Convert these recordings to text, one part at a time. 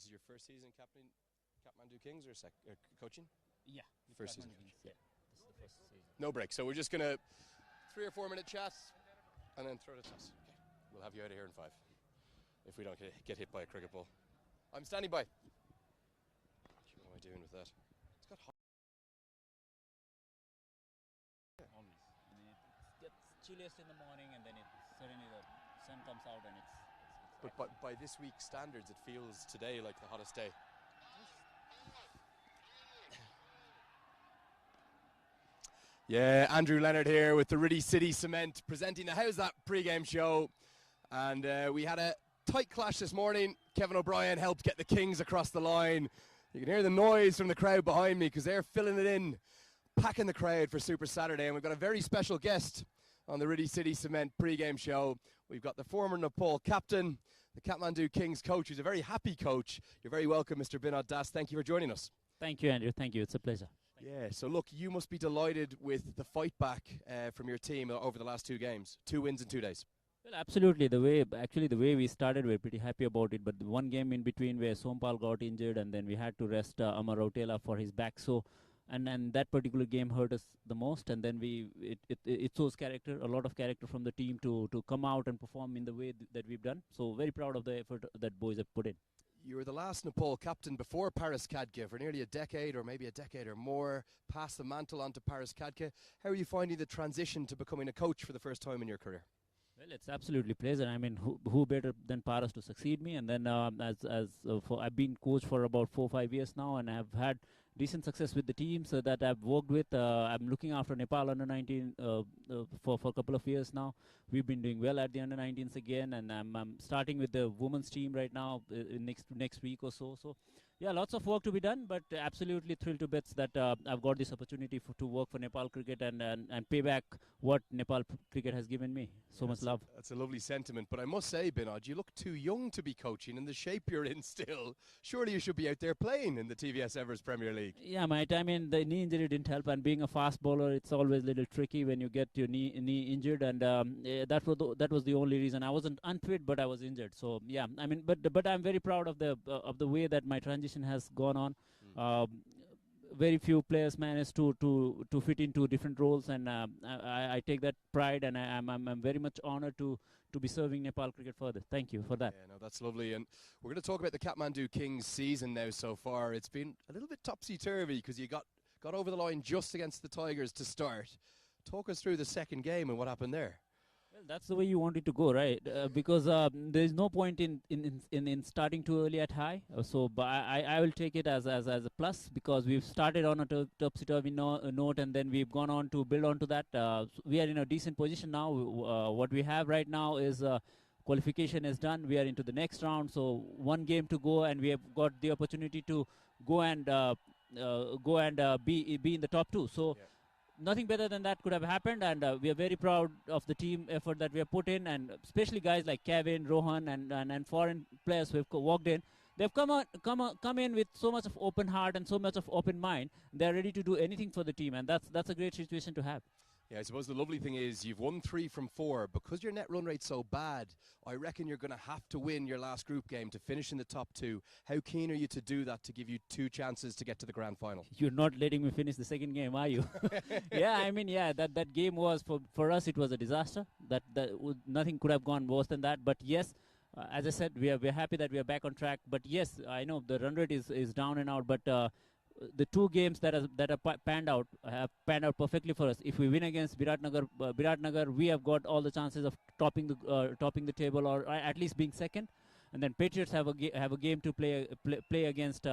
This is your first season captain Kathmandu Kings or coaching? Yeah. First season. Yeah. This is the first season. No break. So we're just going to 3 or 4 minute chat and then throw the toss. Okay. We'll have you out of here in 5 if we don't get hit by a cricket ball. I'm standing by. What am I doing with that? It's got hot. Always. And it gets chilliest in the morning and then suddenly the sun comes out and it's But by this week's standards, it feels today like the hottest day. Yeah, Andrew Leonard here with the Riddy City Cement presenting the How's That pre-game show. And we had a tight clash this morning. Kevin O'Brien helped get the Kings across the line. You can hear the noise from the crowd behind me because they're filling it in, packing the crowd for Super Saturday. And we've got a very special guest on the Riddy City Cement pre-game show. We've got the former Nepal captain, the Kathmandu Kings coach, who's a very happy coach. You're very welcome, Mr. Vinod Das. Thank you for joining us. Thank you, Andrew. Thank you. It's a pleasure. Yeah, so look, you must be delighted with the fight back from your team over the last 2 games. 2 wins in 2 days. Well, absolutely. The way we started, we're pretty happy about it. But the one game in between where Sompal got injured and then we had to rest Amar Rautela for his back. So, and that particular game hurt us the most. And then it shows character, a lot of character from the team to come out and perform in the way that we've done. So very proud of the effort that boys have put in. You were the last Nepal captain before Paris Kadke for nearly a decade or maybe a decade or more. Passed the mantle on to Paris Kadke. How are you finding the transition to becoming a coach for the first time in your career? Well, it's absolutely pleasant. I mean, who better than Paris to succeed me? And then I've been coach for about 4 or 5 years now, and I've had decent success with the teams that I've worked with. I'm looking after Nepal under-19 for a couple of years now. We've been doing well at the under-19s again, and I'm starting with the women's team right now next week or so. So, yeah, lots of work to be done, but absolutely thrilled to bits that I've got this opportunity to work for Nepal cricket and pay back what Nepal cricket has given me. So much love. That's a lovely sentiment, but I must say, Vinod, you look too young to be coaching in the shape you're in still. Surely you should be out there playing in the TVS Everest Premier League. Yeah, mate. I mean, the knee injury didn't help, and being a fast bowler, it's always a little tricky when you get your knee injured, and that was the only reason. I wasn't unfit, but I was injured. So yeah, I mean, but I'm very proud of the way that my transition has gone on. Very few players manage to fit into different roles, and I take that pride, and I'm very much honored to be serving Nepal cricket further. Thank you for that. Yeah, no, that's lovely. And we're going to talk about the Kathmandu Kings season now so far. It's been a little bit topsy-turvy because you got over the line just against the Tigers to start. Talk us through the second game and what happened there. Well, that's the way you want it to go, right? Because there is no point in starting too early at high. But I will take it as a plus because we've started on a topsy-turvy note, and then we've gone on to build onto that. We are in a decent position now. What we have right now is qualification is done. We are into the next round, so 1 game to go, and we have got the opportunity to go and be in the top 2. So. Yeah. Nothing better than that could have happened, and we are very proud of the team effort that we have put in, and especially guys like Kevin, Rohan, and foreign players who have walked in. They've come in with so much of open heart and so much of open mind. They're ready to do anything for the team, and that's a great situation to have. Yeah, I suppose the lovely thing is you've won 3 from 4. Because your net run rate's so bad, I reckon you're going to have to win your last group game to finish in the top 2. How keen are you to do that to give you 2 chances to get to the grand final? You're not letting me finish the second game, are you? Yeah, I mean, yeah, that game was, for us, it was a disaster. Nothing could have gone worse than that. But yes, as I said, we're happy that we are back on track. But yes, I know the run rate is down and out, but the 2 games that have panned out perfectly for us. If we win against Viratnagar, we have got all the chances of topping the table or at least being second. And then Patriots have a game to play against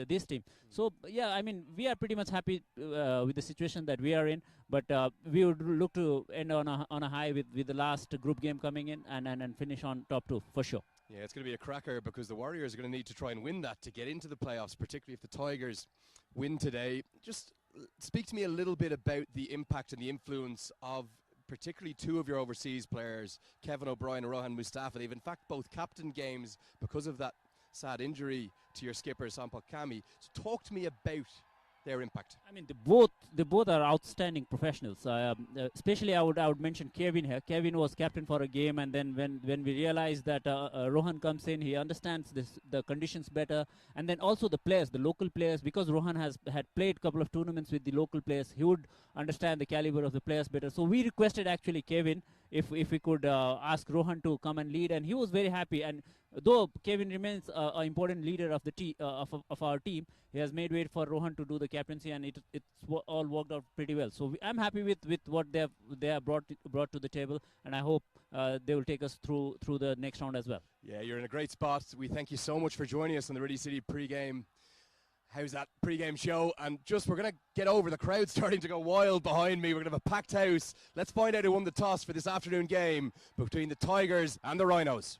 this team. So yeah, I mean, we are pretty much happy with the situation that we are in. But we would look to end on a high with the last group game coming in and finish on top 2 for sure. Yeah, it's going to be a cracker because the Warriors are going to need to try and win that to get into the playoffs, particularly if the Tigers win today. Just speak to me a little bit about the impact and the influence of particularly 2 of your overseas players, Kevin O'Brien and Rohan Mustafa. They've in fact both captained games because of that sad injury to your skipper, Sampal Kami. So talk to me about their impact? I mean, they both are outstanding professionals. Especially, I would mention Kevin here. Kevin was captain for a game, and then when we realized that Rohan comes in, he understands the conditions better, and then also the players, the local players, because Rohan had played a couple of tournaments with the local players, he would understand the caliber of the players better. So we requested actually Kevin if we could ask Rohan to come and lead, and he was very happy. And though Kevin remains an important leader of the of our team, he has made way for Rohan to do the captaincy, and it's all worked out pretty well. So I'm happy with what they have brought to the table, and I hope they will take us through the next round as well. Yeah, you're in a great spot. We thank you so much for joining us on the Ready City pre-game. How's that pre-game show? And just we're going to get over the crowd starting to go wild behind me. We're going to have a packed house. Let's find out who won the toss for this afternoon game between the Tigers and the Rhinos.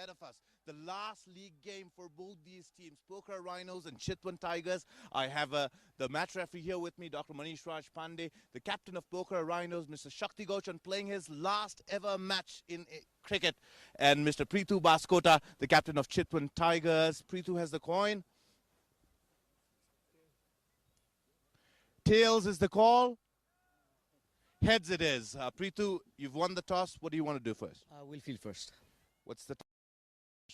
Of us. The last league game for both these teams, Pokhara Rhinos and Chitwan Tigers. I have the match referee here with me, Dr. Manish Raj Pandey, the captain of Pokhara Rhinos, Mr. Shakti Gochan, playing his last ever match in cricket, and Mr. Preethu Baskota, the captain of Chitwan Tigers. Preethu has the coin. Tails is the call. Heads it is. Preethu, you've won the toss. What do you want to do first? We'll field first. What's the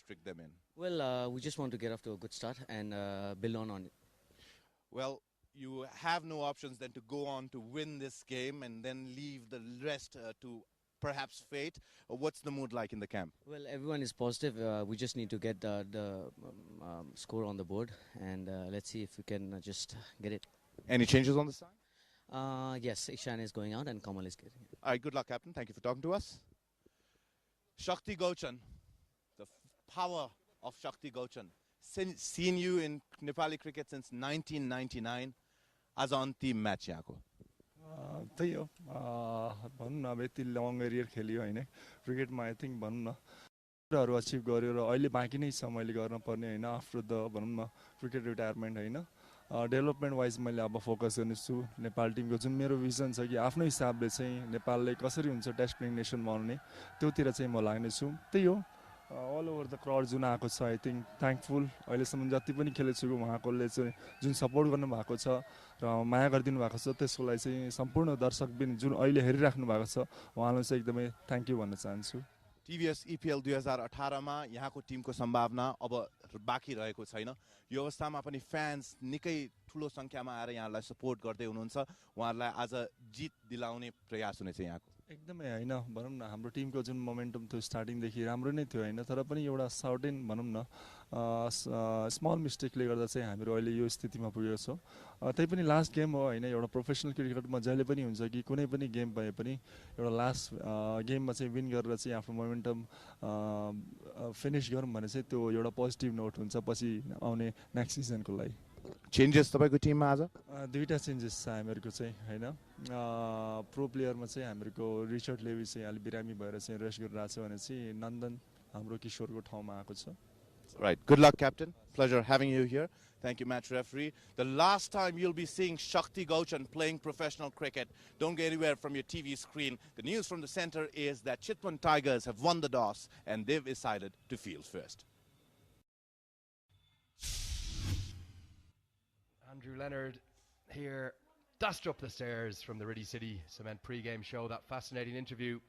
trick them in? Well, we just want to get off to a good start and build on it. Well, you have no options than to go on to win this game and then leave the rest to perhaps fate. What's the mood like in the camp? Well, everyone is positive. We just need to get the score on the board, and let's see if we can just get it. Any changes on the side? Yes, Ishan is going out and Kamal is getting it. All right, good luck, Captain. Thank you for talking to us. Shakti Gochan, the power of Shakti Gochan. Seen you in Nepali cricket since 1999. As on team match यहाँको. त्यही हो भनौँ न अब यति long arrear खेलियो हैन क्रिकेटमा I think भनौँ न हरू अचिभ गर्यो र अहिले बाँकी नै छ मैले गर्न पर्ने हैन आफ्टर द भनौँ न क्रिकेट रिटायरमेन्ट हैन डेभलपमेन्ट वाइज मैले अब फोकस गर्नेछु नेपाल टिमको जुन मेरो भिजन छ कि आफ्नो हिसाबले चाहिँ नेपालले कसरी हुन्छ टेस्ट प्लेइङ नेसन बनाउने त्योतिर चाहिँ म लाग्नेछु त्यही हो अल ओभर द क्राउड जुन आएको छ आई थिंक थ्याङ्कफुल अहिलेसम्म जति पनि खेलेछु उहाँकोले चाहिँ जुन सपोर्ट गर्नु भएको छ र माया गरिदिनु भएको छ त्यसको लागि चाहिँ सम्पूर्ण दर्शक पनि जुन अहिले हेरिराख्नु भएको छ उहाँलाई चाहिँ एकदमै थ्याङ्क यू भन्न चाहन्छु. TVS EPL 2018 मा यहाँको टिमको सम्भावना अब बाँकी रहेको छैन. यो अवस्थामा पनि फ्यान्स निकै ठुलो संख्यामा आएर यहाँलाई सपोर्ट गर्दै हुनुहुन्छ. उहाँहरूलाई आज जित दिलाउने प्रयास हुनेछ यहाँको. एकदमै हैन भनौँ न हाम्रो टिमको जुन मोमेन्टम थियो स्टार्टिङदेखि राम्रो नै थियो हैन तर पनि एउटा सर्टेन भनौँ न स्मल मिस्टेकले गर्दा चाहिँ हामीहरू अहिले यो स्थितिमा पुगेको छौँ. त्यही पनि लास्ट गेम हो हैन एउटा प्रोफेसनल क्रिकेटमा जहिले पनि हुन्छ कि कुनै पनि गेम भए पनि एउटा लास्ट गेममा चाहिँ विन गरेर चाहिँ आफ्नो मोमेन्टम फिनिश गरौँ भने चाहिँ त्यो एउटा पोजिटिभ नोट हुन्छ पछि आउने नेक्स्ट सिजनको लागि. चेन्जेस तपाईको टिममा आज? दुईटा चेन्जेस छ हामीहरूको चाहिँ हैन प्रो प्लेयरमा चाहिँ हामीहरूको रिचर्ड लेवी चाहिँ अलि बिरामी भएर चाहिँ रेस्ट गरिरहेको छ भने चाहिँ नन्दन हाम्रो किशोरको ठाउँमा आएको छ. Right. Good luck, Captain. Pleasure having you here. Thank you, match referee. The last time you'll be seeing Shakti Gochan playing professional cricket. Don't go anywhere from your TV screen. The news from the center is that Chitwan Tigers have won the toss and they've decided to field first. Andrew Leonard here, dashed up the stairs from the Ridley City Cement pre-game show. That fascinating interview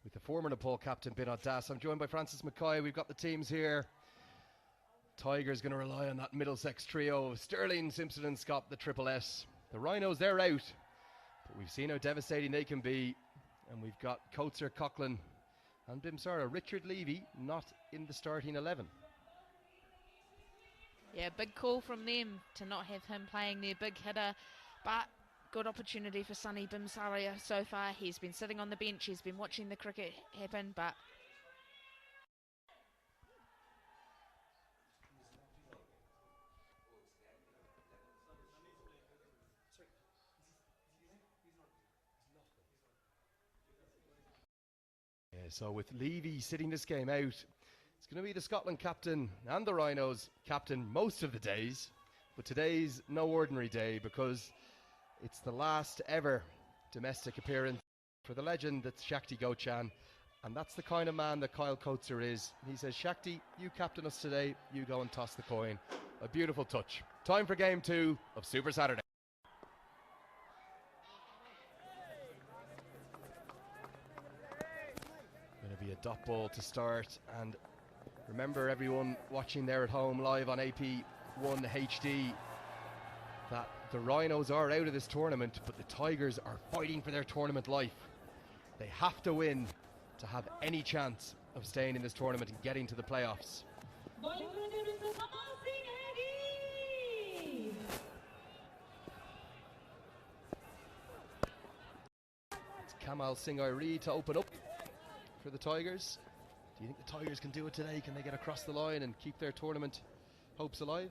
with the former Nepal captain Vinod Das. I'm joined by Francis McCoy. We've got the teams here. Tigers going to rely on that Middlesex trio of Sterling, Simpson and Scott, the Triple S. The Rhinos, they're out, but we've seen how devastating they can be. And we've got Coates, Coughlin and Bimsara. Richard Levy not in the starting 11. Yeah, big call from them to not have him playing their big hitter, but good opportunity for Sonny Bimsaria so far. He's been sitting on the bench, he's been watching the cricket happen, but so with Levy sitting this game out, it's going to be the Scotland captain and the Rhinos captain most of the days. But today's no ordinary day, because it's the last ever domestic appearance for the legend that's Shakti Gochan. And that's the kind of man that Kyle Coates is. He says, Shakti, you captain us today, you go and toss the coin. A beautiful touch. Time for game 2 of Super Saturday. Going to be a dot ball to start. And remember, everyone watching there at home live on AP1 HD, that the Rhinos are out of this tournament, but the Tigers are fighting for their tournament life. They have to win to have any chance of staying in this tournament and getting to the playoffs. It's Kamal Singh-Iri to open up for the Tigers. Do you think the Tigers can do it today? Can they get across the line and keep their tournament hopes alive?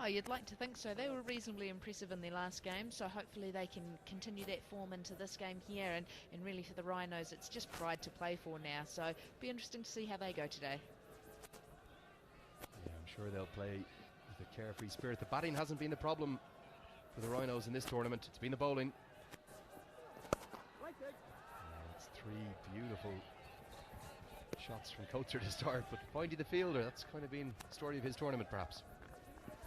Oh, you'd like to think so. They were reasonably impressive in their last game, so hopefully they can continue that form into this game here. And really for the Rhinos, it's just pride to play for now. So it'll be interesting to see how they go today. Yeah, I'm sure they'll play with a carefree spirit. The batting hasn't been the problem for the Rhinos in this tournament. It's been the bowling. It's 3 beautiful shots from Coates to start, but finding the fielder, that's kind of been the story of his tournament, perhaps.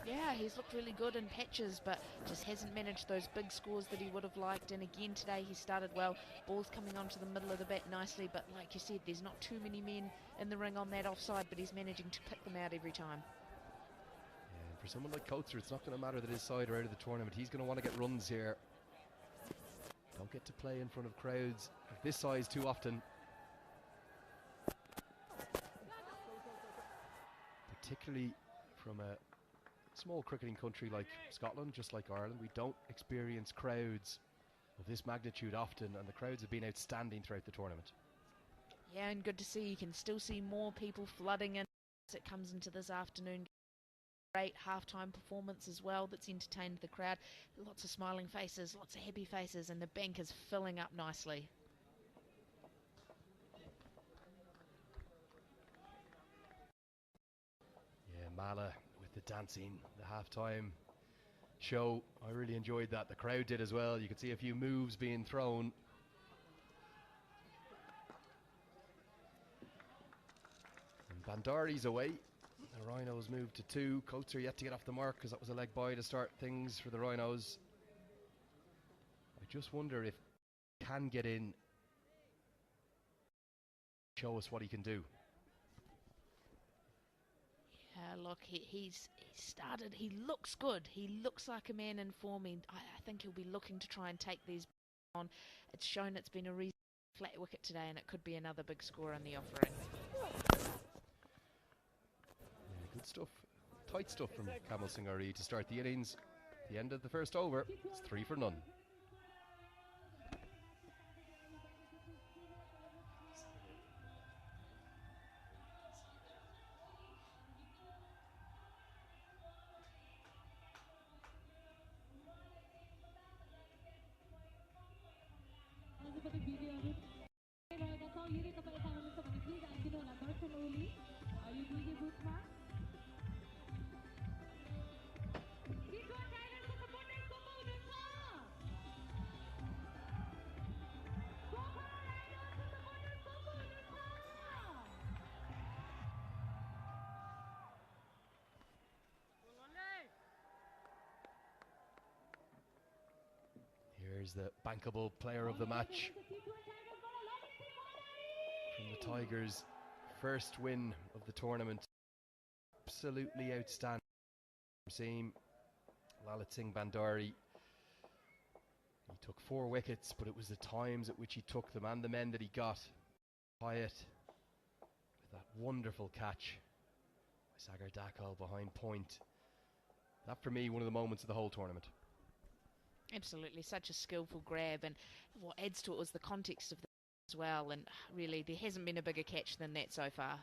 Yeah, he's looked really good in patches, but just hasn't managed those big scores that he would have liked. And again today he started well. Ball's coming onto the middle of the bat nicely, but like you said, there's not too many men in the ring on that offside, but he's managing to pick them out every time. Yeah, for someone like Coates, it's not going to matter that his side are out of the tournament. He's going to want to get runs here. Don't get to play in front of crowds of this size too often. Particularly from a small cricketing country like Scotland, just like Ireland, we don't experience crowds of this magnitude often, and the crowds have been outstanding throughout the tournament. Yeah, and good to see. You can still see more people flooding in as it comes into this afternoon. Great halftime performance as well that's entertained the crowd. Lots of smiling faces, lots of happy faces, and the bank is filling up nicely. Yeah, Mala with the dancing, the halftime show. I really enjoyed that. The crowd did as well. You could see a few moves being thrown. And Bandari's away. The Rhinos moved to 2. Coates are yet to get off the mark because that was a leg bye to start things for the Rhinos. I just wonder if he can get in, show us what he can do. Yeah, look, he's started. He looks good. He looks like a man in form. I think he'll be looking to try and take these on. It's shown it's been a reasonably flat wicket today, and it could be another big score in the offering. Yeah, good stuff. Tight stuff from Kamal Singh-Iri to start the innings. The end of the first over, it's 3 for none. Here's the bankable player of the match from the Tigers' first win of the tournament. Absolutely outstanding. Seeing Lalit Singh Bandari. He took 4 wickets, but it was the times at which he took them and the men that he got. Quiet with that wonderful catch by Sagar Dakal behind point. That for me, one of the moments of the whole tournament. Absolutely, such a skillful grab, and what adds to it was the context of the as well, and really there hasn't been a bigger catch than that so far.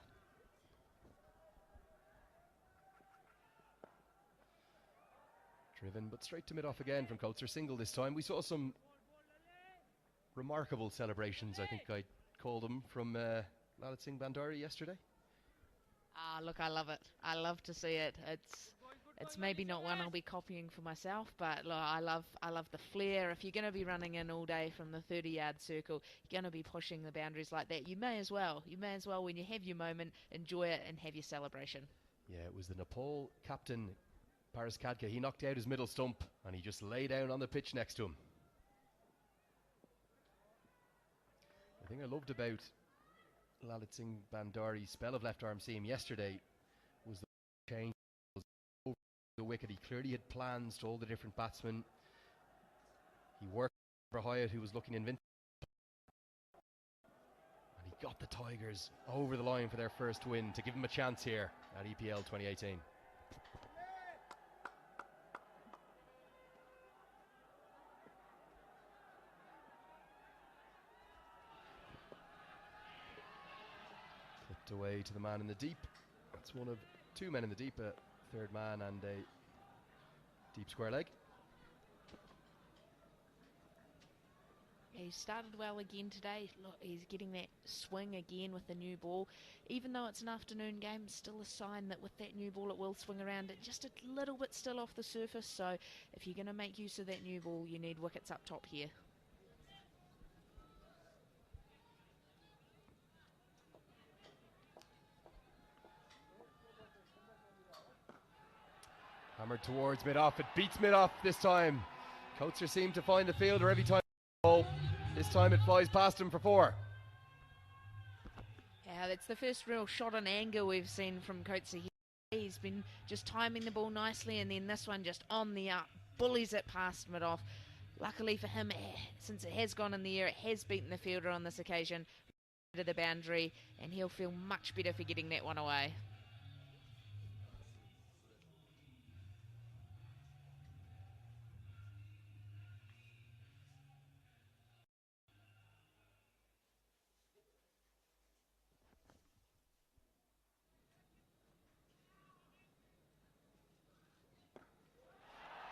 Driven, but straight to mid-off again from Coates. Single this time. We saw some remarkable celebrations, I think I'd call them, from Lalit Singh Bandari yesterday. Ah, look, I love it. I love to see it. It's maybe not one I'll be copying for myself, but look, I love the flair. If you're going to be running in all day from the 30-yard circle, you're going to be pushing the boundaries like that. You may as well, when you have your moment, enjoy it and have your celebration. Yeah, it was the Nepal captain, Paris Kadka. He knocked out his middle stump and he just lay down on the pitch next to him. The thing I loved about Lalit Singh Bandari's spell of left arm seam yesterday was the change over the wicket. He clearly had plans to all the different batsmen. He worked for Hyatt, who was looking invincible, and he got the Tigers over the line for their first win to give them a chance here at EPL 2018. Flipped away to the man in the deep. That's one of two men in the deep, a third man and a deep square leg. He started well again today. Look, he's getting that swing again with the new ball. Even though it's an afternoon game, still a sign that with that new ball it will swing around it just a little bit still off the surface. So if you're going to make use of that new ball, you need wickets up top here. Hammered towards mid-off. It beats mid-off this time. Coates seemed to find the fielder every time. This time it flies past him for 4. Yeah, that's the first real shot on anger we've seen from Coates. He's been just timing the ball nicely, and then this one just on the up, bullies it past mid-off. Luckily for him, since it has gone in the air, it has beaten the fielder on this occasion to the boundary, and he'll feel much better for getting that one away.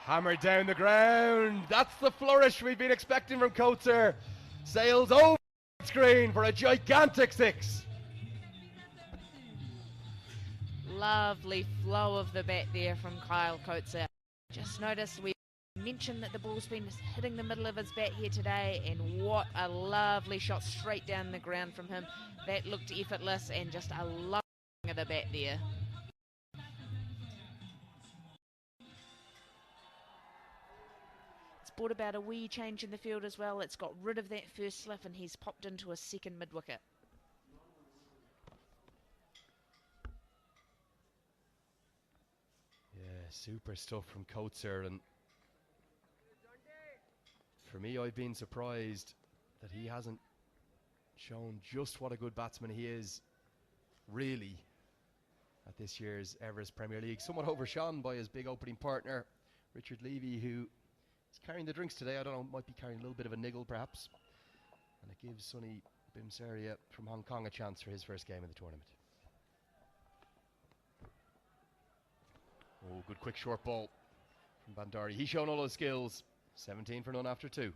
Hammered down the ground. That's the flourish we've been expecting from Coates. Sails over the screen for a gigantic 6. Lovely flow of the bat there from Kyle Coates. Just noticed we mentioned that the ball's been hitting the middle of his bat here today, and what a lovely shot straight down the ground from him. That looked effortless, and just a lovely of the bat there. Brought about a wee change in the field as well. It's got rid of that first slip, and he's popped into a second mid-wicket. Yeah, super stuff from Coates, and for me, I've been surprised that he hasn't shown just what a good batsman he is, really, at this year's Everest Premier League. Somewhat overshone by his big opening partner, Richard Levy, who is carrying the drinks today. I don't know, might be carrying a little bit of a niggle perhaps. And it gives Sonny Bimsaria from Hong Kong a chance for his first game of the tournament. Oh, good quick short ball from Bandari. He's shown all his skills. 17 for none after 2.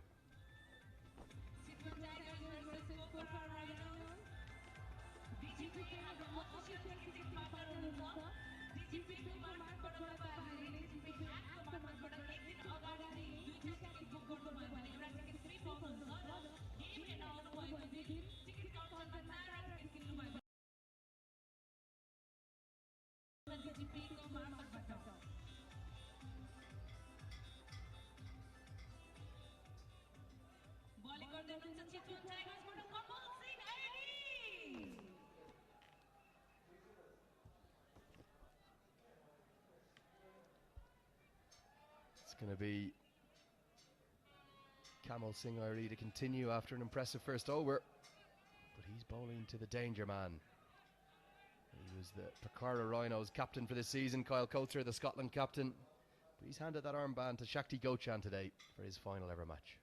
It's going to be Kamal Singh Airi to continue after an impressive first over, but he's bowling to the danger man. He was the Pokhara Rhinos captain for this season, Kyle Coates, the Scotland captain, but he's handed that armband to Shakti Gochan today for his final ever match.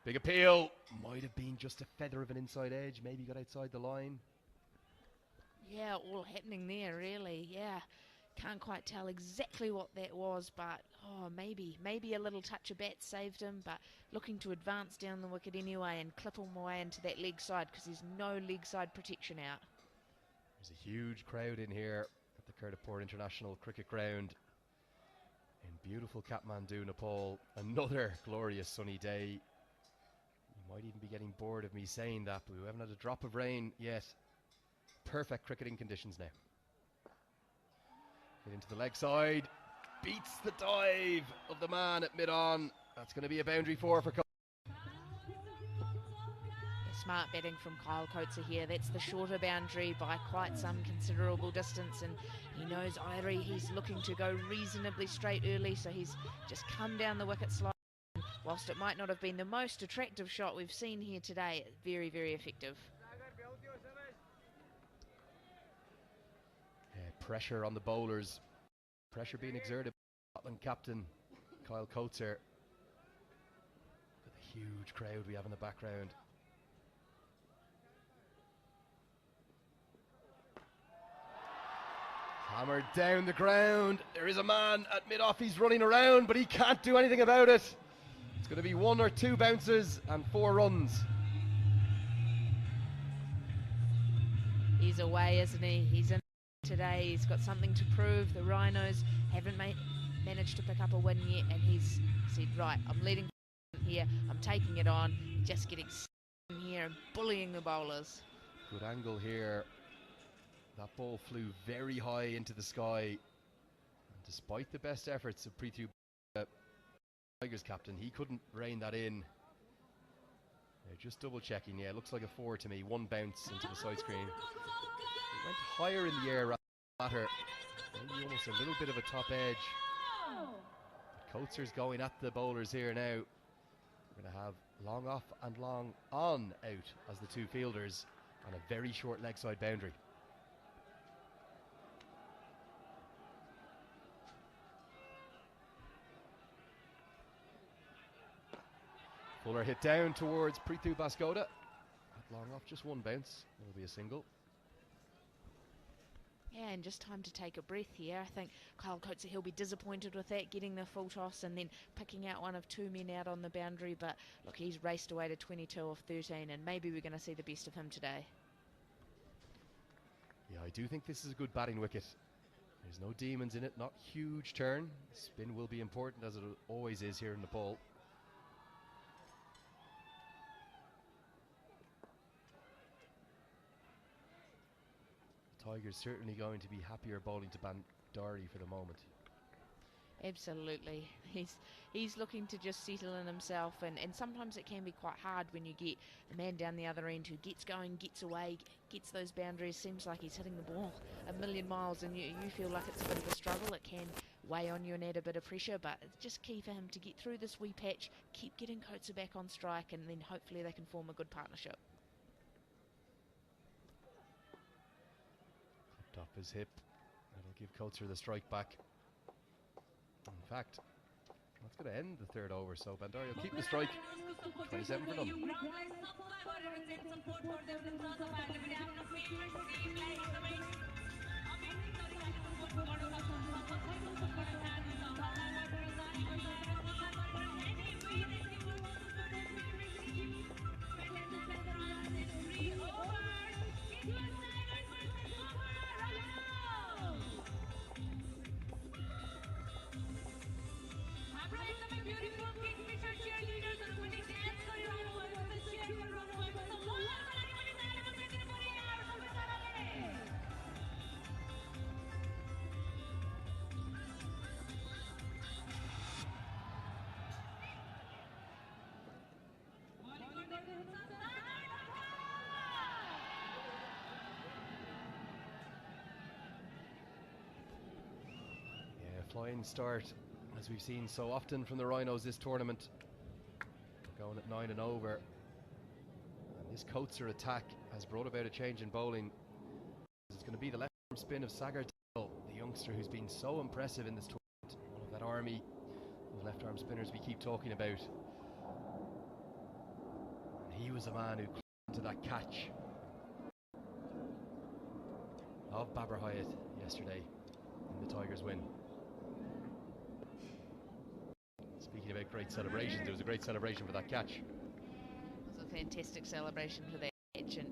Big appeal, might have been just a feather of an inside edge, maybe got outside the line. Yeah, all happening there, really. Yeah, can't quite tell exactly what that was, but maybe a little touch of bat saved him, but looking to advance down the wicket anyway and clip him away into that leg side, because there's no leg side protection out. There's a huge crowd in here at the the Kurdapur International Cricket Ground in beautiful Kathmandu, Nepal. Another glorious sunny day. You might even be getting bored of me saying that, but we haven't had a drop of rain yet. Perfect cricketing conditions now. Get into the leg side. Beats the dive of the man at mid-on. That's going to be a boundary for Smart batting from Kyle Coates here. That's the shorter boundary by quite some considerable distance, and he knows Irie, he's looking to go reasonably straight early, so he's just come down the wicket slide. Whilst it might not have been the most attractive shot we've seen here today, very, very effective. Pressure on the bowlers. Pressure being exerted by Scotland captain Kyle Coates. With the huge crowd we have in the background. Hammered down the ground. There is a man at mid-off. He's running around, but he can't do anything about it. It's going to be 1 or 2 bounces and 4 runs. He's away, isn't he? He's in today. He's got something to prove. The Rhinos haven't managed to pick up a win yet, and he's said, right, I'm leading here. I'm taking it on. Just getting in here and bullying the bowlers. Good angle here. That ball flew very high into the sky. And despite the best efforts of Prithu, Tigers captain, he couldn't rein that in. They're just double checking. Yeah, it looks like a 4 to me. 1 bounce into the side screen. It went higher in the air rather than flatter. Maybe almost a little bit of a top edge. Coates going at the bowlers here now. We're going to have long off and long on out as the 2 fielders on a very short leg side boundary. Fuller hit down towards Prithu Baskoda. Long off, just 1 bounce. It'll be a single. Yeah, and just time to take a breath here. I think Kyle Coates, he'll be disappointed with that, getting the full toss and then picking out one of 2 men out on the boundary. But look, he's raced away to 22 off 13, and maybe we're going to see the best of him today. Yeah, I do think this is a good batting wicket. There's no demons in it, not huge turn. Spin will be important, as it always is here in Nepal. Tigers certainly going to be happier bowling to Bandari for the moment. Absolutely. He's looking to just settle in himself, and sometimes it can be quite hard when you get a man down the other end who gets going, gets away, gets those boundaries. Seems like he's hitting the ball a million miles, and you feel like it's a bit of a struggle. It can weigh on you and add a bit of pressure, but it's just key for him to get through this wee patch, keep getting Coates back on strike, and then hopefully they can form a good partnership. Off his hip. That'll give Coates the strike back. In fact, that's going to end the 3rd over, so Bandari will keep the strike. 27 for them. Flying start, as we've seen so often from the Rhinos this tournament. Going at 9 and over. And this Coates attack has brought about a change in bowling. It's going to be the left arm spin of Sagar Dale, the youngster who's been so impressive in this tournament. One of that army of left arm spinners we keep talking about. And he was the man who clung to that catch of Babar Hyatt yesterday in the Tigers win. Speaking about great celebrations, there was a great celebration for that catch. It was a fantastic celebration for that catch, and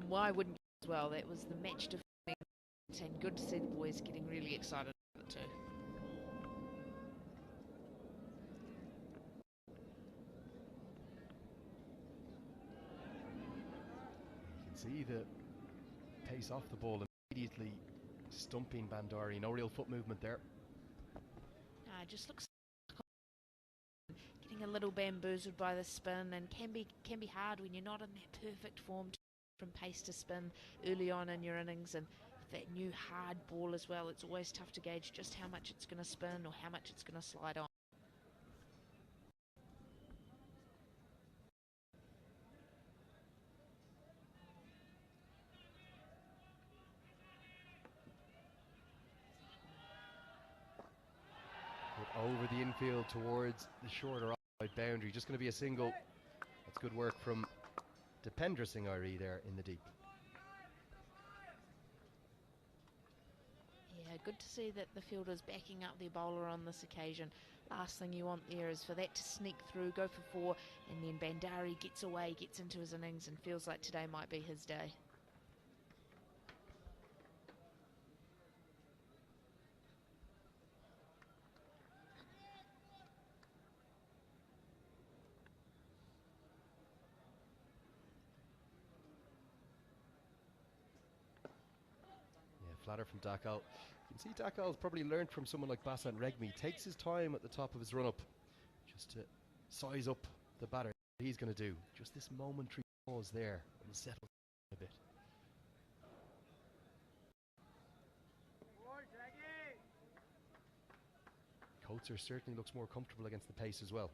why wouldn't you as well? That was the match defining And good to see the boys getting really excited about it too. You can see the pace off the ball immediately stumping Bandari. No real foot movement there. It just looks getting a little bamboozled by the spin, and can be hard when you're not in that perfect form from pace to spin early on in your innings. And with that new hard ball as well, it's always tough to gauge just how much it's going to spin or how much it's going to slide on. Over the infield towards the shorter outside boundary. Just going to be a single. That's good work from Dipendra Singh Ari there in the deep. Yeah, good to see that the fielder's backing up their bowler on this occasion. Last thing you want there is for that to sneak through, go for 4, and then Bandari gets away, gets into his innings, and feels like today might be his day. Flatter from Dakal. You can see Dakal's probably learned from someone like Basan Regmi. Takes his time at the top of his run-up just to size up the batter. What he's going to do. Just this momentary pause there and settle a bit. Coates certainly looks more comfortable against the pace as well.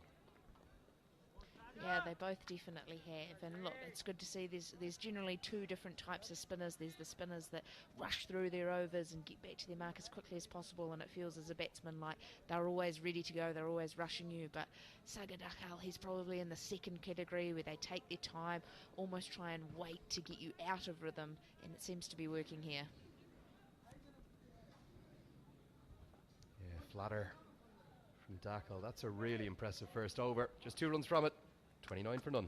Yeah, they both definitely have, and look, it's good to see there's generally 2 different types of spinners. There's the spinners that rush through their overs and get back to their mark as quickly as possible, and it feels as a batsman like they're always ready to go, they're always rushing you. But Sagar Dakal, he's probably in the second category where they take their time, almost try and wait to get you out of rhythm, and it seems to be working here. Yeah, Flatter from Dakal. That's a really impressive first over. Just 2 runs from it. 29 for none.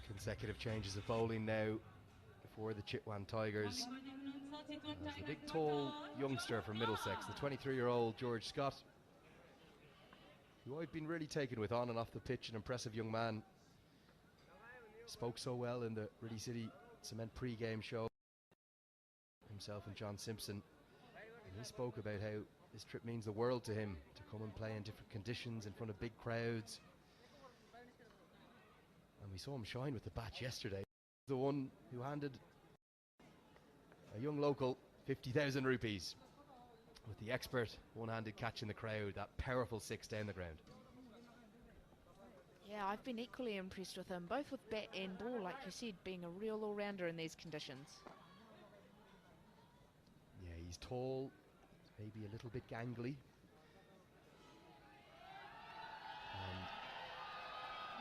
Consecutive changes of bowling now for the Chitwan Tigers. As the big tall youngster from Middlesex, the 23-year-old George Scott, who I've been really taken with on and off the pitch, an impressive young man. Spoke so well in the Ridley City Cement pre-game show, himself and John Simpson. And he spoke about how this trip means the world to him, to come and play in different conditions in front of big crowds. And we saw him shine with the bat yesterday. The one who handed a young local 50,000 rupees with the expert one-handed catch in the crowd, that powerful 6 down the ground. Yeah, I've been equally impressed with him, both with bat and ball, like you said, being a real all-rounder in these conditions. Yeah, he's tall, maybe a little bit gangly. And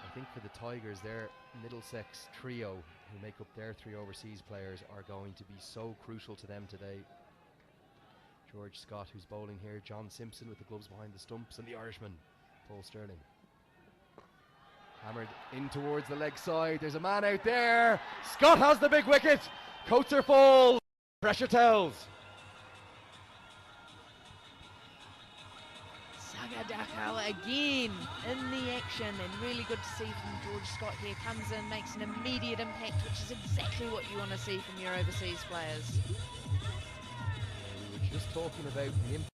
I think for the Tigers, their Middlesex trio, who make up their 3 overseas players, are going to be so crucial to them today. George Scott, who's bowling here, John Simpson with the gloves behind the stumps, and the Irishman, Paul Sterling. Hammered in towards the leg side. There's a man out there. Scott has the big wicket. Coates falls. Pressure tells. Sagar Dakal again in the action, and really good to see from George Scott here. Comes in, makes an immediate impact, which is exactly what you want to see from your overseas players. We were just talking about the impact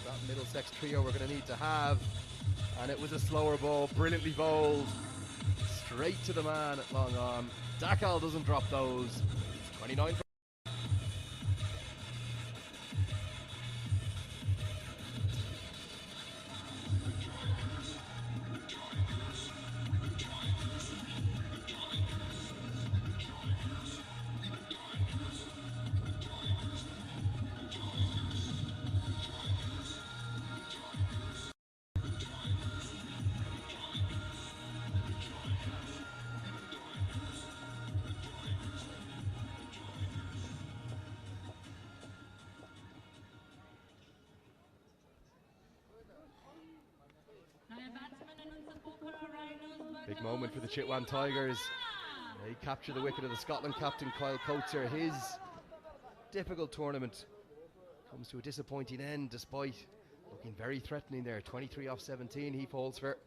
that Middlesex trio we're going to need to have, and it was a slower ball, brilliantly bowled, straight to the man at long on. Dakal doesn't drop those. It's 29 for Big moment for the Chitwan Tigers. They capture the wicket of the Scotland captain Kyle Coates. His difficult tournament comes to a disappointing end despite looking very threatening there. 23 off 17 he falls for.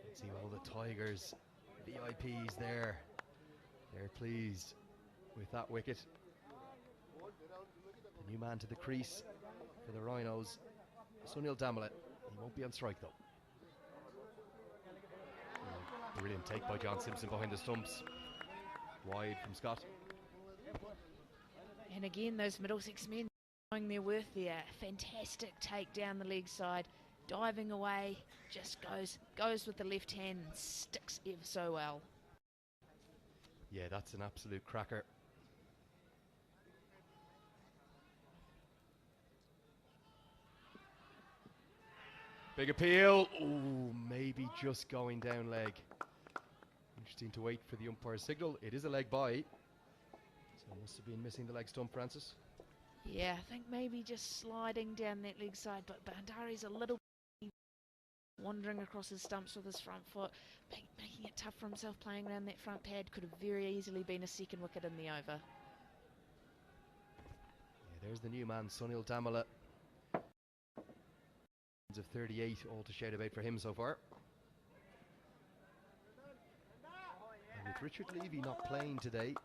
Let's see all the Tigers VIPs there. They're pleased with that wicket. The new man to the crease for the Rhinos, Sunil Damle. He won't be on strike though. Brilliant take by John Simpson behind the stumps. Wide from Scott. And again, those Middlesex men showing their worth there. Fantastic take down the leg side. Diving away, just goes with the left hand and sticks ever so well. Yeah, that's an absolute cracker. Big appeal. Oh, maybe just going down leg. Interesting to wait for the umpire's signal. It is a leg by. So must have been missing the leg stump, Francis. Yeah, I think maybe just sliding down that leg side, but Bandari's a little wandering across his stumps with his front foot, making it tough for himself playing around that front pad. Could have very easily been a second wicket in the over. Yeah, there's the new man, Sunil Damle. Of 38, all to shout about for him so far. And with Richard Levy not playing today,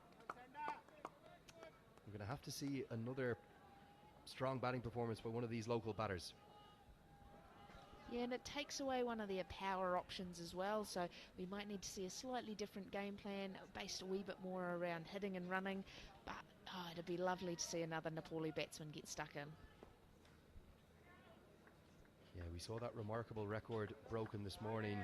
we're going to have to see another strong batting performance by one of these local batters. Yeah, and it takes away one of their power options as well, so we might need to see a slightly different game plan based a wee bit more around hitting and running, but it'd be lovely to see another Nepali batsman get stuck in. Yeah, we saw that remarkable record broken this morning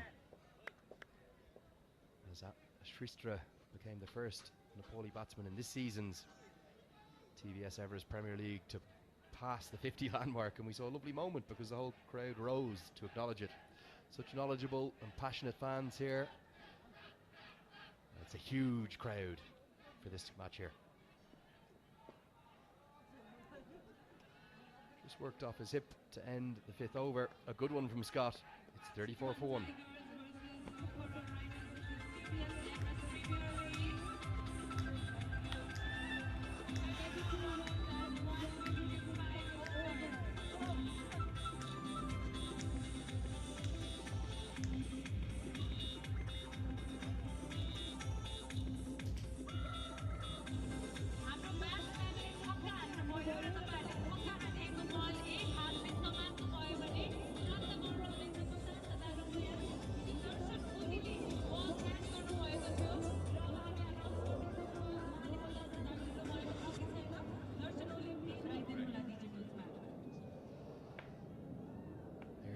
as Shristha became the first Nepali batsman in this season's TVS Everest Premier League to pass the 50 landmark, and we saw a lovely moment because the whole crowd rose to acknowledge it. Such knowledgeable and passionate fans here. It's a huge crowd for this match here. Just worked off his hip to end the fifth over. A good one from Scott. It's 34 for 1.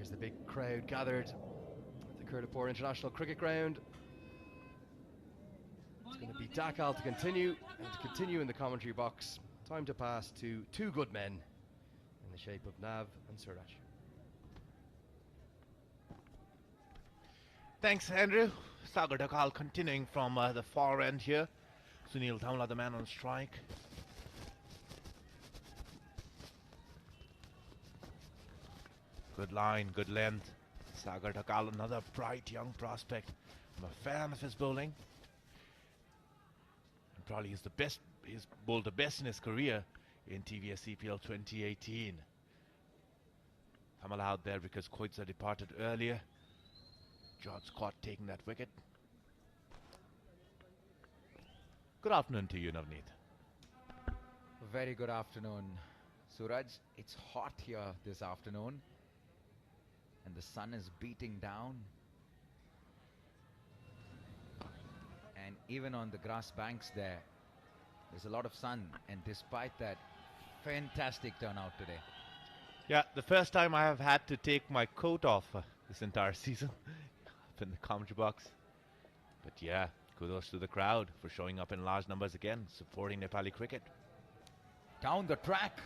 There's the big crowd gathered at the Kurtapur International Cricket Ground. It's going to be Dakal to continue, and to continue in the commentary box. Time to pass to two good men in the shape of Nav and Suraj. Thanks, Andrew. Sagar Dakal continuing from the far end here. Sunil Damle, the man on strike. Good line, good length. Sagar Dakal, another bright young prospect. I'm a fan of his bowling. And probably he's bowled the best in his career in TVS EPL 2018. Thamala out there because Koitza departed earlier. George Scott taking that wicket. Good afternoon to you, Navneet. Very good afternoon, Suraj. It's hot here this afternoon, and the sun is beating down. And even on the grass banks there's a lot of sun, and despite that, fantastic turnout today. Yeah, the first time I have had to take my coat off this entire season up in the commentary box. But yeah, kudos to the crowd for showing up in large numbers again, supporting Nepali cricket. Down the track.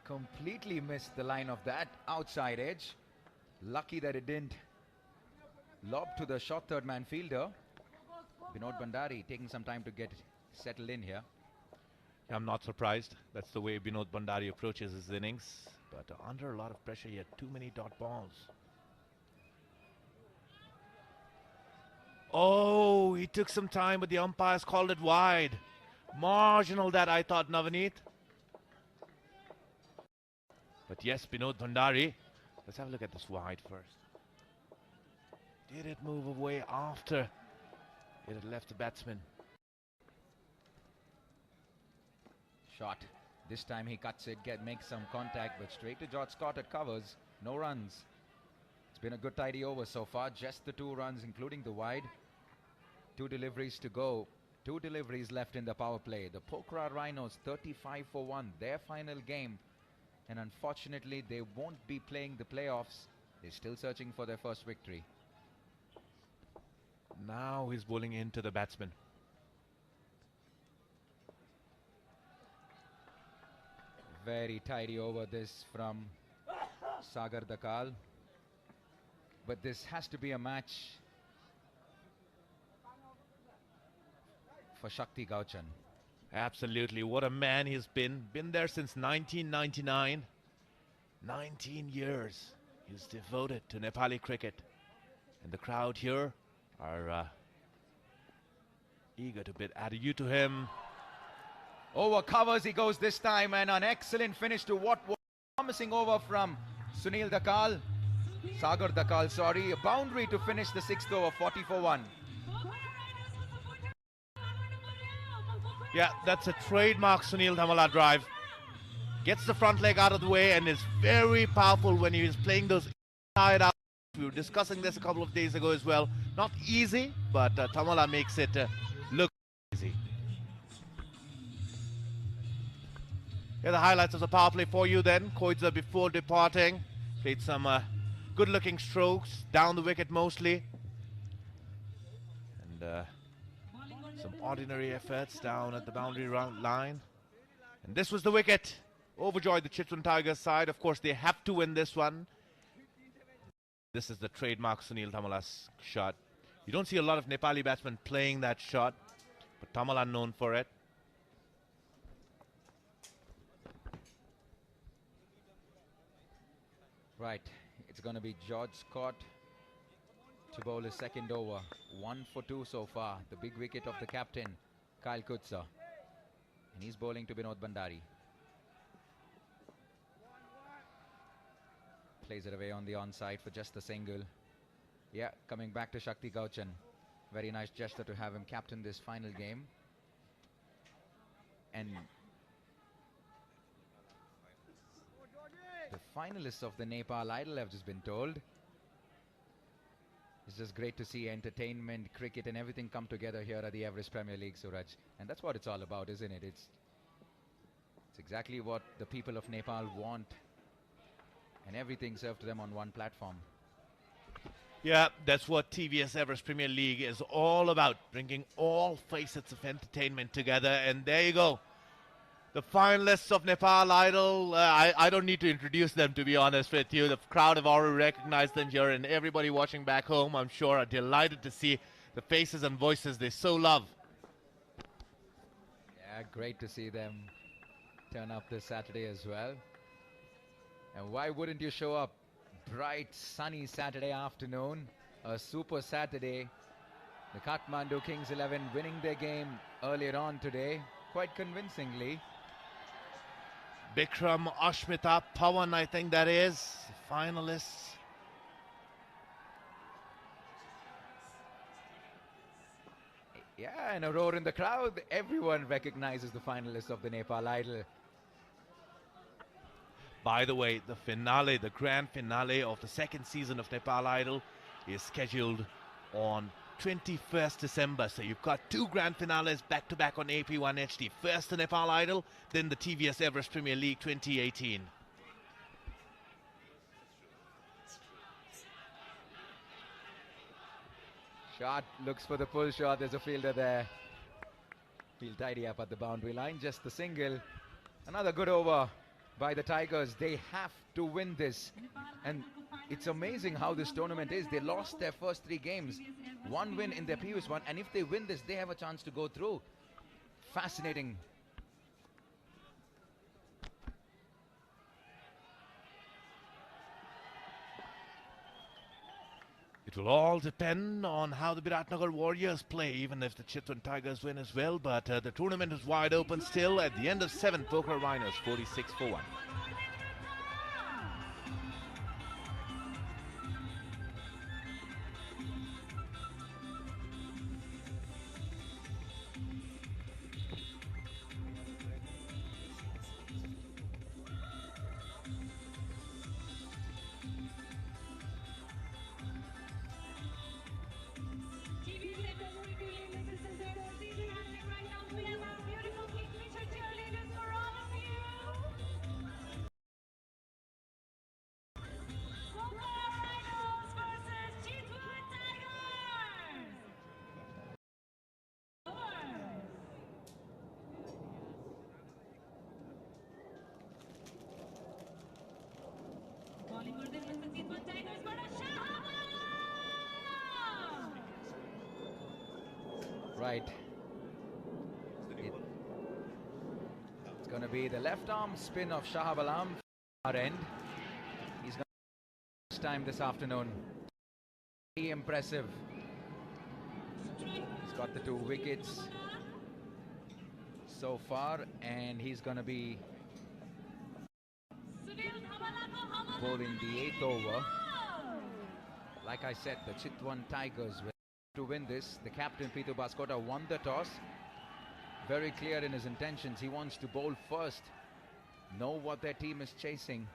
Completely missed the line of that outside edge. Lucky that it didn't lob to the short third man fielder. Vinod Bandari taking some time to get settled in here. Yeah, I'm not surprised. That's the way Vinod Bandari approaches his innings. But under a lot of pressure, he had too many dot balls. Oh, he took some time, but the umpires called it wide. Marginal that, I thought, Navaneet. But yes, Vinod Bhandari. Let's have a look at this wide first. Did it move away after it had left the batsman? Shot. This time he cuts it, makes some contact, but straight to George Scott at covers. No runs. It's been a good tidy over so far. Just the 2 runs, including the wide. 2 deliveries to go. 2 deliveries left in the power play. The Pokhara Rhinos 35 for 1. Their final game. And unfortunately, they won't be playing the playoffs. They're still searching for their first victory. Now he's bowling into the batsman. Very tidy over this from Sagar Dakal. But this has to be a match for Shakti Gauchan. Absolutely. What a man he's been. Been there since 1999. 19 years. He's devoted to Nepali cricket. And the crowd here are eager to bid adieu to him. Over covers he goes this time, and an excellent finish to what was a promising over from Sunil Dakal. Sagar Dakal, sorry. A boundary to finish the 6th over, 40 for 1. Yeah, that's a trademark Sunil Dhamala drive. Gets the front leg out of the way and is very powerful when he is playing those inside out. We were discussing this a couple of days ago as well. Not easy, but Dhamala makes it look easy. Here are the highlights of the power play for you then. Koidza before departing played some good-looking strokes down the wicket mostly. And some ordinary efforts down at the boundary line. And this was the wicket. Overjoyed the Chitwan Tigers side. Of course, they have to win this one. This is the trademark Sunil Dhamala's shot. You don't see a lot of Nepali batsmen playing that shot, but Dhamala known for it. Right, it's going to be George Scott to bowl his 2nd over. 1 for 2 so far. The big wicket of the captain, Kyle Kutsa. And he's bowling to Vinod Bhandari. Plays it away on the onside for just a single. Yeah, coming back to Shakti Gauchan. Very nice gesture to have him captain this final game. And the finalists of the Nepal Idol have just been told. It's just great to see entertainment, cricket and everything come together here at the Everest Premier League, Suraj. And that's what it's all about, isn't it? It's exactly what the people of Nepal want. And everything served to them on one platform. Yeah, that's what TVS Everest Premier League is all about. Bringing all facets of entertainment together. And there you go. The finalists of Nepal Idol, I don't need to introduce them, to be honest with you. The crowd have already recognized them here, and everybody watching back home, I'm sure, are delighted to see the faces and voices they so love. Yeah, great to see them turn up this Saturday as well. And why wouldn't you show up? Bright, sunny Saturday afternoon, a super Saturday. The Kathmandu Kings 11 winning their game earlier on today, quite convincingly. Bikram, Ashmita, Pawan, I think that is, finalists. Yeah, and a roar in the crowd. Everyone recognizes the finalists of the Nepal Idol. By the way, the finale, the grand finale of the 2nd season of Nepal Idol is scheduled on 21st December. So you've got 2 grand finales back-to-back on AP1 HD. First the Nepal Idol, then the TVS Everest Premier League 2018. Shot, looks for the pull shot. There's a fielder there. He'll tidy up at the boundary line. Just the single. Another good over by the Tigers. They have to win this. And it's amazing how this tournament is. They lost their first 3 games. 1 win in their previous one. And if they win this, they have a chance to go through. Fascinating. It will all depend on how the Biratnagar Warriors play, even if the Chitwan Tigers win as well. But the tournament is wide open still. At the end of 7, Pokhara Rhinos 46 for 1. Right. It's going to be the left arm spin of Shahab Alam our end. He's going to first time this afternoon. Very impressive. He's got the 2 wickets so far, and he's going to be bowling the 8th over. Like I said, the Chitwan Tigers will to win this. The captain Pitu Baskota won the toss. Very clear in his intentions. He wants to bowl first. Know what their team is chasing.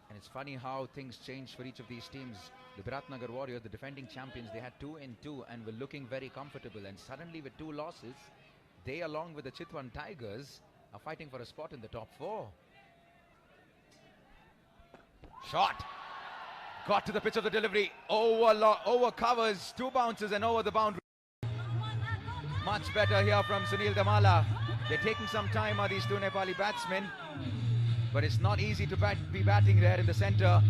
And it's funny how things change for each of these teams. The Biratnagar Warriors, the defending champions, they had 2 in 2 and were looking very comfortable. And suddenly with 2 losses, they along with the Chitwan Tigers are fighting for a spot in the top 4. Shot. Got to the pitch of the delivery. Over covers, 2 bounces and over the boundary. Much better here from Sunil Damala. They're taking some time, are these 2 Nepali batsmen. But it's not easy to be batting there in the center.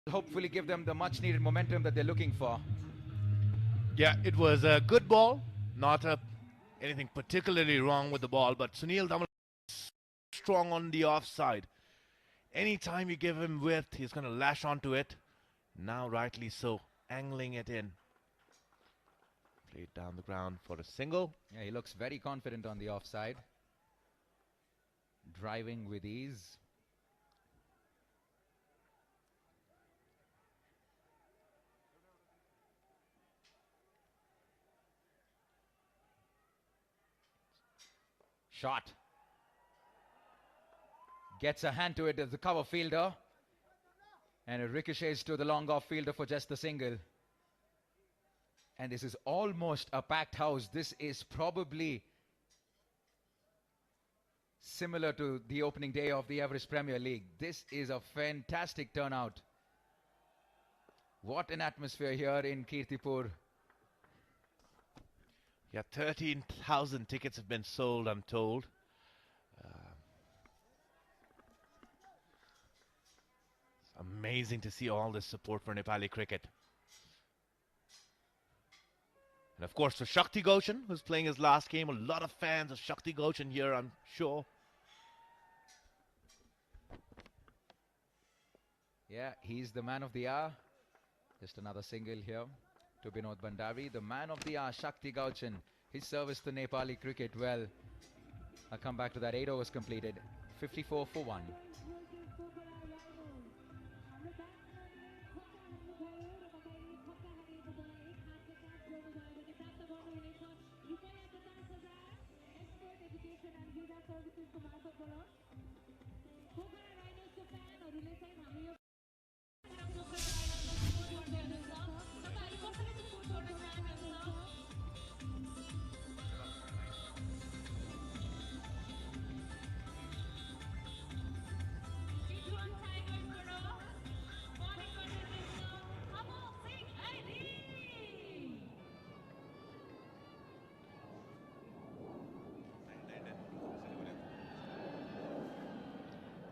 Hopefully give them the much needed momentum that they're looking for. Yeah, it was a good ball. Not anything particularly wrong with the ball, but Sunil Damala is strong on the offside. Anytime you give him width, he's going to lash onto it. Now, rightly so, angling it in. Played down the ground for a single. Yeah, he looks very confident on the offside. Driving with ease. Shot. Gets a hand to it as the cover fielder. And it ricochets to the long off fielder for just the single. And this is almost a packed house. This is probably similar to the opening day of the Everest Premier League. This is a fantastic turnout. What an atmosphere here in Kirtipur. Yeah, 13,000 tickets have been sold, I'm told. It's amazing to see all this support for Nepali cricket. And of course for Shakti Goshen, who's playing his last game. A lot of fans of Shakti Goshen here, I'm sure. Yeah, he's the man of the hour. Just another single here to Vinod Bandari. The man of the hour, Shakti Gauchan. His service to Nepali cricket. Well, I'll come back to that. 8 overs completed. 54 for 1.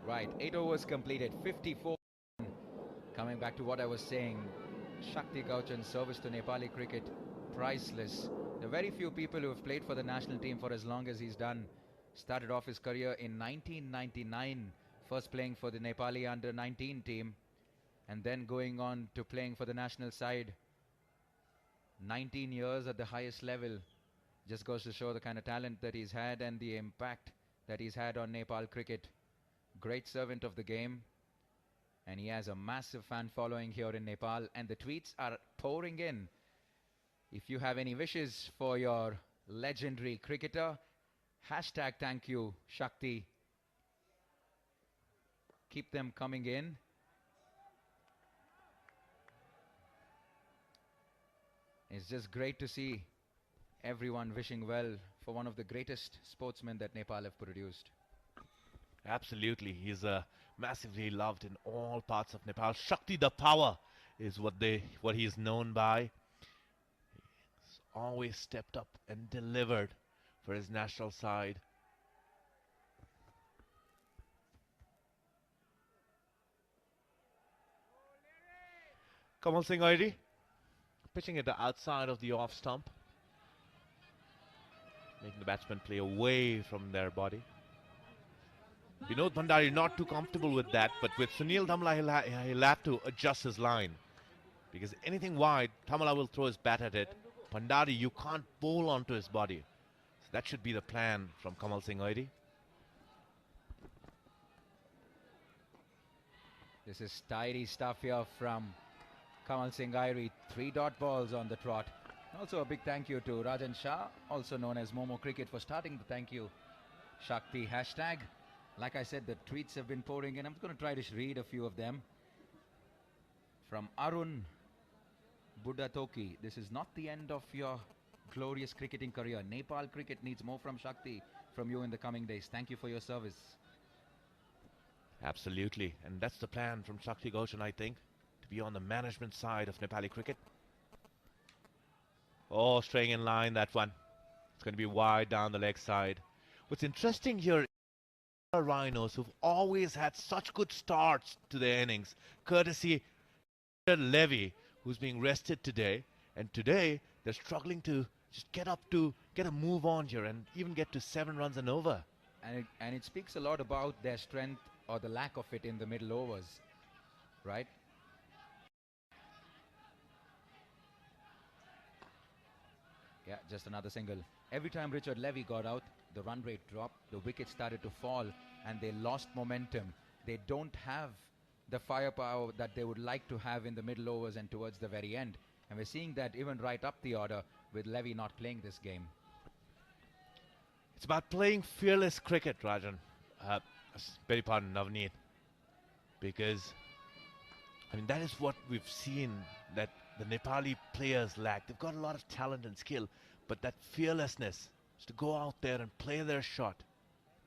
Right, 8 overs completed, 54. Coming back to what I was saying, Shakti Gauchan's service to Nepali cricket, priceless. There are very few people who have played for the national team for as long as he's done. Started off his career in 1999, first playing for the Nepali under-19 team, and then going on to playing for the national side. 19 years at the highest level. Just goes to show the kind of talent that he's had and the impact that he's had on Nepal cricket. Great servant of the game. And he has a massive fan following here in Nepal. And the tweets are pouring in. If you have any wishes for your legendary cricketer, hashtag thank you, Shakti. Keep them coming in. It's just great to see everyone wishing well for one of the greatest sportsmen that Nepal have produced. Absolutely, he's massively loved in all parts of Nepal. Shakti the power is what he is known by. He's always stepped up and delivered for his national side. Kamal Singh Airi pitching at the outside of the off stump, making the batsman play away from their body. Vinod Bhandari not too comfortable with that, but with Sunil Thamla he'll have to adjust his line, because anything wide, Thamla will throw his bat at it. Bhandari, you can't bowl onto his body. So that should be the plan from Kamal Singh Airi. This is tidy stuff here from Kamal Singh Airi. 3 dot balls on the trot. Also a big thank you to Rajan Shah, also known as Momo Cricket, for starting the thank you Shakti hashtag. Like I said, the tweets have been pouring in. I'm going to try to read a few of them. From Arun Budatoki. This is not the end of your glorious cricketing career. Nepal cricket needs more from Shakti from you in the coming days. Thank you for your service. Absolutely, and that's the plan from Shakti Goshen, I think, to be on the management side of Nepali cricket. Oh, straying in line, that one. It's going to be wide down the leg side. What's interesting here, Rhinos, who've always had such good starts to their innings, courtesy Levy, who's being rested today, and today they're struggling to just get a move on here and even get to 7 runs and over. And it speaks a lot about their strength or the lack of it in the middle overs, right? Yeah, just another single. Every time Richard Levy got out, the run rate dropped, the wickets started to fall, and they lost momentum. They don't have the firepower that they would like to have in the middle overs and towards the very end. And we're seeing that even right up the order with Levy not playing this game. It's about playing fearless cricket, Rajan. Beg pardon, Navneet. Because, I mean, that is what we've seen that the Nepali players lack. They've got a lot of talent and skill, but that fearlessness is to go out there and play their shot.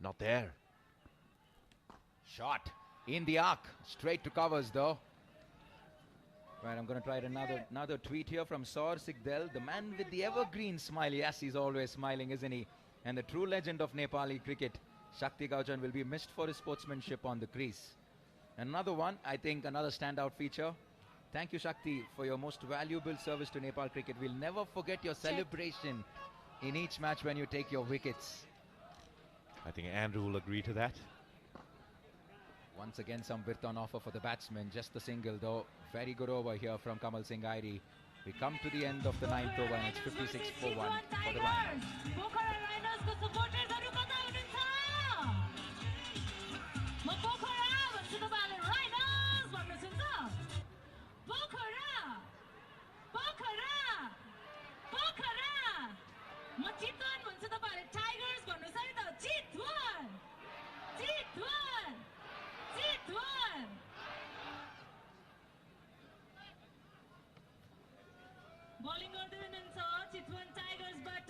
Not there. Shot in the arc, straight to covers though. Right, I'm going to try another tweet here from Saur Sigdel, the man with the evergreen smile. Yes, he's always smiling, isn't he? And the true legend of Nepali cricket, Shakti Gauchan, will be missed for his sportsmanship on the crease. Another one, I think, another standout feature. Thank you, Shakti, for your most valuable service to Nepal cricket. We'll never forget your celebration in each match when you take your wickets. I think Andrew will agree to that. Once again, some width on offer for the batsman. Just the single, though. Very good over here from Kamal Singh Airi. We come to the end of the 9th over, and it's 56 for 1 for the Rhinos. Pokhara Rhinos को supporters हरू कता हुनुहुन्छ? म पोखरा भन्छु तपाईहरुले Rhinos भन्नु सुन्छ? पोखरा पोखरा पोखरा म चितवन भन्छु तपाईहरुले Tigers भन्नुस् है त? चितवन चितवन चितवन Bowling गर्दै हुनुहुन्छ चितवन Tigers बाट.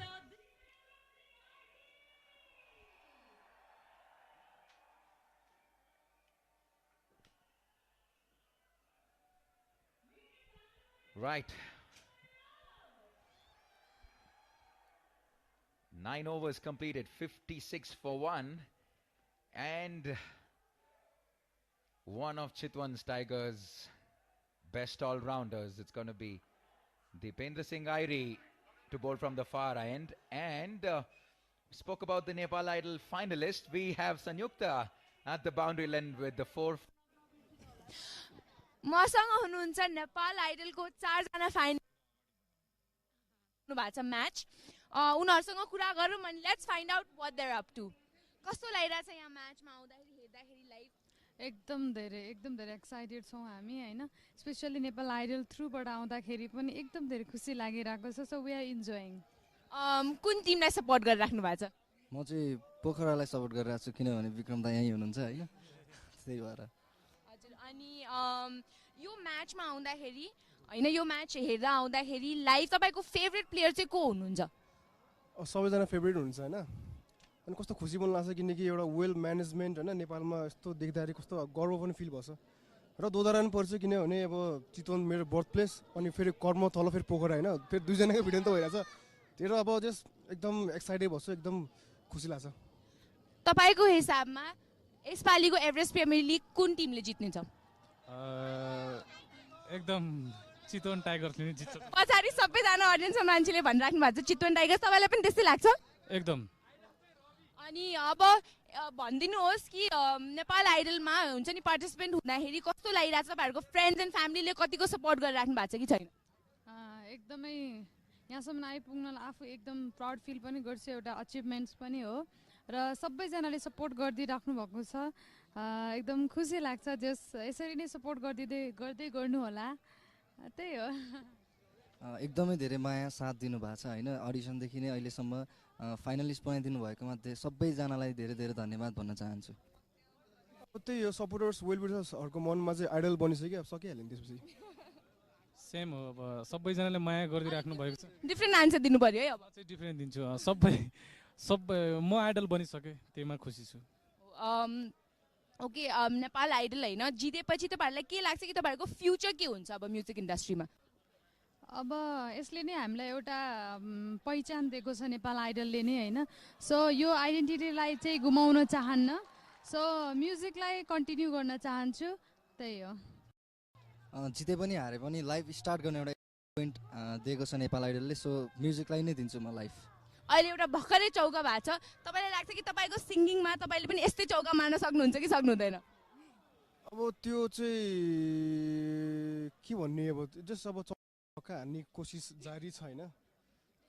Right. 9 overs completed, 56 for 1. And one of Chitwan's Tigers' best all-rounders. It's going to be Deependra Singh Airi to bowl from the far end. And spoke about the Nepal Idol finalists. We have Sanyukta at the boundary line with the 4. मसँग हुनुहुन्छ नेपाल आइडलको 4 जना final भएको छ match उनीहरुसँग कुरा गरौँ अनि let's find out what they are up to कस्तो लागिरहेछ यहाँ म्याचमा आउँदाखेरि हेर्दाखेरि लाइभ एकदम धेरै एक्साइटेड छौं हामी हैन स्पेशली नेपाल आइडल थ्रुबाट आउँदाखेरि पनि एकदम धेरै खुसी लागिरहेको छ सो वी आर इन्जॉयिङ कुन टिमलाई सपोर्ट गरिराख्नु भएको छ म चाहिँ पोखरालाई सपोर्ट गरिरहेको छु किनभने विक्रम दा यही हुनुहुन्छ हैन त्यही भएर हजुर अनि यो म्याचमा आउँदाखेरि हैन यो म्याच हेर्दा आउँदाखेरि लाइभ तपाईको फेभरेट प्लेयर चाहिँ को हुनुहुन्छ सबैजना फेभरेट हुन्छ हैन अनि कस्तो खुसी पनि लाग्छ किनकि एउटा वेल म्यानेजमेन्ट हैन नेपालमा यस्तो देख्दाखेरि कस्तो गर्व पनि फिल भछ र दोधारन पर्छ किनभने अब चितवन मेरो बर्थ प्लेस अनि फेरि कर्म तल फेरि पोखरा हैन फेरि दुई जनाको भिडियो त भइराछ त्यही अब जस्ट एकदम एक्साइटेड भछु एकदम खुसी लाग्छ तपाईको हिसाबमा यसपालिको एभरेस्ट प्रिमियर लिग कुन टिमले जित्ने छ एकदम चितवन टाइगर्सले नै जित्छ पछाडी सबैजना ऑडियन्समा मान्छेले भनिराख्नु भएको छ चितवन टाइगर्स तपाईलाई पनि त्यस्तै लाग्छ एकदम अनि अब भन्दिनुहोस् कि नेपाल आइडलमा हुन्छ नि पार्टिसिपेन्ट हुँदाखेरि कस्तो लागिरहेछ तपाईहरुको फ्रेन्ड्स एन्ड फ्यामिलीले कतिको सपोर्ट गरिराख्नु भएको छ कि छैन एकदमै यहाँसम्म आइपुग्न आफू एकदम प्राउड फिल पनि गर्छु एउटा अचिभमेन्ट्स पनि हो र सबैजनाले सपोर्ट गरिदिराख्नु भएको छ एकदम खुसी लाग्छ जस यसरी नै सपोर्ट गर्दै गर्नु होला त्यही हो एकदमै धेरै माया साथ दिनु भएको छ हैन अडिसन देखि नै अहिलेसम्म फाइनलिस्ट बनाइदिनु भएकोमा सबैजनालाई धेरै धेरै धन्यवाद भन्न चाहन्छु त्यही हो सपोर्टर्स वेल विशर्सहरुको मनमा चाहिँ आइडल बनिसक्यो अब सकिहाल्यो नि त्यसपछि सेम हो अब सबैजनाले माया गरिदिराख्नु भएको छ डिफरेन्ट आन्सर दिनु पर्यो है अब चाहिँ डिफरेन्ट दिन्छु सबै म आइडल बनिसके त्यहीमा खुसी छु ओके नेपाल आइडल हैन जितेपछि तपाईहरुलाई के लाग्छ कि तपाईहरुको फ्युचर के हुन्छ अब म्युजिक इन्डस्ट्रीमा अब यसले नै हामीलाई एउटा पहिचान दिएको छ नेपाल आइडलले नै हैन सो यो आइडेन्टिटीलाई चाहिँ गुमाउन चाहन्न सो म्युजिकलाई कन्टिन्यू गर्न चाहन्छु त्यही हो जिते पनि हारे पनि लाइभ स्टार्ट गर्ने एउटा पोइन्ट दिएको छ नेपाल आइडलले सो म्युजिकलाई नै दिन्छु म लाइभ अहिले एउटा भर्खरै चौका भएको छ तपाईलाई लाग्छ कि तपाईको सिंगिङमा तपाईले पनि यस्तै चौका मार्न सक्नुहुन्छ कि सक्नुहुँदैन अब त्यो चाहिँ के भन्ने अब जस्ट अब चौका हान्ने कोसिस जारी छ हैन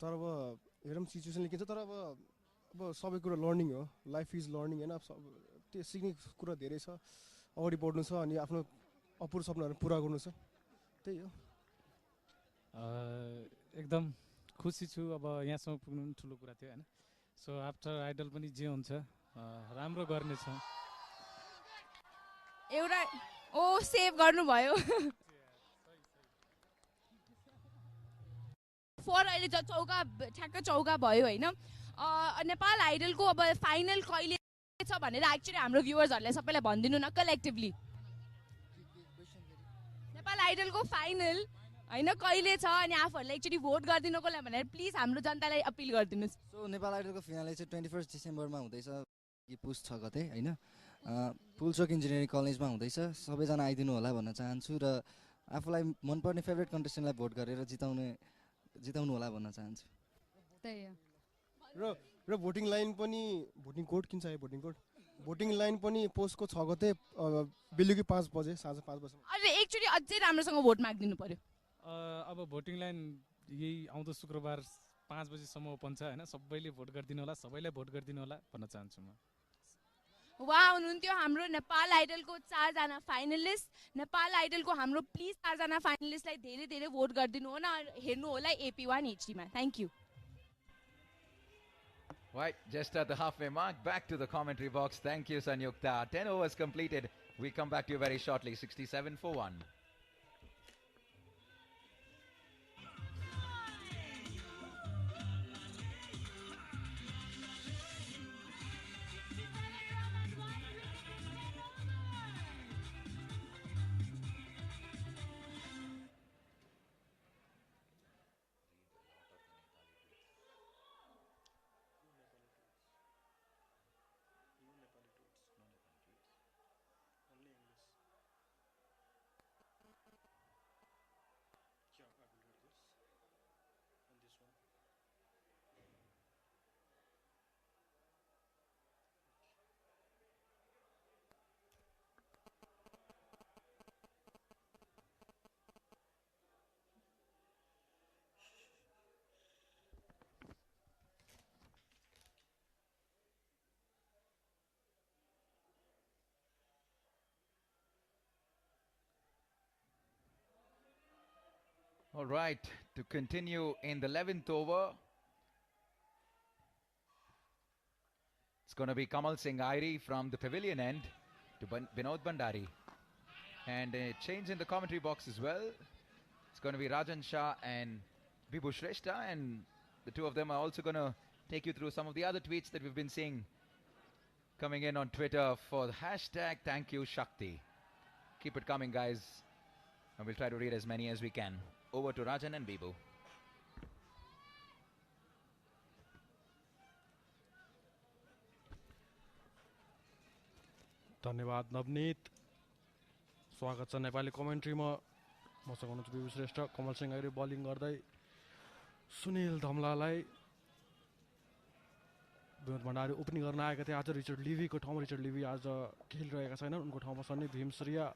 तर अब हेरौँ सिचुएसनले के छ तर अब सबै कुरा लर्निङ हो लाइफ इज लर्निङ हैन त्यो सिक्ने कुरा धेरै छ अगाडि बढ्नु छ अनि आफ्नो अपुरो सपनाहरू पुरा गर्नु छ त्यही हो एकदम खुसी छु अब यहाँसम्म पुग्नु पनि ठुलो कुरा थियो हैन सो आफ्टर आइडल पनि जे हुन्छ राम्रो गर्ने छ एउटा ओ सेभ गर्नु भयो फर अहिले चौका ठ्याक्क चौका भयो हैन नेपाल आइडलको अब फाइनल कहिले छ भनेर एक्चुअली हाम्रो भ्युअर्सहरुलाई सबैलाई भनिदिनु न कलेक्टिभली नेपाल आइडलको फाइनल हैन कहिले छ अनि आफुहरुले एक्चुअली भोट गर्दिनुको लागि भनेर प्लिज हाम्रो जनतालाई अपिल गर्दिनुस् सो नेपाल आइडलको फिनाले चाहिँ 21 डिसेम्बरमा हुँदैछ कि पुस 6 गते हैन पुलचोक इन्जिनियरिङ कलेजमा हुँदैछ सबैजना आइदिनु होला भन्न चाहन्छु र आफुलाई मनपर्ने फेभरेट कन्टेस्टेन्टलाई भोट गरेर जिताउनु होला भन्न चाहन्छु त्यही हो र भोटिङ लाइन पनि भोटिङ कोड किन चाहियो भोटिङ लाइन पनि पोस्टको 6 गते बेलुकी 5 बजे साँझ 5 बजे अरे एक्चुअली अझै राम्रोसँग भोट माग्दिनु पर्यो अब भोटिङ लाइन यही आउँदो शुक्रबार 5 बजेसम्म ओपन छ हैन सबैले भोट गरिदिनु होला सबैलाई भोट गरिदिनु होला भन्न चाहन्छु म वाह हुनुहुन्थ्यो हाम्रो नेपाल आइडलको 4 जना फाइनलिस्ट नेपाल आइडलको हाम्रो प्लिज 4 जना फाइनलिस्टलाई धेरै धेरै भोट गरिदिनु हो न हेर्नु होला AP1 HD मा thank you Right, just at the halfway mark, back to the commentary box. Thank you, Sanyukta. 10 overs completed. We come back to you very shortly. 67 for 1. All right, to continue in the 11th over, it's going to be Kamal Singh Airi from the pavilion end to Vinod Bandari. And a change in the commentary box as well. It's going to be Rajan Shah and Vibhu Shrestha, and the two of them are also going to take you through some of the other tweets that we've been seeing coming in on Twitter for the hashtag Thank You Shakti. Keep it coming, guys, and we'll try to read as many as we can. Over to Rajan and Vibhu. धन्यवाद नवनीत स्वागत छ नेपाली कमेन्ट्रीमा मसँग हुनुहुन्छ विभु श्रेष्ठ Kamal Singh आइरे bowling गर्दै सुनिल धमलालाई विनोद भण्डारी opening गर्न आएका थिए आज रिचर्ड लिभीको ठाउँमा रिचर्ड लिभी आज खेलिरहेका छैनन् उनको ठाउँमा सन्नी भीमश्रिया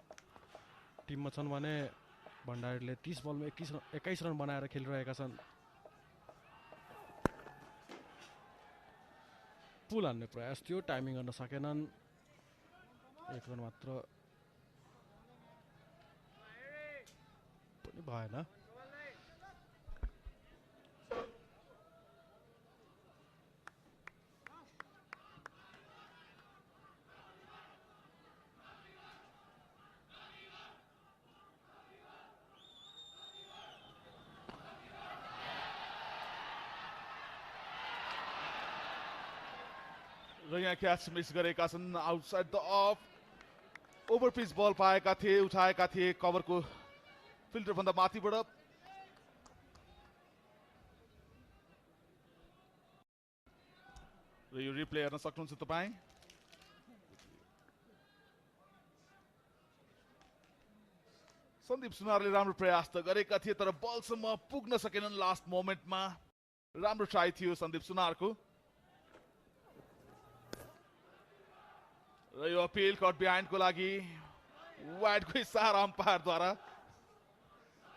टिममा छन् भने भण्डारीले 30 बलमा 21 रन बनाएर खेलिरहेका छन् पुल हान्ने प्रयास थियो टाइमिङ गर्न सकेनन् एक रन मात्र पनि भएन र यहाँ क्याच मिस गरेका छन् outside the of over pitch बल पाएका थिए उठाएका थिए कभरको फिल्टर भन्दा माथिबाट र यो रिप्ले हेर्न सक्नुहुन्छ तपाईं सन्दीप सुनारले राम्रो प्रयास त गरेका थिए तर बलसम्म पुग्न सकेनन् लास्ट मोमेन्टमा राम्रो ट्राई थियो सन्दीप सुनारको र यो अपिल कट बिहाइन्डको लागि वाइडको इसारा अम्पायरद्वारा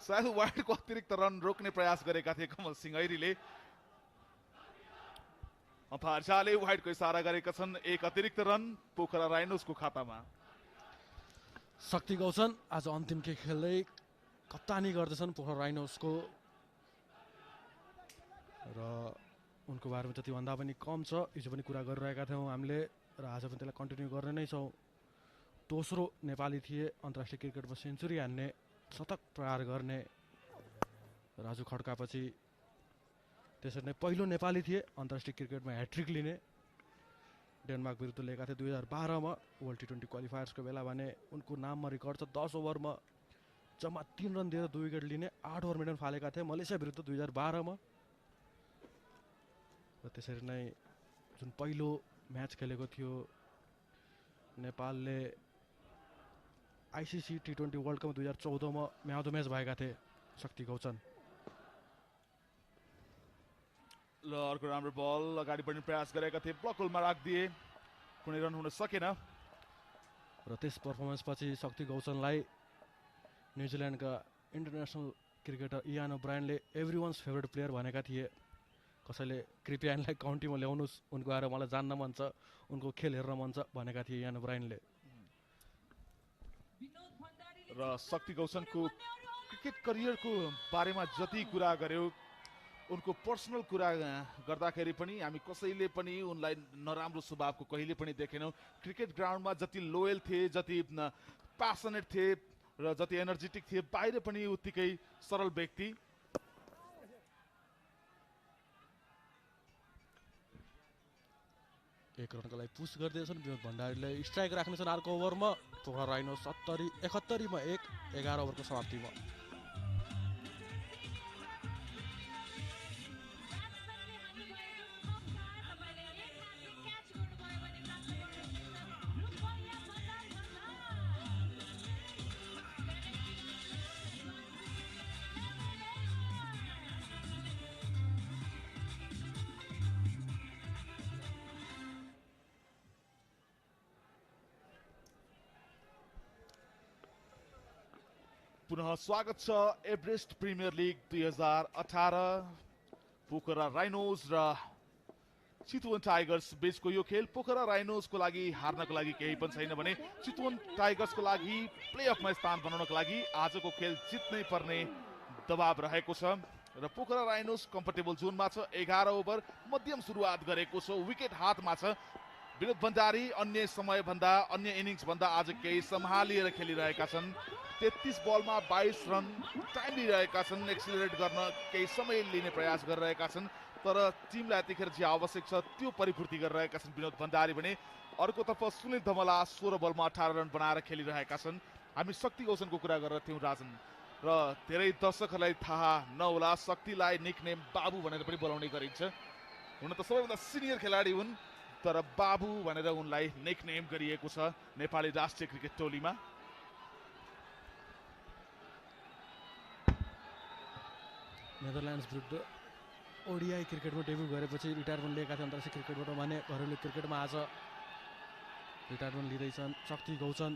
सायद वाइडको अतिरिक्त रन रोक्ने प्रयास गरेका थिए कमल सिंह ऐरीले अम्पायर शाहले वाइडको इसारा गरेका छन् एक अतिरिक्त रन पोखरा राइनोसको खातामा शक्ति गौचन आज अन्तिम खेल खेल्दै कप्तानी गर्दैछन् पोखरा राइनोसको र उनको बारेमा जतिभन्दा पनि कम छ हिजो पनि कुरा गरिरहेका थियौँ हामीले र आज पनि त्यसलाई कन्टिन्यू गर्ने नै छौँ दोस्रो नेपाली थिए अन्तर्राष्ट्रिय क्रिकेटमा सेन्चुरी हान्ने शतक प्रहार गर्ने राजु खड्कापछि त्यसरी नै पहिलो नेपाली थिए अन्तर्राष्ट्रिय क्रिकेटमा ह्याट्रिक लिने डेनमार्क विरुद्ध लिएका थिए 2012मा वर्ल्ड टी20 क्वालिफायर्सको बेला भने उनको नाममा रेकर्ड छ 10 ओभरमा जम्मा 3 रन दिएर 2 विकेट लिने 8 ओभर मेडन फालेका थिए मलेसिया विरुद्ध 2012मा र त्यसरी नै जुन पहिलो म्याच खेलेको थियो नेपालले आइसिसी टी20 वर्ल्ड कप 2014मा म्याच द म्याच भएका थिए शक्ति गौचन ल अर्को राम्रो बल अगाडि बढ्ने प्रयास गरेका थिए ब्लक होलमा राखिदिए कुनै रन हुन सकेन र त्यस पर्फर्मेन्सपछि शक्ति गौचनलाई न्युजिल्यान्डका इन्टरनेसनल क्रिकेटर इयान ओब्रायनले एभ्रिवान्स फेभरेट प्लेयर भनेका थिए कसैले कृपयानलाई काउन्टीमा ल्याउनुहोस् उनको आएर मलाई जान्न मन छ उनको खेल हेर्न मन छ भनेका थिए इयान ओब्रायनले र शक्ति गौचनको क्रिकेट करियरको बारेमा जति कुरा गर्यो उनको पर्सनल कुरा गर्दाखेरि पनि हामी कसैले पनि उनलाई नराम्रो स्वभावको कहिले पनि देखेनौँ क्रिकेट ग्राउन्डमा जति लोयल थिए जति प्यासनेट थिए र जति एनर्जेटिक थिए बाहिर पनि उत्तिकै सरल व्यक्ति एक रनको लागि पुस गर्दैछन् विनोद भण्डारीले स्ट्राइक राख्नेछन् अर्को ओभरमा पोखरा राइनो 71 मा 11 ओभरको समाप्तिमा पुनः स्वागत छ एभरेस्ट प्रिमियर लिग 2018 पोखरा राइनोज र चितवन टाइगर्स बीचको यो खेल पोखरा राइनोजको लागि हार्नको लागि केही पनि छैन भने चितवन टाइगर्सको लागि प्लेअफमा स्थान बनाउनको लागि आजको खेल जित्नै पर्ने दबाब रहेको छ र पोखरा राइनोस कम्फर्टेबल जोनमा छ। 11 ओभर मध्यम सुरुवात गरेको छ, विकेट हातमा छ। विनोद भण्डारी अन्य समयभन्दा अन्य इनिङ्सभन्दा आज केही सम्हालिएर खेलिरहेका छन्। 33 बलमा 22 रन टाइम लिइरहेका छन्, एक्सिलरेट गर्न केही समय लिने प्रयास गरिरहेका छन्, तर टिमलाई यतिखेर जे आवश्यक छ त्यो परिपूर्ति गरिरहेका छन् विनोद भण्डारी भने। अर्कोतर्फ सुनिल धमला 16 बलमा 18 रन बनाएर खेलिरहेका छन्। हामी शक्ति गौतमको कुरा गरेर थियौँ राजन, र धेरै दर्शकहरूलाई थाहा नहोला शक्तिलाई निकनेम बाबु भनेर पनि बोलाउने गरिन्छ। हुन त सबैभन्दा सिनियर खेलाडी हुन्, तर बाबु भनेर उनलाई निकनेम गरिएको छ नेपाली राष्ट्रिय क्रिकेट टोलीमा। नेदरल्यान्ड्स विरुद्ध ओडिआई क्रिकेटमा डेब्यू गरेपछि रिटायरमेन्ट लिएका थिए अन्तर्राष्ट्रिय क्रिकेटबाट भने घरेलु क्रिकेटमा आज रिटायरमेन्ट लिँदैछन् शक्ति गौचन।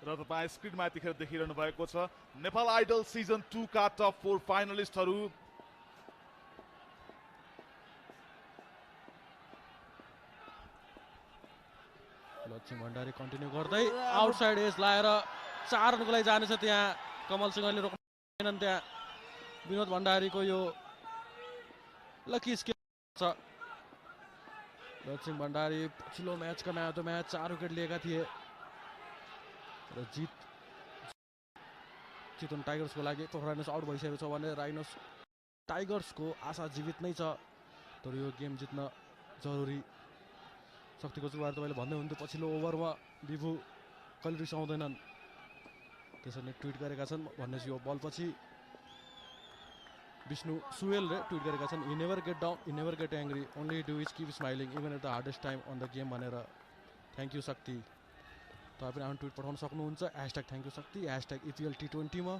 र तपाईँ स्क्रिनमा यतिखेर देखिरहनु भएको छ नेपाल आइडल सिजन 2 का टप 4 फाइनलिस्टहरू। लक्ष्मी भण्डारी कन्टिन्यू गर्दै आउटसाइड एज लाएर 4 रनको लागि जानेछ। त्यहाँ कमल सिंहले रोक्दैनन्। त्यहाँ विनोद भण्डारीको यो लकी स्किल छ। लक्ष्मी भण्डारी पछिल्लो म्याचका म्याच 4 विकेट लिएका थिए र चितवन टाइगर्सको लागि पोखरा राइनोस आउट भइसकेको छ भने राइनोस टाइगर्सको आशा जीवित नै छ, तर यो गेम जित्न जरुरी। शक्तिको सुरुवात तपाईँले भन्दै हुन्थ्यो पछिल्लो ओभरमा विभु कहिले रिसाउँदैनन्, त्यसरी ट्विट गरेका छन् भन्ने यो बलपछि विष्णु सुवेलले ट्विट गरेका छन्, "He never get down, he never get angry, only do is keep smiling even at the hardest time on the game" भनेर। थ्याङ्क यू शक्ति। तपाईँ पनि आफ्नो ट्विट पठाउन सक्नुहुन्छ #थ्याङ्क यू शक्ति #EPL T20 मा।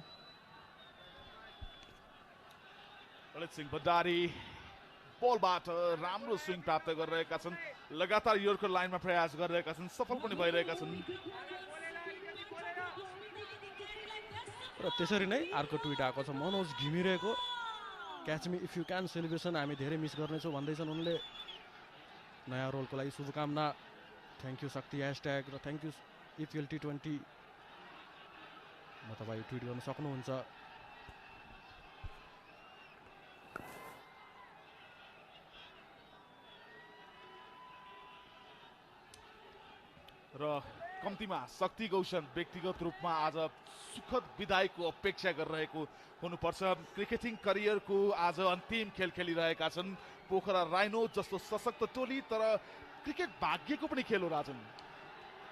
ललित सिंह भण्डारी बलबाट राम्रो स्विङ प्राप्त गरिरहेका छन्, लगातार योर्कर लाइनमा प्रयास गरिरहेका छन्, सफल पनि भइरहेका छन्। र त्यसरी नै अर्को ट्विट आएको छ मनोज घिमिरेको, "catch me if you can celebration हामी धेरै मिस गर्नेछौँ" भन्दैछन् उनले। नयाँ रोलको लागि शुभकामना। थ्याङ्क यू शक्ति # र थ्याङ्क यू EPL T20 मा तपाईँ ट्विट गर्न सक्नुहुन्छ। र कम्तीमा शक्ति गौचन व्यक्तिगत रूपमा आज सुखद विदाईको अपेक्षा गरिरहेको हुनुपर्छ। क्रिकेटिङ करियरको आज अन्तिम खेल खेलिरहेका छन् पोखरा राइनो जस्तो सशक्त टोली, तर क्रिकेट भाग्यको पनि खेल हो राजन।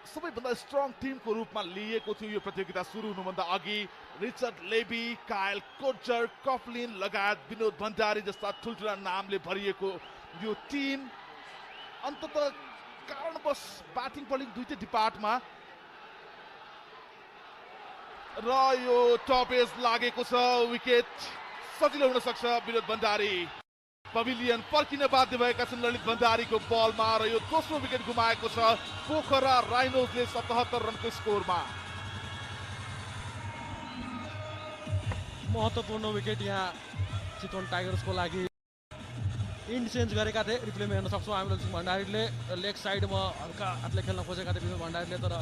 सबैभन्दा स्ट्रङ टिमको रूपमा लिएको थियो यो प्रतियोगिता सुरु हुनुभन्दा अघि। रिचर्ड लेबी, कायल कोचर, कफलिन लगायत विनोद भण्डारी जस्ता ठुल्ठुला नामले भरिएको यो टिम अन्ततः कारणवश ब्याटिङ बलिङ दुईटै डिपार्टमा र यो टप एज लागेको छ। विकेट सजिलो हुन सक्छ विनोद भण्डारी। पभिलियन फर्किन बाध्य भएका छन् ललित भण्डारीको बलमा र यो दोस्रो विकेट गुमाएको छ पोखरा राइनोजले 77 रनको स्कोरमा। महत्त्वपूर्ण विकेट यहाँ चितवन टाइगर्सको लागि। इन्ड चेन्ज गरेका थिए, रिप्लेमा हेर्न सक्छौँ हामीले। भण्डारीले लेग साइडमा हल्का हातले खेल्न खोजेका थिए विनोद भण्डारीले, तर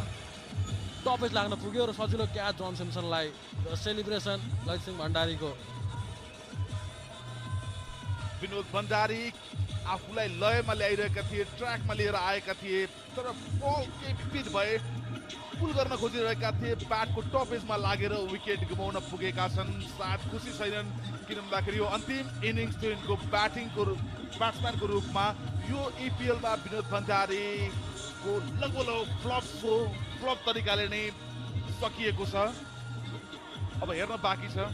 टपेज लाग्न पुग्यो र सजिलो क्याच जन सिम्सनलाई। र सेलिब्रेसन ललित सिंह भण्डारीको। विनोद भण्डारी आफूलाई लयमा ल्याइरहेका थिए, ट्र्याकमा लिएर आएका थिए, तर बल केही विपरीत भए, पुल गर्न खोजिरहेका थिए, ब्याटको टपेजमा लागेर विकेट गुमाउन पुगेका छन्। सायद खुसी छैनन्, किन भन्दाखेरि यो अन्तिम इनिङ्स थियो यिनको ब्याट्सम्यानको रूपमा। यो EPLमा विनोद भण्डारीको लगभग फ्लप तरिकाले नै सकिएको छ। अब हेर्न बाँकी छ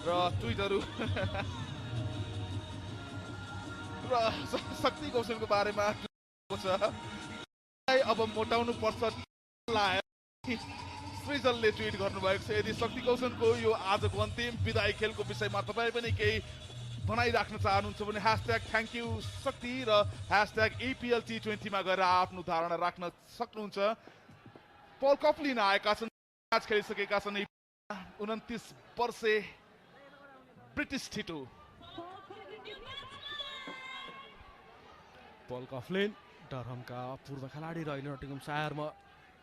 र ट्विटहरू र शक्ति गौचनको बारेमा छ। अब मोटाउनु पर्छ सृजनले ट्विट गर्नुभएको छ। यदि शक्ति गौचनको यो आजको अन्तिम विदाई खेलको विषयमा तपाईँ पनि केही भनाइ राख्न चाहनुहुन्छ भने #थ्याङ्क यू शक्ति र #EPL T20 मा गएर आफ्नो धारणा राख्न सक्नुहुन्छ। पल कफलिन आएका छन्, म्याच खेलिसकेका छन्। 29 वर्षे ब्रिटिस ठिटो पल कफलिन डरहमका पूर्व खेलाडी र अहिले नटिङम सायरमा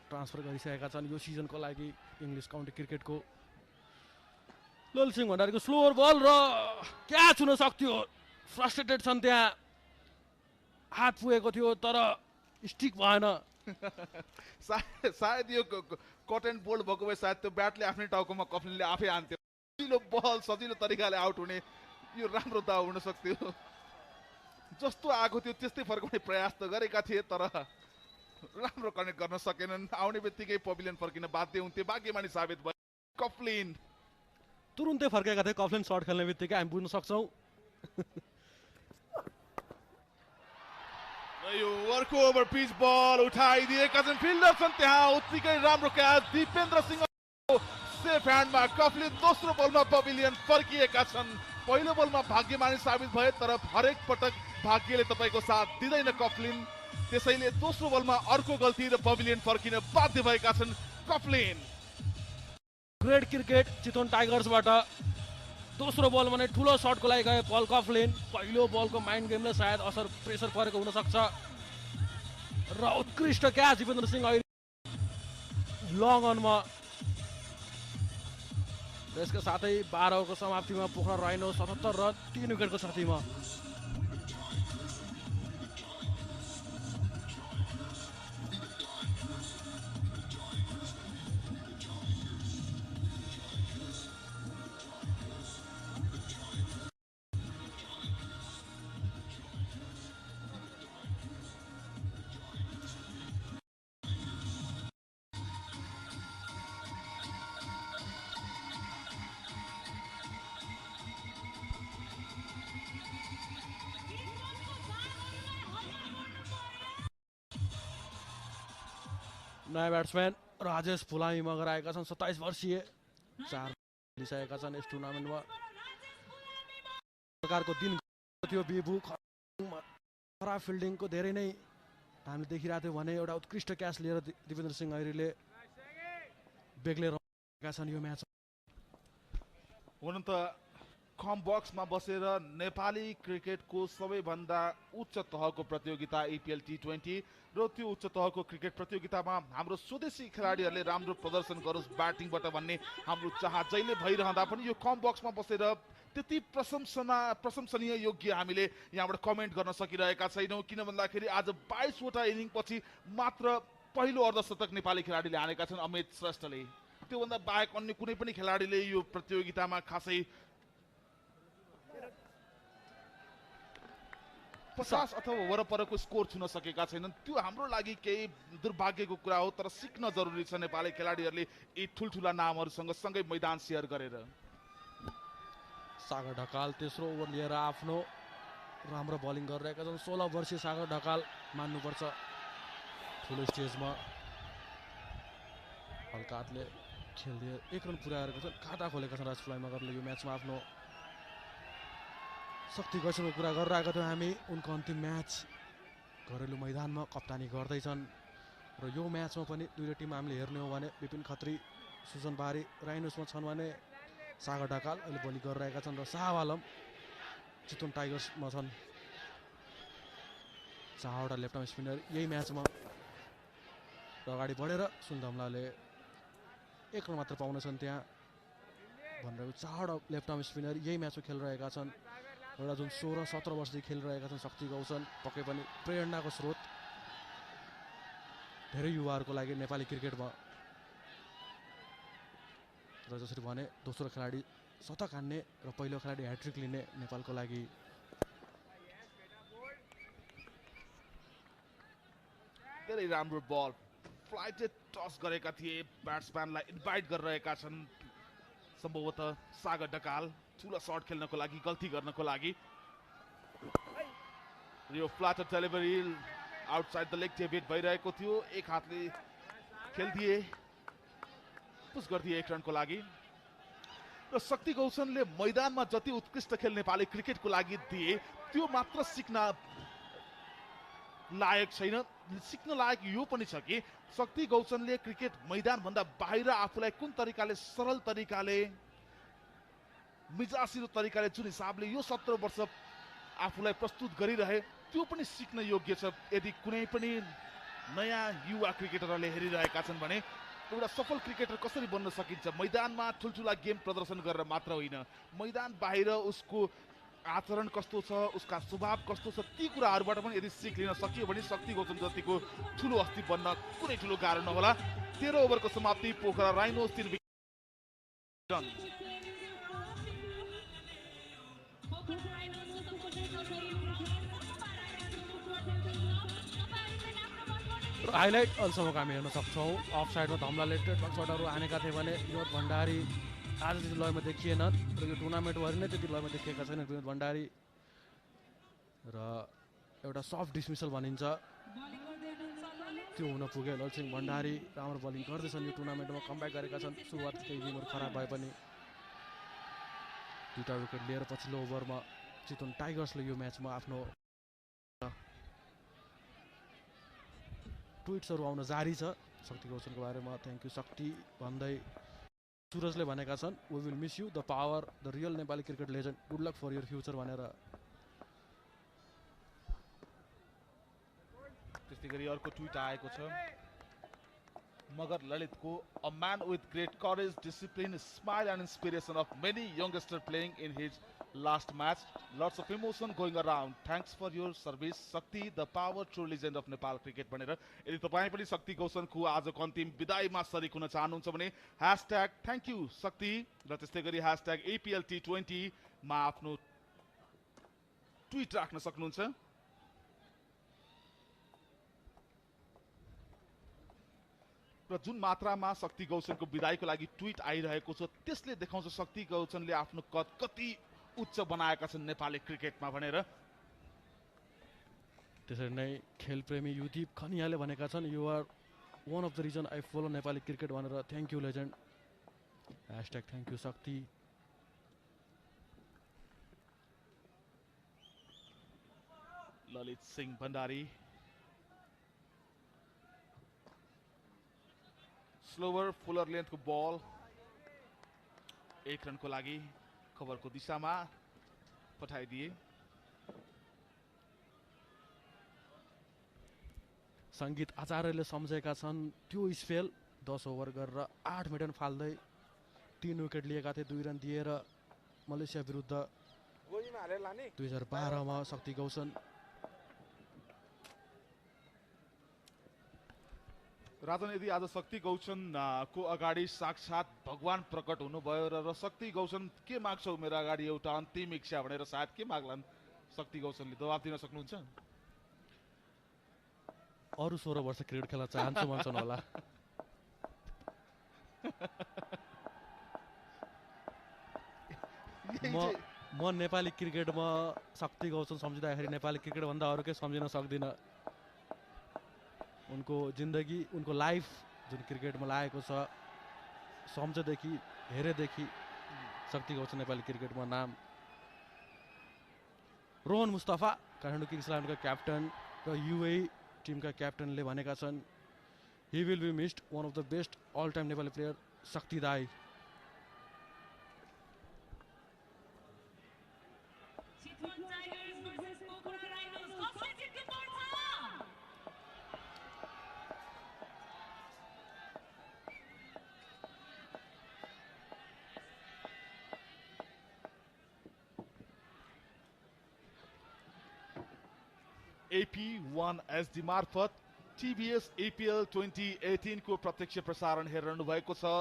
ट्रान्सफर गरिसकेका छन् यो सिजनको लागि इङ्ग्लिस काउन्टी क्रिकेटको। ललित सिंह भण्डारीको स्लोवर बल र क्याच हुन सक्थ्यो, फ्रस्ट्रेटेड छन् त्यहाँ, हात पुगेको थियो तर स्टिक भएन। सायद यो कट एन्ड बोल्ड भएको भए सायद त्यो ब्याटले आफ्नै टाउकोमा कफ्लिनले आफै हान्थ्यो। सजिलो बल सजिलो तरिकाले आउट हुने यो राम्रो दाउ हुन सक्थ्यो। जस्तो आएको थियो त्यस्तै फर्काउने प्रयास त गरेका थिए तर राम्रो कनेक्ट गर्न सकेनन्। आउने बित्तिकै पभिलियन फर्किन बाध्य हुन्थे, भाग्यमानी साबित भयो। कफ्लिन तुरुन्तै फर्केका थिए, कफ्लिन सर्ट खेल्ने बित्तिकै हामी बुझ्न सक्छौँ। यो अर्को ओभर पिच बल उठाइदिएका छन्, फिल्डर छन् त्यहाँ, उत्तिकै राम्रो क्याच दिपेन्द्र सिंह सेफ ह्यान्डमा। कफ्लिन दोस्रो बलमा पभिलियन फर्किएका छन्। पहिलो बलमा भाग्यमानी साबित भए तर हरेक पटक भाग्यले तपाईँको साथ दिँदैन कफ्लिन, त्यसैले दोस्रो बलमा अर्को गल्ती र पभिलियन फर्किन बाध्य भएका छन् कफ्लिन। ग्रेट क्रिकेट चितवन टाइगर्सबाट दोस्रो बलमा नै ठुलो सर्टको लागि गए पल कफ्लिन। पहिलो बलको माइन्ड गेमले सायद असर प्रेसर परेको हुनसक्छ र उत्कृष्ट क्याच दिपेन्द्र सिंह अहिले लङ अनमा। यसका साथै 12 ओभरको समाप्तिमा पोखरा राइनो 77 रन 3 विकेटको क्षतिमा। नयाँ ब्याट्सम्यान राजेश फुलामी मगर आएका छन्, 27 वर्षीय, 4 लिइसकेका छन् यस टुर्नामेन्टमा। प्रकारको दिन थियो बिबु, खराब फिल्डिङको धेरै नै हामीले देखिरहेको थियौँ भने एउटा उत्कृष्ट क्याच लिएर दिपेन्द्र सिंह ऐरीले बेग्लै रहेका छन् यो म्याच। हुन त कम बक्समा बसेर नेपाली क्रिकेटको सबैभन्दा उच्च तहको प्रतियोगिता EPL T20 र त्यो उच्च तहको क्रिकेट प्रतियोगितामा हाम्रो स्वदेशी खेलाडीहरूले राम्रो प्रदर्शन गरोस् ब्याटिङबाट भन्ने हाम्रो चाह जहिले भइरहँदा पनि यो कम बक्समा बसेर त्यति प्रशंसनीय योग्य हामीले यहाँबाट कमेन्ट गर्न सकिरहेका छैनौँ। किन भन्दाखेरि आज 22 वटा इनिङ पछि मात्र पहिलो अर्धशतक नेपाली खेलाडीले हानेका छन् अमित श्रेष्ठले। त्योभन्दा बाहेक अन्य कुनै पनि खेलाडीले यो प्रतियोगितामा खासै 50 अथवा वरपरको स्कोर छुन सकेका छैनन्। त्यो हाम्रो लागि केही दुर्भाग्यको कुरा हो, तर सिक्न जरुरी छ नेपाली खेलाडीहरूले यी ठुल्ठुला नामहरूसँग सँगै मैदान सेयर गरेर। सागर ढकाल तेस्रो ओभर लिएर आफ्नो राम्रो बलिङ गरिरहेका छन्। 16 वर्षीय सागर ढकाल मान्नुपर्छ ठुलो स्टेजमा। हल्का हातले खेल्दै 1 रन पुर्याएका छन्, खाता खोलेका छन् राज फुलामी मगरले यो म्याचमा। आफ्नो शक्ति गैसको कुरा गरिरहेका थियौँ हामी, उनको अन्तिम म्याच घरेलु मैदानमा कप्तानी गर्दैछन् र यो म्याचमा पनि दुईवटा टिम हामीले हेर्ने हो भने विपिन खत्री सुजन बारी राइनोसमा छन् भने सागर ढकाल अहिले बलि गरिरहेका छन् र शाह आलम चितवन टाइगर्समा छन्। चारवटा लेफ्ट आर्म स्पिनर यही म्याचमा र अगाडि बढेर सुनिल धमलाले 1 रन मात्र पाउनेछन् त्यहाँ भनेर 4 लेफ्ट आर्म स्पिनर यही म्याचमा खेलिरहेका छन्। एउटा जुन 16-17 वर्षदेखि खेलिरहेका छन् शक्ति गौसन, पक्कै पनि प्रेरणाको स्रोत धेरै युवाहरूको लागि नेपाली क्रिकेटमा। र जसरी भने दोस्रो खेलाडी शतक हान्ने र पहिलो खेलाडी ह्याट्रिक लिने नेपालको लागि। धेरै राम्रो बल, फ्लाइटेड टस गरेका थिए, ब्याट्सम्यानलाई इन्भाइट गरिरहेका छन् सम्भवतः सागर ढकाल ठुलो सर्ट खेल्नको लागि, गल्ती गर्नको लागि। यो flatter delivery outside the leg डेभिड भइरहेको थियो, एक हातले खेलिदिए, पुस गरिदिए 1 रनको लागि। र शक्ति गौसनले मैदानमा जति उत्कृष्ट खेल नेपाली क्रिकेटको लागि दिए त्यो मात्र सिक्न लायक छैन, सिक्न लायक यो पनि छ कि शक्ति गौसनले क्रिकेट मैदानभन्दा बाहिर आफूलाई कुन तरिकाले सरल तरिकाले मिजासिलो तरिकाले जुन हिसाबले यो 17 वर्ष आफूलाई प्रस्तुत गरिरहे त्यो पनि सिक्न योग्य छ। यदि कुनै पनि नयाँ युवा क्रिकेटरहरूले हेरिरहेका छन् भने एउटा सफल क्रिकेटर कसरी बन्न सकिन्छ मैदानमा ठुल्ठुला गेम प्रदर्शन गरेर मात्र होइन मैदान बाहिर उसको आचरण कस्तो छ उसका स्वभाव कस्तो छ ती कुराहरूबाट पनि यदि सिक लिन सकियो भने शक्ति गौतम जतिको ठुलो हस्ती बन्न कुनै ठुलो गाह्रो नहोला 13 ओभरको समाप्ति पोखरा राइनोस 3 विकेट हाइलाइट अहिलेसम्मको हामी हेर्न सक्छौँ अफ साइडमा धम्लाले ट्रेडमार्क सटहरू हानेका थिए भने विनोद भण्डारी आज त्यति लयमा देखिएन र यो टुर्नामेन्टभरि नै त्यति लयमा देखिएका छैन विनोद भण्डारी र एउटा सफ्ट डिसमिसल भनिन्छ त्यो हुन पुग्यो ललसिंह भण्डारी राम्रो बलिङ गर्दैछन् यो टुर्नामेन्टमा कमब्याक गरेका छन् सुरुवात केही गेमहरू खराब भए पनि 2टा विकेट लिएर पछिल्लो ओभरमा चितवन टाइगर्सले यो म्याचमा आफ्नो ट्विट्सहरू आउन जारी छ शक्ति गौतमको बारेमा थ्याङ्क यू शक्ति भन्दै सुरजले भनेका छन् we will miss you the power the real Nepali cricket legend good luck for your future भनेर त्यस्तै गरी अर्को ट्विट आएको छ मगर ललितको a man with great courage discipline smile and inspiration of many youngster playing in his last match lots of emotion going around thanks for your service Shakti the power true legend of Nepal cricket भनेर यदि तपाईँ पनि शक्ति गौतमको आजको अन्तिम विदाईमा सरिक हुन चाहनुहुन्छ भने # थ्याङ्क यू शक्ति र त्यस्तै गरी # APL T20 मा आफ्नो ट्विट राख्न सक्नुहुन्छ र जुन मात्रामा शक्ति गौतमको विदाईको लागि ट्विट आइरहेको छ त्यसले देखाउँछ शक्ति गौतमले आफ्नो कद कति उच्च बनाएका छन् नेपाली क्रिकेटमा भनेर त्यसरी नै खेलप्रेमी युदीप खनियाले भनेका छन् you are one of the reason I follow Nepali cricket भनेर thank you legend # thank you Shakti Lalit Singh Bhandari slower fuller लेन्थको बल 1 रनको लागि कभरको दिशामा पठाइदिए सङ्गीत आचार्यले सम्झेका छन् त्यो स्पेल 10 ओभर गरेर 8 मिडन फाल्दै 3 विकेट लिएका थिए 2 रन दिएर मलेसिया विरुद्ध 2012 मा शक्ति गौतम राजन यदि आज शक्ति गौतम को अगाडि साक्षात भगवान प्रकट हुनुभयो र शक्ति गौतम के माग्छौ मेरो अगाडि एउटा अन्तिम इच्छा भनेर सायद के माग्लान् शक्ति गौतमले जवाफ दिन सक्नुहुन्छ अरु 16 वर्ष क्रिकेट खेल्न चाहन्छु भन्छन् होला म नेपाली क्रिकेटमा शक्ति गौतम सम्झिँदाखेरि नेपाली क्रिकेट भन्दा अरु के सम्झिन सक्दिन उनको जिन्दगी उनको लाइफ जुन क्रिकेटमा लागेको छ सम्झेदेखि हेरेदेखि शक्ति गौतम नेपाली क्रिकेटमा नाम रोहन मुस्तफा काठमाडौँ किङ्स इलेभनका क्याप्टन र युए टिमका क्याप्टनले भनेका छन् he will be missed one of the best all time Nepali player शक्ति दाई AP1 SD मार्फत TVS EPL 2018 को प्रत्यक्ष प्रसारण हेरिरहनु भएको छ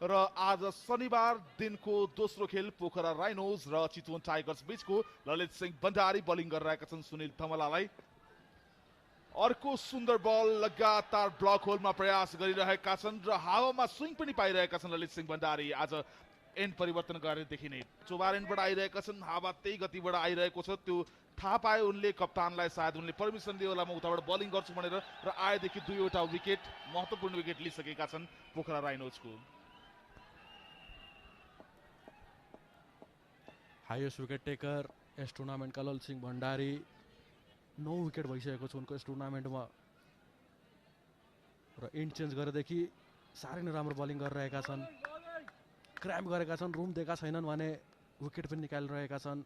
र आज शनिबार दिनको दोस्रो खेल पोखरा राइनोज र चितवन टाइगर्स बीचको ललित सिंह भण्डारी बलिङ गरिरहेका छन् सुनिल थमलालाई अर्को सुन्दर बल लगातार ब्लक होलमा प्रयास गरिरहेका छन् र हावामा स्विङ पनि पाइरहेका छन् ललित सिंह भण्डारी आज एन्ड परिवर्तन गरेर देखिने चोबार एन्डबाट आइरहेका छन् हावा त्यही गतिबाट आइरहेको छ त्यो थाहा पाए उनले कप्तानलाई सायद उनले पर्मिसन दियो होला म उताबाट बलिङ गर्छु भनेर र आएदेखि 2वटा विकेट महत्त्वपूर्ण विकेट लिइसकेका छन् पोखरा राइनोजको highest wicket taker yes टुर्नामेन्टका Lalitsingh भण्डारी 9 विकेट भइसकेको छ उनको यस टुर्नामेन्टमा र इन्ड चेन्ज गरेदेखि साह्रै नै राम्रो बलिङ गरिरहेका छन् क्र्याम्प गरेका छन् रुम दिएका छैनन् भने विकेट पनि निकालिरहेका छन्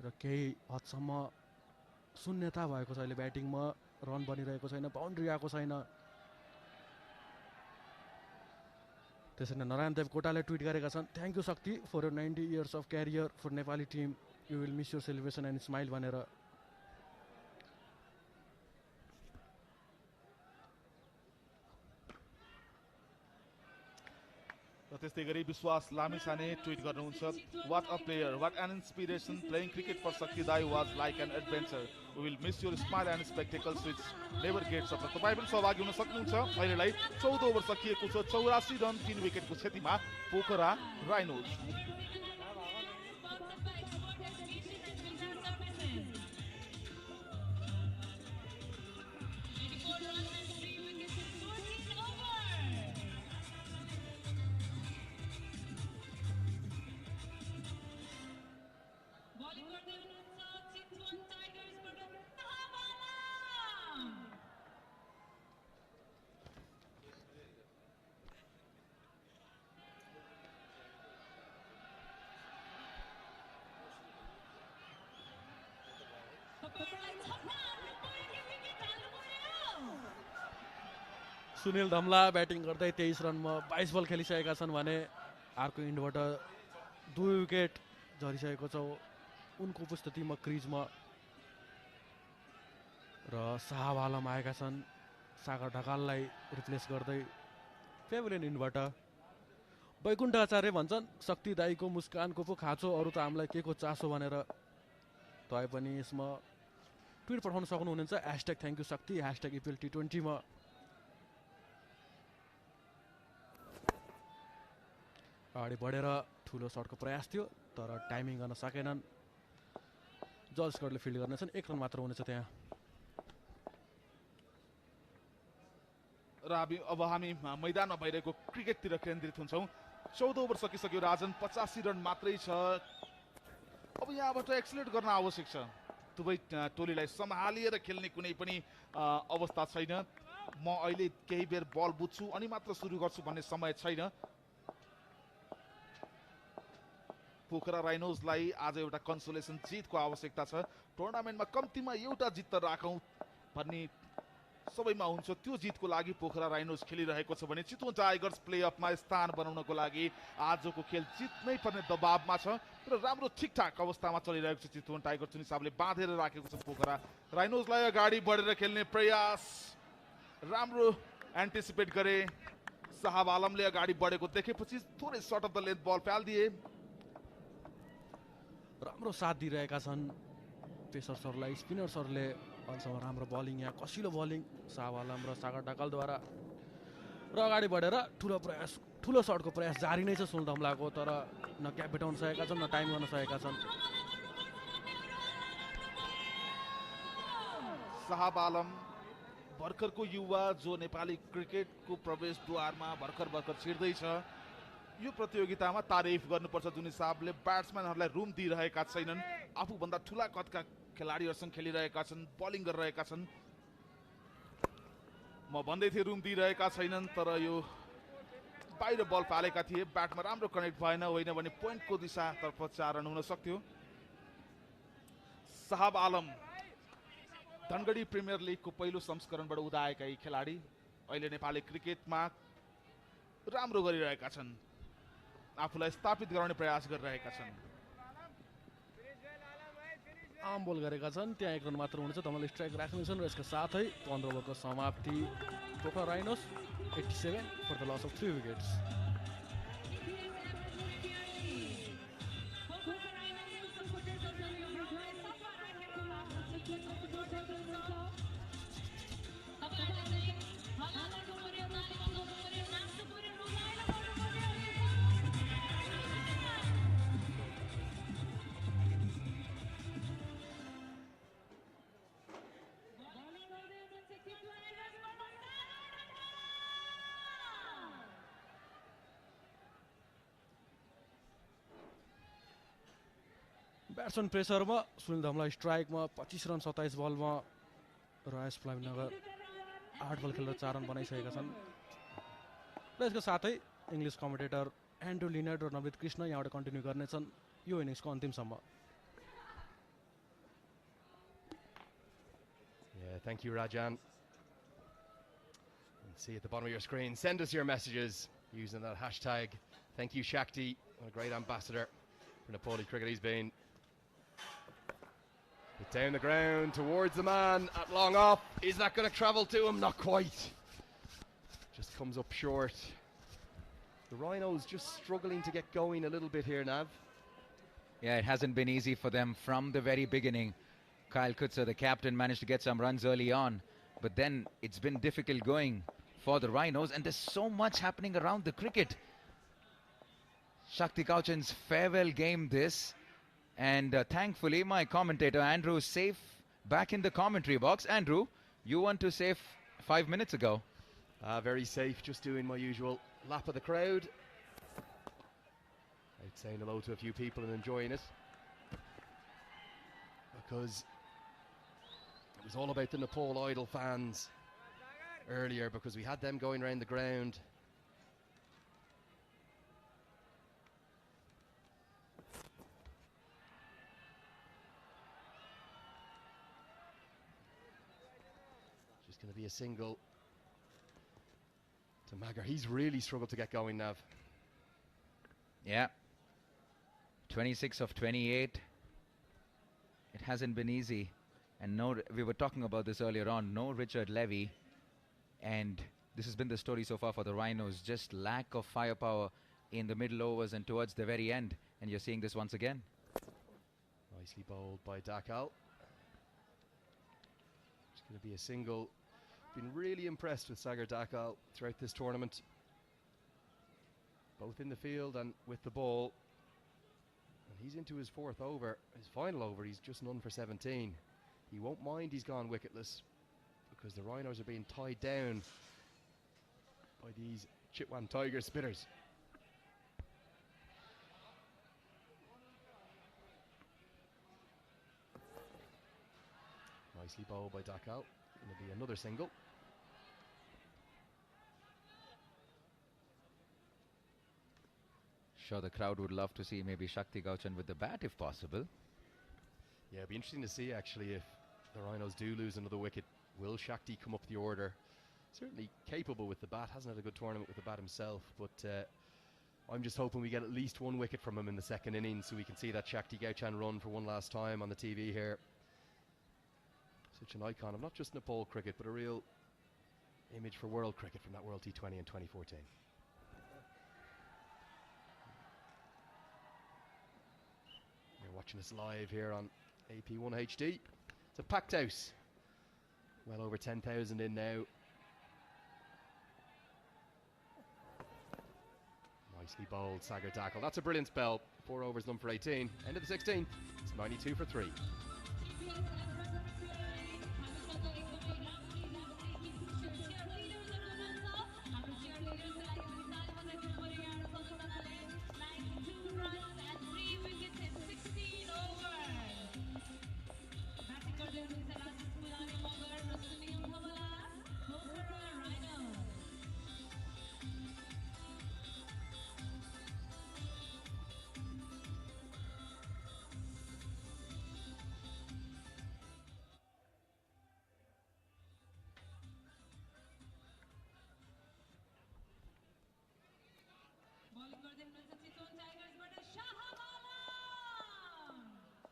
र केही हदसम्म शून्यता भएको छ अहिले ब्याटिङमा रन बनिरहेको छैन बाउन्ड्री आएको छैन त्यसरी नै नारायण देव कोटाले ट्विट गरेका छन् thank you Shakti for your 90 years of career for Nepali team you will miss your celebration and smile भनेर र त्यस्तै गरी विश्वास लामिछाने ट्विट गर्नुहुन्छ what a player what an inspiration playing cricket for Shakti दाई was like an adventure we will miss your smile and spectacles which never gets up तपाईँ पनि सहभागी हुन सक्नुहुन्छ अहिलेलाई 14 ओभर सकिएको छ 84 रन 3 विकेटको क्षतिमा पोखरा राइनोज सुनिल धमला ब्याटिङ गर्दै 23 रनमा 22 बल खेलिसकेका छन् भने अर्को इन्डबाट 2 विकेट झरिसकेको छ उनको उपस्थितिमा क्रिजमा र साहब आलम आएका छन् सागर ढकाललाई रिप्लेस गर्दै पेभिलियन इन्डबाट वैकुण्ठ आचार्य भन्छन् शक्ति दाईको मुस्कानको पो खाँचो अरू त हामीलाई के को चासो भनेर तै पनि यसमा ट्विट पठाउन सक्नुहुनेछ #थ्याङ्क यू शक्ति #EPL T20 मा अगाडि बढेर ठुलो शटको प्रयास थियो तर टाइमिङ गर्न सकेनन् जर्जगढले फिल्ड गर्नेछन् 1 रन मात्र हुनेछ त्यहाँ र अब हामी मैदानमा भइरहेको क्रिकेटतिर केन्द्रित हुन्छौँ 14 ओभर सकिसक्यो राजन 85 रन मात्रै छ अब यहाँबाट एक्सिलेट गर्न आवश्यक छ दुवै टोलीलाई सम्हालिएर खेल्ने कुनै पनि अवस्था छैन म अहिले केही बेर बल बुझ्छु अनि मात्र सुरु गर्छु भन्ने समय छैन पोखरा राइनोजलाई आज एउटा कन्सोलेसन जितको आवश्यकता छ टुर्नामेन्टमा कम्तीमा एउटा जित त राखौँ भन्ने सबैमा हुन्छ त्यो जितको लागि पोखरा राइनोज खेलिरहेको छ भने चितवन टाइगर्स प्लेअफमा स्थान बनाउनको लागि आजको खेल जित्नै पर्ने दबावमा छ र राम्रो ठिकठाक अवस्थामा चलिरहेको छ चितवन टाइगर्स जुन हिसाबले बाँधेर राखेको छ पोखरा राइनोजलाई अगाडि बढेर खेल्ने प्रयास राम्रो एन्टिसिपेट गरे साहब आलमले अगाडि बढेको देखेपछि थोरै सर्ट अफ द लेन्थ बल फ्यालिदिए राम्रो साथ दिइरहेका छन् पेसर्सहरूलाई स्पिनर्सहरूले अहिलेसम्म राम्रो बलिङ यहाँ कसिलो बलिङ साहब आलम र सागर ढकालद्वारा र अगाडि बढेर ठुलो सर्टको प्रयास जारी नै छ सुनिल धमलाको तर न क्याप भेटाउन सकेका छन् न टाइम गर्न सकेका छन् साहब आलम भर्खरको युवा जो नेपाली क्रिकेटको प्रवेशद्वारमा भर्खर छिर्दैछ यो प्रतियोगितामा तारिफ गर्नुपर्छ जुन हिसाबले ब्याट्सम्यानहरूलाई रुम दिइरहेका छैनन् आफूभन्दा ठुला कदका खेलाडीहरूसँग खेलिरहेका छन् बलिङ गरिरहेका छन् म भन्दै थिएँ रुम दिइरहेका छैनन् तर यो बाहिर बल फालेका थिए ब्याटमा राम्रो कनेक्ट भएन होइन भने पोइन्टको दिशातर्फ 4 रन हुन सक्थ्यो साहब आलम धनगढी प्रिमियर लिगको पहिलो संस्करणबाट उदाएका यी खेलाडी अहिले नेपाली क्रिकेटमा राम्रो गरिरहेका छन् आफूलाई स्थापित गराउने प्रयास गरिरहेका छन् आम बल गरेका छन् त्यहाँ 1 रन मात्र हुनेछ तपाईँले स्ट्राइक राख्नेछन् र यसका साथै 15 ओभरको समाप्ति Pokhara Rhinos 87 for the loss of 3 wickets batsman प्रेसरमा सुनिल धमला स्ट्राइकमा 25 रन 27 बलमा रयस फ्लाइनगर 8 बल खेलेर 4 रन बनाइसकेका छन् र यसको साथै इङ्ग्लिस कमेन्टेटर एन्ड्रु लिनर्ड र नवनीत कृष्ण यहाँबाट कन्टिन्यू गर्नेछन् यो इनिङ्सको अन्तिमसम्म Thank you, Rajan. And see at the bottom of your screen, send us your messages using that hashtag. Thank you, Shakti. What a great ambassador for Nepali cricket he's been. But down the ground towards the man at long off. Is that going to travel to him? Not quite. Just comes up short. The Rhinos just struggling to get going a little bit here, Nav. Yeah, it hasn't been easy for them from the very beginning. Kyle Kutzer, the captain, managed to get some runs early on, but then it's been difficult going for the Rhinos, and there's so much happening around the cricket. Shakti Kauchan's farewell game this, and thankfully my commentator Andrew is safe back in the commentary box. Andrew, you went to safe 5 minutes ago. Very safe, just doing my usual lap of the crowd. Out saying hello to a few people and enjoying it. Because it was all about the Nepal Idol fans earlier, because we had them going around the ground. Just going to be a single to Magar. He's really struggled to get going, Nav. Yeah. 26 of 28. It hasn't been easy. And no, we were talking about this earlier on. No Richard Levy. And this has been the story so far for the Rhinos. Just lack of firepower in the middle overs and towards the very end. And you're seeing this once again. Nicely bowled by Dakal. It's going to be a single. Been really impressed with Sagar Dakal throughout this tournament. Both in the field and with the ball. And he's into his fourth over. His final over, he's just none for 17. He won't mind he's gone wicketless, because the Rhinos are being tied down by these Chitwan Tiger spinners. Nicely bowled by Dakal. Going to be another single. Sure, the crowd would love to see maybe Shakti Gauchan with the bat if possible. Yeah, it'd be interesting to see actually if the Rhinos do lose another wicket. Will Shakti come up the order? Certainly capable with the bat. Hasn't had a good tournament with the bat himself, but I'm just hoping we get at least one wicket from him in the second innings, so we can see that Shakti Gauchan run for one last time on the TV here. Such an icon of not just Nepal cricket, but a real image for world cricket from that World T20 in 2014. You're watching us live here on AP1 HD. It's a packed house. Well over 10,000 in now. Nicely bowled, Sagar Dakal. That's a brilliant spell. 4 overs, none for 18. End of the 16th. It's 92 for 3.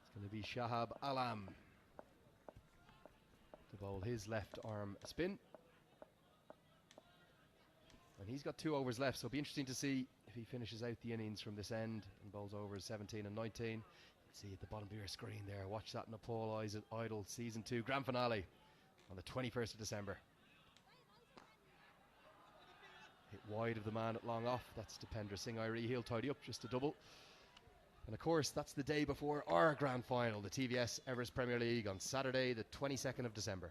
It's going to be Shahab Alam to bowl his left arm spin. And he's got 2 overs left, so it'll be interesting to see if he finishes out the innings from this end and bowls overs 17 and 19. You can see at the bottom of your screen there, watch that Nepal Idol Season 2 Grand Finale on the 21st of December. Hit wide of the man at long off. That's Dipendra Singh Irie. He'll tidy up just a double. And of course, that's the day before our grand final, the TVS Everest Premier League, on Saturday, the 22nd of December.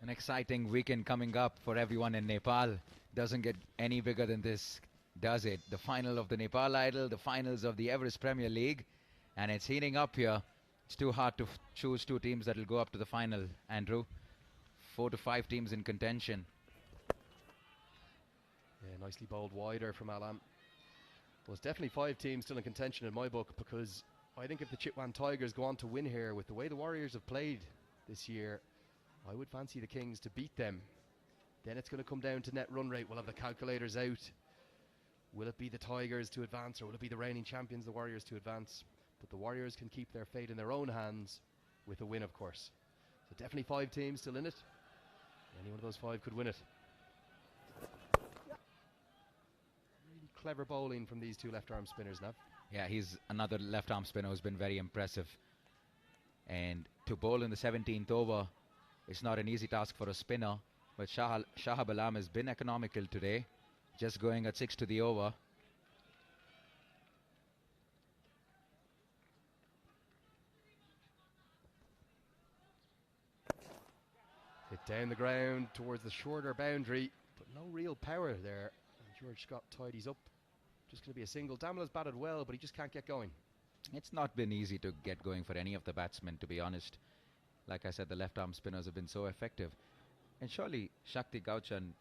An exciting weekend coming up for everyone in Nepal. Doesn't get any bigger than this, does it? The final of the Nepal Idol, the finals of the Everest Premier League, and it's heating up here. It's too hard to choose 2 teams that will go up to the final, Andrew. 4 to 5 teams in contention. Yeah, nicely bowled wider from Alam. Well, it's definitely 5 teams still in contention in my book, because I think if the Chitwan Tigers go on to win here with the way the Warriors have played this year, I would fancy the Kings to beat them. Then it's going to come down to net run rate. We'll have the calculators out. Will it be the Tigers to advance, or will it be the reigning champions, the Warriors, to advance? But the Warriors can keep their fate in their own hands with a win, of course. So definitely 5 teams still in it. Any one of those 5 could win it. Really clever bowling from these 2 left-arm spinners, Nav. Yeah, he's another left-arm spinner who's been very impressive. And to bowl in the 17th over, it's not an easy task for a spinner. But Shahab Alam has been economical today, just going at 6 to the over. Hit down the ground towards the shorter boundary, but no real power there. And George Scott tidies up. Just going to be a single. Damla's batted well, but he just can't get going. It's not been easy to get going for any of the batsmen, to be honest. Like I said, the left-arm spinners have been so effective. And surely Shakti Gauchan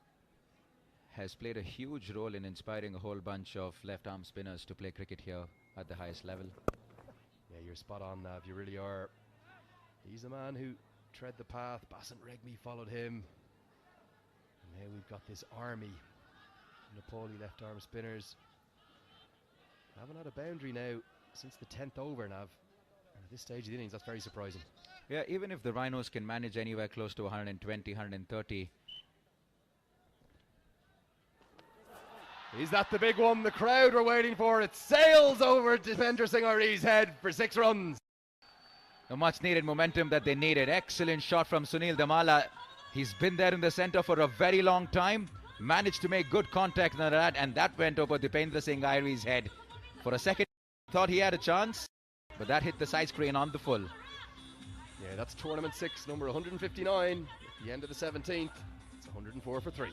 has played a huge role in inspiring a whole bunch of left-arm spinners to play cricket here at the highest level. Yeah, you're spot on, Nav. You really are. He's the man who tread the path. Basant Regmi followed him. And now we've got this army of Nepali left-arm spinners. Haven't had a boundary now since the 10th over, Nav. And at this stage of the innings, that's very surprising. Yeah, even if the Rhinos can manage anywhere close to 120, 130. Is that the big one the crowd were waiting for? It sails over Dipender Singh Ari's head for 6 runs. The much needed momentum that they needed. Excellent shot from Sunil Damala. He's been there in the center for a very long time. Managed to make good contact on that, and that went over Dipender Singh Ari's head. For a second, thought he had a chance, but that hit the side screen on the full. Yeah, that's tournament 6, number 159. At the end of the 17th, it's 104 for 3.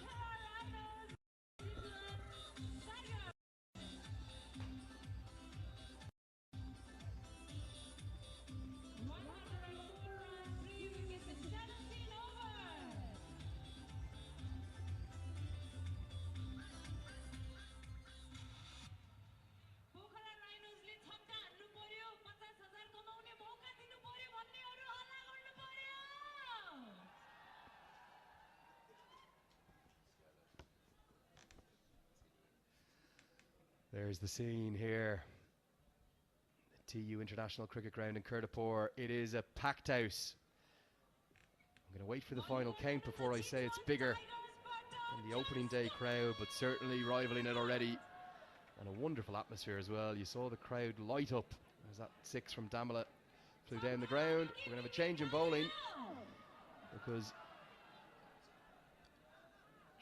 There's the scene here. The TU International Cricket Ground in Kirtapur. It is a packed house. I'm going to wait for the final count before I say it's bigger than the opening day crowd, but certainly rivaling it already. And a wonderful atmosphere as well. You saw the crowd light up as that 6 from Damala flew down the ground. We're going to have a change in bowling because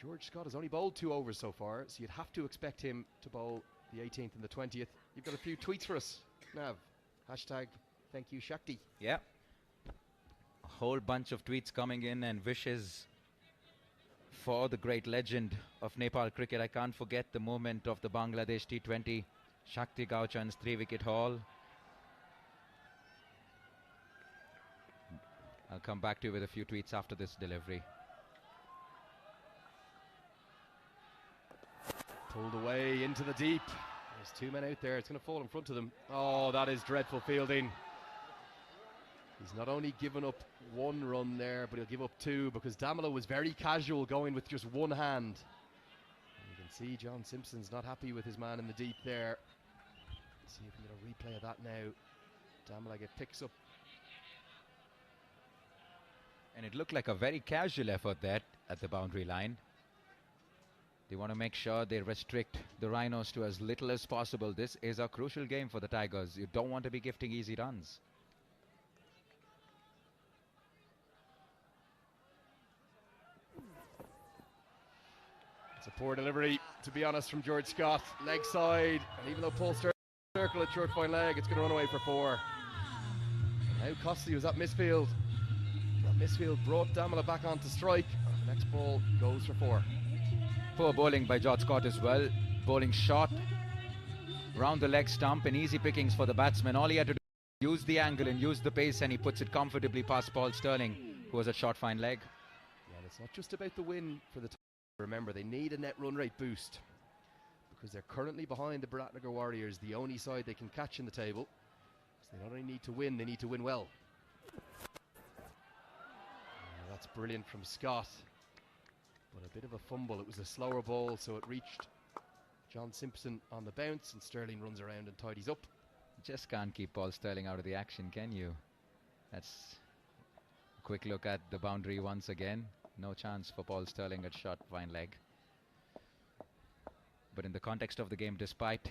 George Scott has only bowled 2 overs so far, so you'd have to expect him to bowl the 18th and the 20th. You've got a few tweets for us, Nav. Hashtag thank you Shakti. Yeah. A whole bunch of tweets coming in and wishes for the great legend of Nepal cricket. I can't forget the moment of the Bangladesh T20, Shakti Gauchan's 3-wicket haul. I'll come back to you with a few tweets after this delivery. Pulled away into the deep. There's 2 men out there. It's going to fall in front of them. Oh, that is dreadful fielding. He's not only given up 1 run there, but he'll give up 2 because Damala was very casual going with just 1 hand. And you can see John Simpson's not happy with his man in the deep there. Let's see if we can get a replay of that now. Damala picks up. And it looked like a very casual effort there at the boundary line. They want to make sure they restrict the Rhinos to as little as possible. This is a crucial game for the Tigers. You don't want to be gifting easy runs. It's a poor delivery, to be honest, from George Scott. Leg side, and even though Paul circle at short fine leg, it's going to run away for 4. And how costly was that misfield? That misfield brought Damala back onto strike. And the next ball goes for 4. Poor bowling by George Scott as well. Bowling short, round the leg stump, and easy pickings for the batsman. All he had to do was use the angle and use the pace, and he puts it comfortably past Paul Sterling, who was at short fine leg. Yeah, and it's not just about the win for the Tigers. Remember, they need a net run rate boost because they're currently behind the Biratnagar Warriors, the only side they can catch in the table. So they not only need to win, they need to win well. That's brilliant from Scott. But a bit of a fumble. It was a slower ball, so it reached John Simpson on the bounce, and Sterling runs around and tidies up. Just can't keep Paul Sterling out of the action, can you? That's a quick look at the boundary once again. No chance for Paul Sterling at short fine leg. But in the context of the game, despite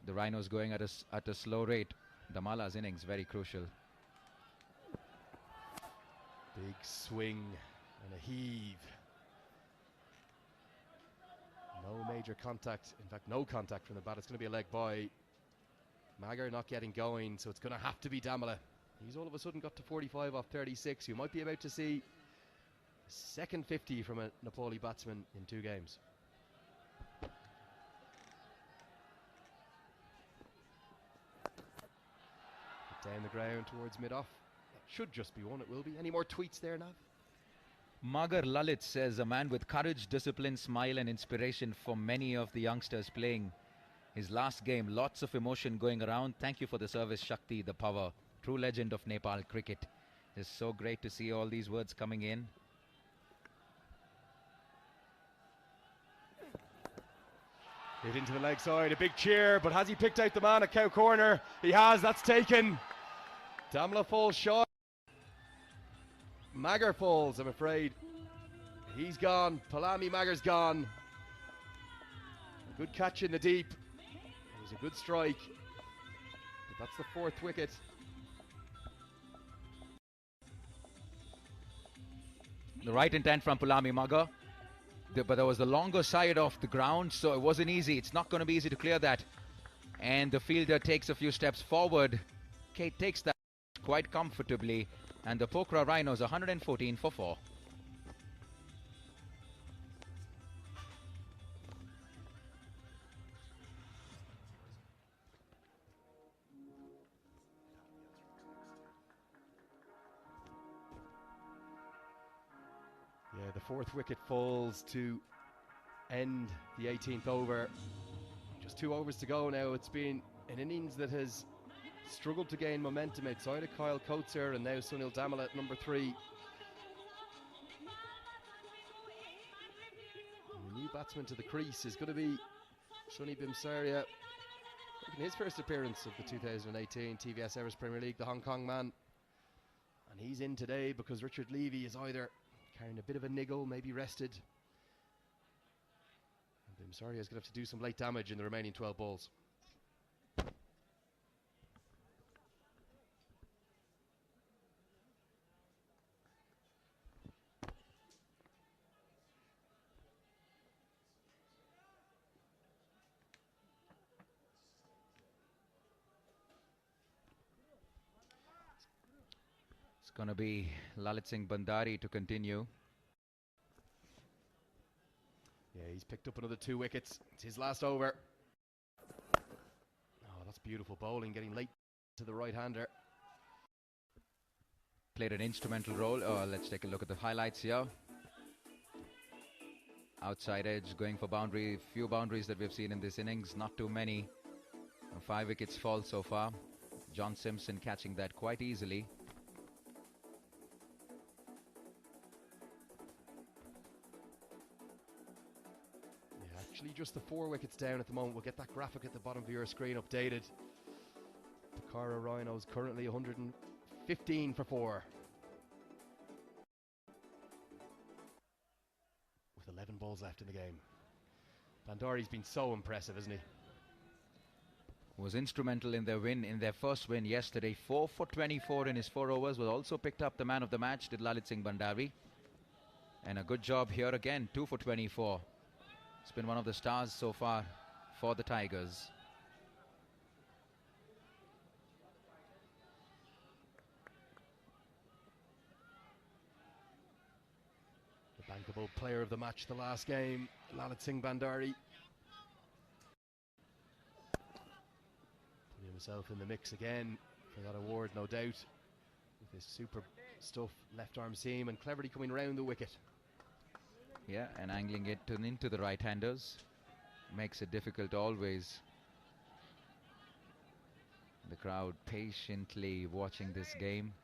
the Rhinos going at a slow rate, Damala's innings very crucial. Big swing and a heave. No major contact, in fact no contact from the bat. It's going to be a leg by. Magger not getting going, so it's going to have to be Damala. He's all of a sudden got to 45 off 36. You might be about to see a second 50 from a Nepali batsman in 2 games. Down the ground towards mid-off. That should just be one, it will be. Any more tweets there, Nav? Magar Lalit says, a man with courage, discipline, smile and inspiration for many of the youngsters playing his last game. Lots of emotion going around. Thank you for the service, Shakti, the power. True legend of Nepal cricket. It's so great to see all these words coming in. Hit into the leg side, a big cheer, but has he picked out the man at Cow Corner? He has, that's taken. Damla falls short. Magger falls, I'm afraid. He's gone. Palami Magger's gone. A good catch in the deep. It was a good strike. But that's the 4th wicket. The right intent from Palami Magger. But there was the longer side of the ground, so it wasn't easy. It's not going to be easy to clear that. And the fielder takes a few steps forward. Kate takes that quite comfortably. And the Pokhara Rhinos 114 for 4. Yeah, the 4th wicket falls to end the 18th over. Just 2 overs to go now. It's been an innings that has struggled to gain momentum outside of Kyle Coates and now Sunil Damala at number 3. And the new batsman to the crease is going to be Sunny Bimsaria, making his first appearance of the 2018 TVS Everest Premier League, the Hong Kong man. And he's in today because Richard Levy is either carrying a bit of a niggle, maybe rested. And Bimsaria is going to have to do some late damage in the remaining 12 balls. It's going to be Lalit Singh Bandari to continue. Yeah, he's picked up another 2 wickets. It's his last over. Oh, that's beautiful bowling, getting late to the right-hander. Played an instrumental role. Let's take a look at the highlights here. Outside edge, going for boundary. Few boundaries that we've seen in this innings, not too many. 5 wickets fall so far. John Simpson catching that quite easily. Actually just the 4 wickets down at the moment. We'll get that graphic at the bottom of your screen updated. Pokhara Rhinos currently 115 for 4. With 11 balls left in the game. Bandari's been so impressive, isn't he? Was instrumental in their win, in their first win yesterday. 4 for 24 in his 4 overs. Was also picked up the man of the match, did Lalit Singh Bandari. And a good job here again, 2 for 24. It's been one of the stars so far for the Tigers. The bankable player of the match the last game, Lalit Singh Bandari. Putting himself in the mix again for that award, no doubt. With his super stuff left arm seam and cleverly coming round the wicket. Yeah, and angling it into the right-handers. Makes it difficult always. The crowd patiently watching this game.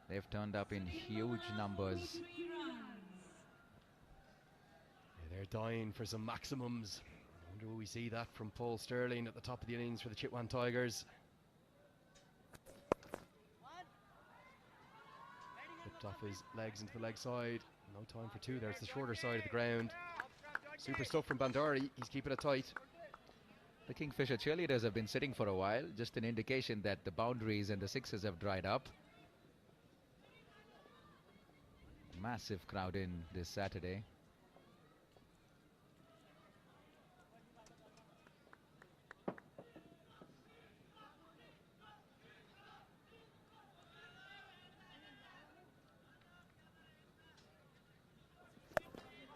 They've turned up in huge numbers. They're dying for some maximums. I wonder will we see that from Paul Sterling at the top of the innings for the Chitwan Tigers. Flipped off his legs into the leg side. No time for two there. It's the shorter side of the ground. Super stuff from Bandari. He's keeping it tight. The Kingfisher cheerleaders have been sitting for a while, just an indication that the boundaries and the sixes have dried up. Massive crowd in this Saturday.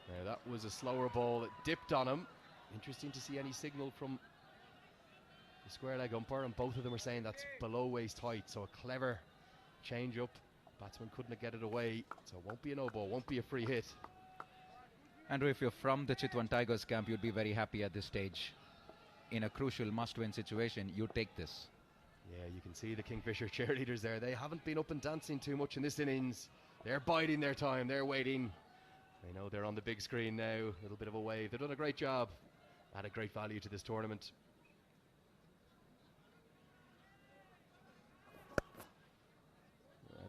Now that was a slower ball. It dipped on him. Interesting to see any signal from the square leg umpire, and both of them are saying that's below waist height, so a clever change up. Batsman couldn't get it away, so it won't be a no ball, won't be a free hit. Andrew, if you're from the Chitwan Tigers camp, you'd be very happy at this stage. In a crucial must-win situation, you take this. Yeah, you can see the Kingfisher cheerleaders there. They haven't been up and dancing too much in this innings. They're biding their time, they're waiting. They know they're on the big screen now, a little bit of a wave. They've done a great job, added great value to this tournament.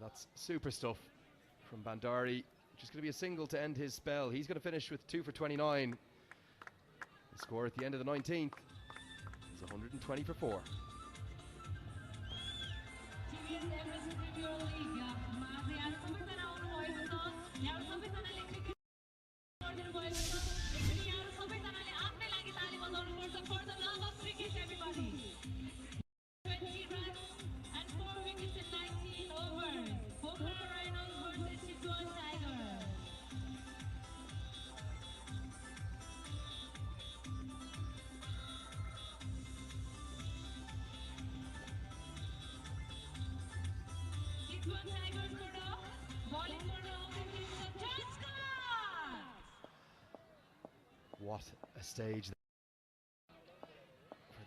That's super stuff from Bandari. Just going to be a single to end his spell. He's going to finish with 2 for 29. The score at the end of the 19th is 120 for 4. TVS Everest League. For the love of cricket, everybody. 20 runs and 4 wickets in 19 overs. Pokhara Rhinos versus Chitwan Tigers. Chitwan Tigers bowling for the offensive Scott. What a stage for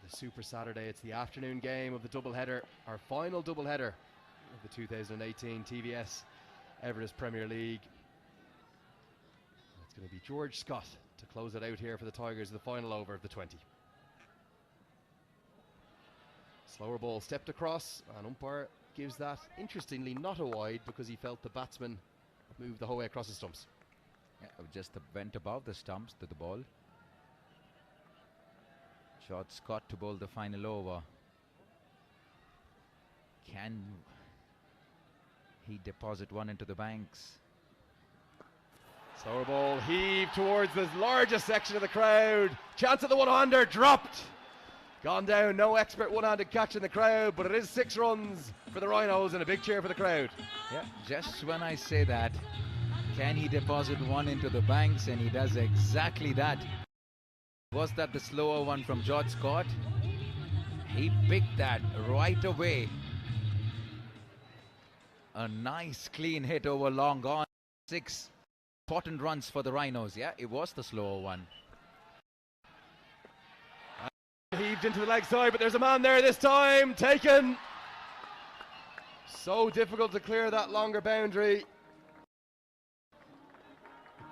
the Super Saturday. It's the afternoon game of the doubleheader, our final doubleheader of the 2018 TVS Everest Premier League. It's going to be George Scott to close it out here for the Tigers in the final over of the 20. Slower ball stepped across, and umpire gives that, interestingly, not a wide because he felt the batsman moved the whole way across the stumps. Yeah, just went above the stumps to the ball. George Scott to bowl the final over. Can he deposit one into the banks? Slower ball heaved towards the largest section of the crowd. Chance at the one-hander, dropped. Gone down, no expert one-handed catch in the crowd, but it is 6 runs for the Rhinos and a big cheer for the crowd. Yeah, just when I say that, can he deposit one into the banks? And he does exactly that. Was that the slower one from George Scott? He picked that right away. A nice clean hit over long on. 6 important runs for the Rhinos. Yeah, it was the slower one. Heaved into the leg side, but there's a man there this time. Taken. So difficult to clear that longer boundary.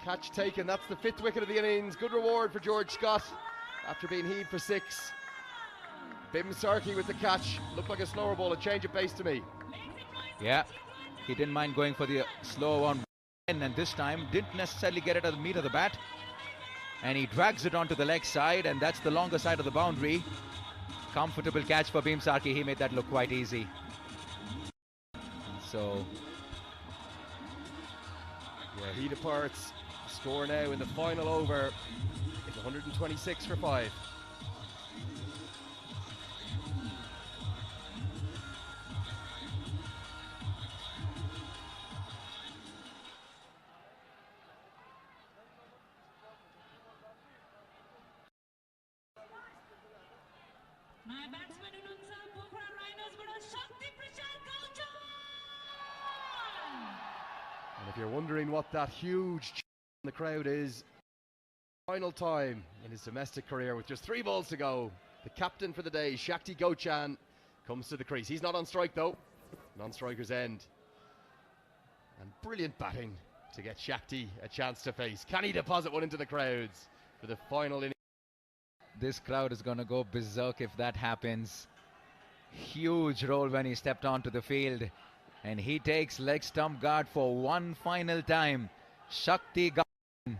Catch taken. That's the 5th wicket of the innings. Good reward for George Scott after being heaved for 6. Bim Sarkey with the catch. Looked like a slower ball, a change of pace to me. Yeah, he didn't mind going for the slower one, and this time didn't necessarily get it at the meat of the bat. And he drags it onto the leg side, and that's the longer side of the boundary. Comfortable catch for Bim Sarkey. He made that look quite easy. So, yeah, he departs. Score now in the final over is 126 for 5. My batsman हुनुहुन्छ पोखरा राइनोसबाट शक्ति Prasad Gautam. And if you're wondering what that huge in the crowd is, final time in his domestic career with just 3 balls to go, the captain for the day, Shakti Gochan, comes to the crease. He's not on strike though, non-striker's end. And brilliant batting to get Shakti a chance to face. Can he deposit one into the crowds for the final inning? This crowd is going to go berserk if that happens. Huge roll when he stepped onto the field. And he takes leg stump guard for one final time. Shakti Gauchan,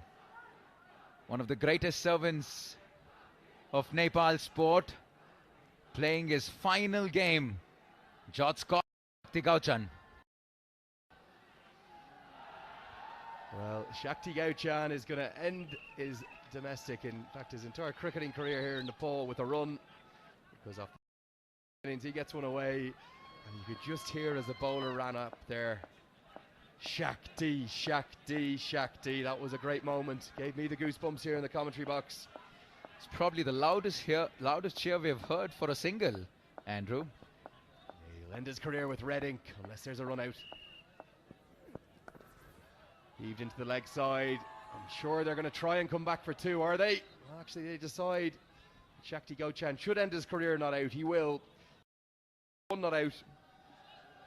one of the greatest servants of Nepal sport, playing his final game. George Scott, Shakti Gauchan. Well, Shakti Gauchan is going to end his domestic, in fact his entire cricketing career here in Nepal, with a run, because of he gets one away, and you could just hear as the bowler ran up there, Shakti, Shakti, Shakti. That was a great moment. Gave me the goosebumps here in the commentary box. It's probably the loudest cheer we've heard for a single, Andrew. He'll end his career with red ink unless there's a run out. Heaved into the leg side. I'm sure they're going to try and come back for two, are they? Actually, they decide Shakti Gauchan should end his career not out. He will. One not out.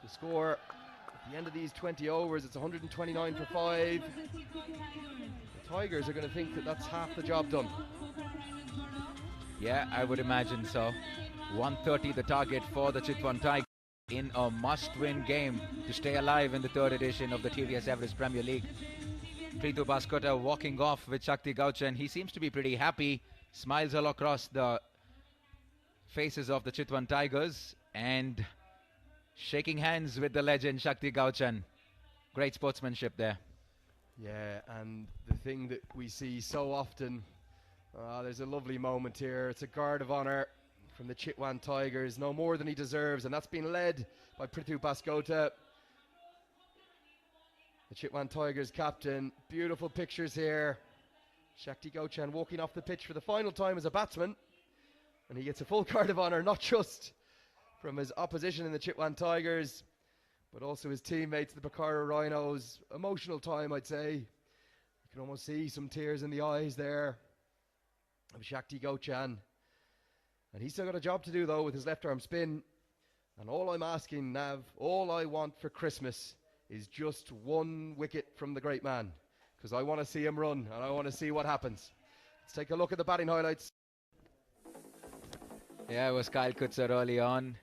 The score at the end of these 20 overs, it's 129 for 5. The Tigers are going to think that that's half the job done. Yeah, I would imagine so. 130 the target for the Chitwan Tigers in a must-win game to stay alive in the third edition of the TVS Everest Premier League. Prithu Baskota walking off with Shakti Gauchan. He seems to be pretty happy. Smiles all across the faces of the Chitwan Tigers and shaking hands with the legend Shakti Gauchan. Great sportsmanship there. Yeah, and the thing that we see so often, there's a lovely moment here. It's a guard of honour from the Chitwan Tigers, no more than he deserves, and that's been led by Prithu Baskota, the Chitwan Tigers captain. Beautiful pictures here. Shakti Gauchan walking off the pitch for the final time as a batsman, and he gets a full guard of honour, not just from his opposition in the Chitwan Tigers, but also his teammates, the Pokhara Rhinos. Emotional time, I'd say. You can almost see some tears in the eyes there of Shakti Gauchan. And he's still got a job to do, though, with his left arm spin. And all I'm asking, Nav, all I want for Christmas is just one wicket from the great man, because I want to see him run and I want to see what happens. Let's take a look at the batting highlights. Yeah, it was Kyle Kutzer early on.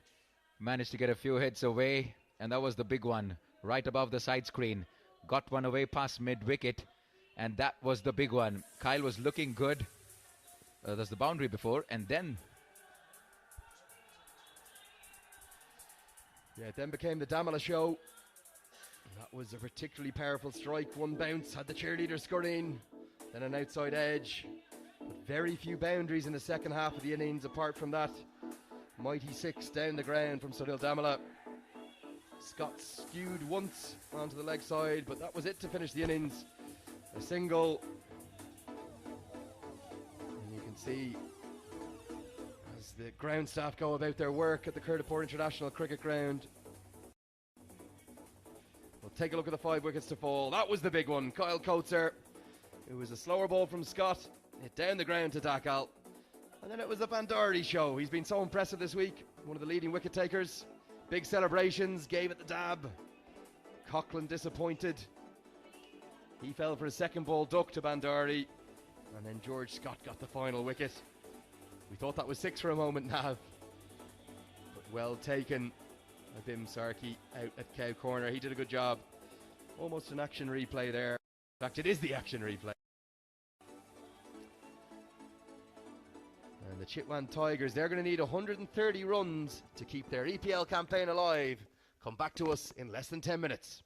Managed to get a few hits away, and that was the big one, right above the side screen. Got one away past mid-wicket, and that was the big one. Kyle was looking good. There's the boundary before, and then... Yeah, it then became the Damala show. That was a particularly powerful strike. One bounce, had the cheerleader scurrying, then an outside edge. But very few boundaries in the second half of the innings apart from that mighty six down the ground from Sunil Damala. Scott skewed once onto the leg side, but that was it to finish the innings. A single. And you can see as the ground staff go about their work at the Kurdapur International Cricket Ground. We'll take a look at the 5 wickets to fall. That was the big one. Kyle Coates. It was a slower ball from Scott. Hit down the ground to Dakal. And then it was the Bandari show. He's been so impressive this week. One of the leading wicket takers. Big celebrations. Gave it the dab. Coughlin disappointed. He fell for a second ball duck to Bandari. And then George Scott got the final wicket. We thought that was 6 for a moment, Nav. But well taken. Abim Sarki out at Cow Corner. He did a good job. Almost an action replay there. In fact, it is the action replay. And the Chitwan Tigers, they're going to need 130 runs to keep their EPL campaign alive. Come back to us in less than 10 minutes.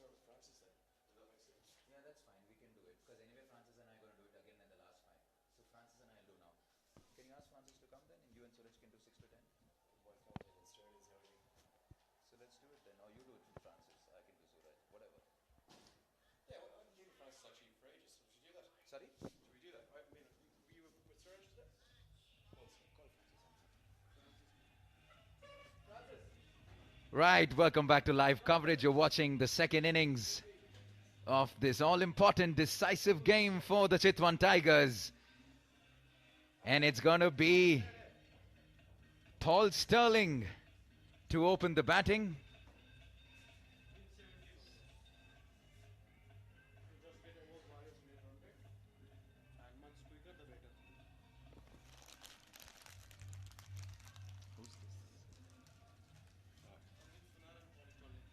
Yeah, that's fine. We can do it. Because anyway, Francis and I are going to do it again in the last 5. So Francis and I will do now. Can you ask Francis to come then? And you and Suraj can do 6 to 10? So let's do it then. Or you do it with Francis. I can do Suraj. Whatever. Yeah, well, I'm giving Francis actually for ages. Should we do that? Sorry? Should we do that? I mean, were you with Suraj today? Right, welcome back to live coverage. You're watching the second innings of this all-important decisive game for the Chitwan Tigers. And it's going to be Paul Sterling to open the batting.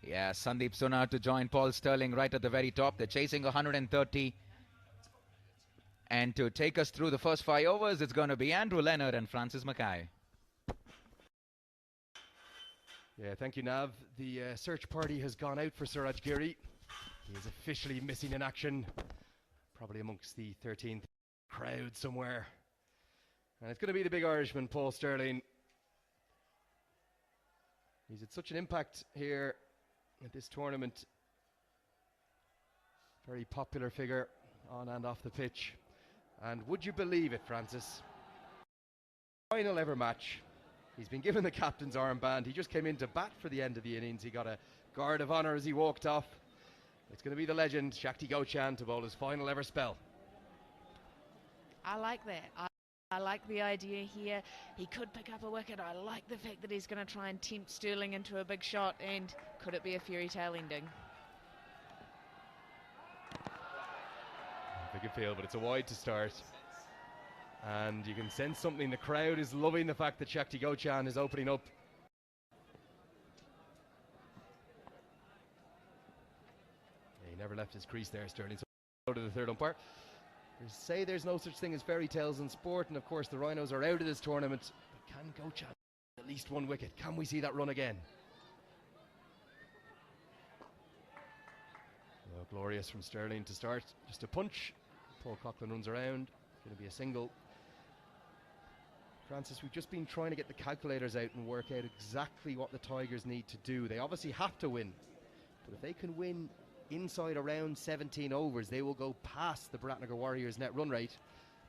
Yeah, Sandeep Sonar to join Paul Sterling right at the very top. They're chasing 130. And to take us through the first 5 overs, it's going to be Andrew Leonard and Francis Mackay. Yeah, thank you, Nav. The search party has gone out for Suraj Giri. He is officially missing in action, probably amongst the 13th crowd somewhere. And it's going to be the big Irishman, Paul Sterling. He's had such an impact here at this tournament. Very popular figure on and off the pitch. And would you believe it, Francis? Final ever match. He's been given the captain's armband. He just came in to bat for the end of the innings. He got a guard of honour as he walked off. It's going to be the legend, Shakti Gochan, to bowl his final ever spell. I like that. I like the idea here. He could pick up a wicket. I like the fact that he's going to try and tempt Sterling into a big shot. And could it be a fairy tale ending? Big appeal, but it's a wide to start. And you can sense something. The crowd is loving the fact that Shakti Gochan is opening up. Yeah, he never left his crease there, Sterling. So go to the third umpire. They say there's no such thing as fairy tales in sport, and of course the Rhinos are out of this tournament. But can Gochan at least one wicket? Can we see that run again? Oh, glorious from Sterling to start. Just a punch. Paul Coughlin runs around. It's going to be a single. Francis, we've just been trying to get the calculators out and work out exactly what the Tigers need to do. They obviously have to win, but if they can win inside around 17 overs, they will go past the Biratnagar Warriors net run rate,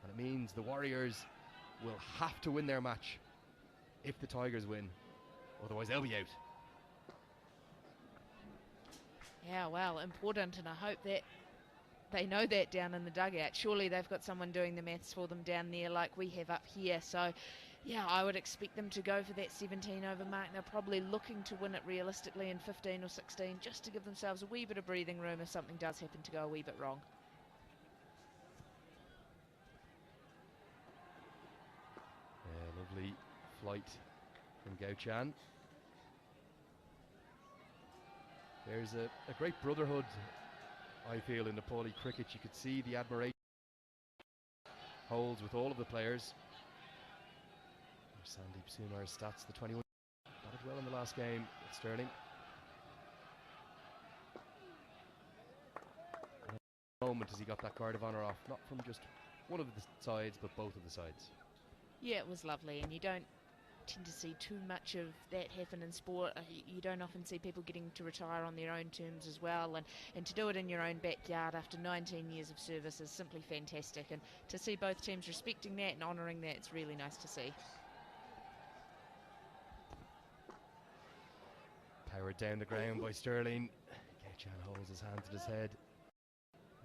and it means the Warriors will have to win their match if the Tigers win, otherwise they'll be out. Yeah, well, important, and I hope that they know that down in the dugout. Surely they've got someone doing the maths for them down there like we have up here. So, yeah, I would expect them to go for that 17 over mark. They're probably looking to win it realistically in 15 or 16 just to give themselves a wee bit of breathing room if something does happen to go a wee bit wrong. Lovely flight from Gochan. There's a great brotherhood, I feel, in Nepali cricket. You could see the admiration holds with all of the players. Sandeep Sunar's stats, the 21 batted well in the last game with Sterling. And a moment as he got that guard of honour off, not from just one of the sides, but both of the sides. Yeah, it was lovely, and you don't tend to see too much of that happen in sport. You don't often see people getting to retire on their own terms as well, and to do it in your own backyard after 19 years of service is simply fantastic, and to see both teams respecting that and honouring that, it's really nice to see. Powered down the ground by Sterling. Gochan holds his hands at his head.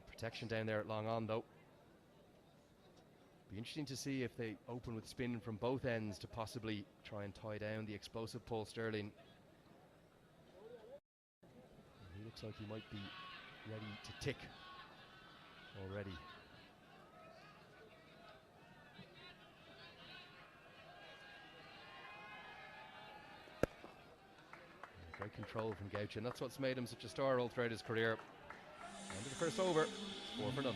Protection down there at long on though. Be interesting to see if they open with spin from both ends to possibly try and tie down the explosive Paul Sterling. He looks like he might be ready to tick already. Great control from Gochan. That's what's made him such a star all throughout his career. End of the first over, 4-0.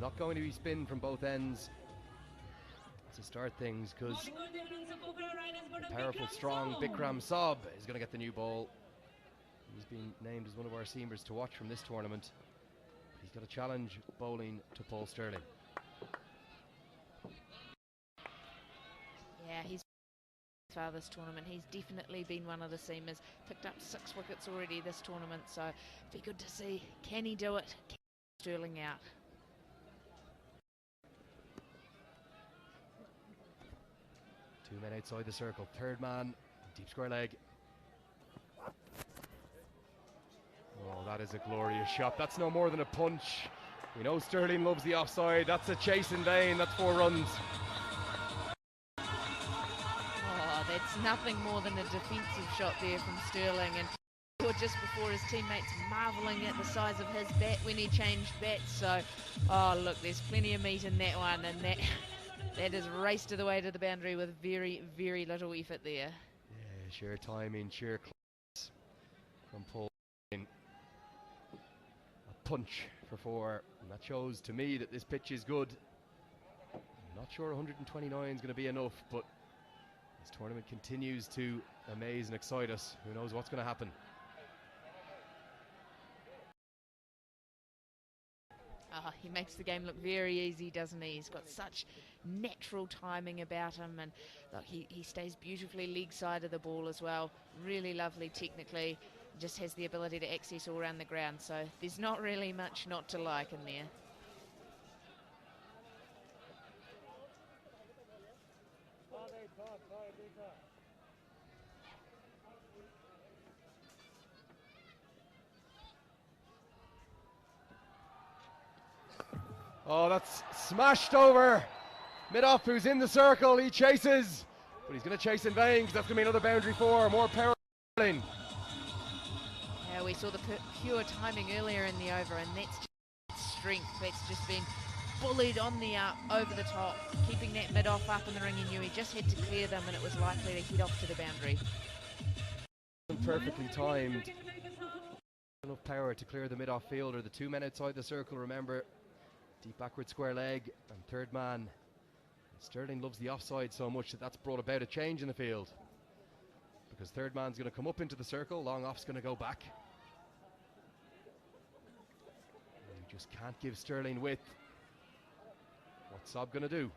not going to be spin from both ends to start things, because the powerful, strong Bikram Saab is going to get the new ball. He's been named as one of our seamers to watch from this tournament. He's got a challenge bowling to Paul Sterling. Yeah, he's far this tournament. He's definitely been one of the seamers. Picked up 6 wickets already this tournament, so be good to see. Can he do it? Can Sterling out? Two men outside the circle. Third man, deep square leg. Oh, that is a glorious shot. That's no more than a punch. We know Sterling loves the offside. That's a chase in vain. That's 4 runs. Oh, that's nothing more than a defensive shot there from Sterling, and just before his teammates marvelling at the size of his bat when he changed bats. So, oh look, there's plenty of meat in that one, and that is raced to the way to the boundary with very, very little effort there. Yeah, sheer timing, sheer class from Paul. A punch for 4, and that shows to me that this pitch is good. I'm not sure 129 is going to be enough, but this tournament continues to amaze and excite us. Who knows what's going to happen? He makes the game look very easy, doesn't he? He's got such natural timing about him, and look, he stays beautifully leg side of the ball as well. Really lovely technically, just has the ability to access all around the ground, so there's not really much not to like in there. Oh, that's smashed over. Mid-off, who's in the circle, he chases, but he's going to chase in vain, because that's going to be another boundary 4. More power. Yeah, we saw the pure timing earlier in the over, and that's just strength. That's just been bullied on the up, over the top, keeping that mid-off up in the ring. He knew he just had to clear them, and it was likely to head off to the boundary. Perfectly timed. Enough power to clear the mid-off fielder. The 2 men outside the circle, remember, deep backward square leg, and third man. Sterling loves the offside so much that that's brought about a change in the field, because third man's going to come up into the circle, long off's going to go back. You just can't give Sterling width. What's Saab going to do?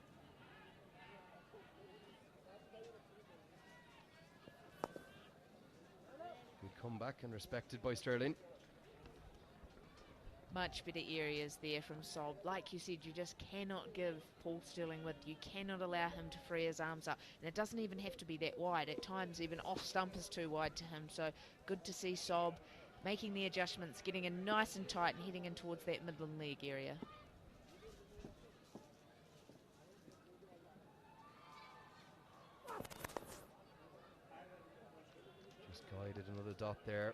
Good comeback and respected by Sterling. Much better areas there from Saab. Like you said, you just cannot give Paul Sterling width. You cannot allow him to free his arms up. And it doesn't even have to be that wide. At times, even off stump is too wide to him. So good to see Saab making the adjustments, getting in nice and tight and heading in towards that midland leg area. Just guided another dot there.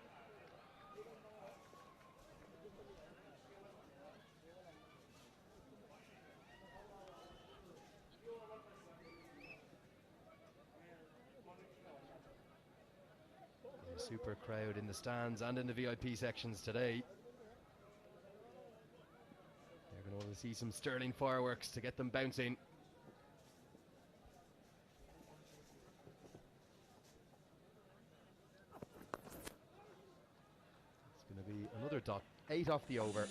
Super crowd in the stands and in the VIP sections today. They're going to want to see some Sterling fireworks to get them bouncing. It's going to be another dot. 8 off the over.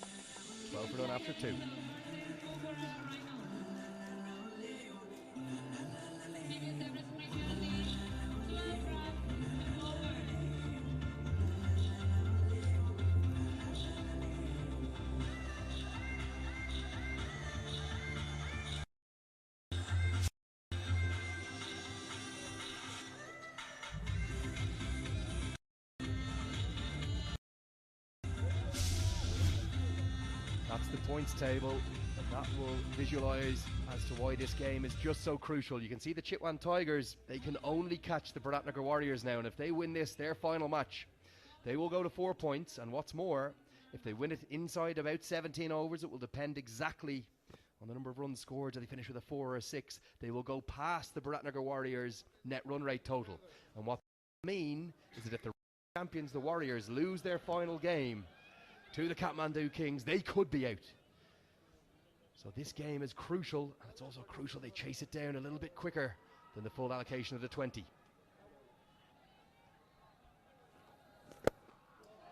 12 for none after 2. That's the points table, and that will visualise as to why this game is just so crucial. You can see the Chitwan Tigers, they can only catch the Biratnagar Warriors now, and if they win this, their final match, they will go to 4 points, and what's more, if they win it inside about 17 overs, it will depend exactly on the number of runs scored. Do they finish with a 4 or a 6? They will go past the Biratnagar Warriors' net run rate total, and what that means is that if the champions, the Warriors, lose their final game to the Kathmandu Kings, they could be out. So this game is crucial, and it's also crucial they chase it down a little bit quicker than the full allocation of the 20.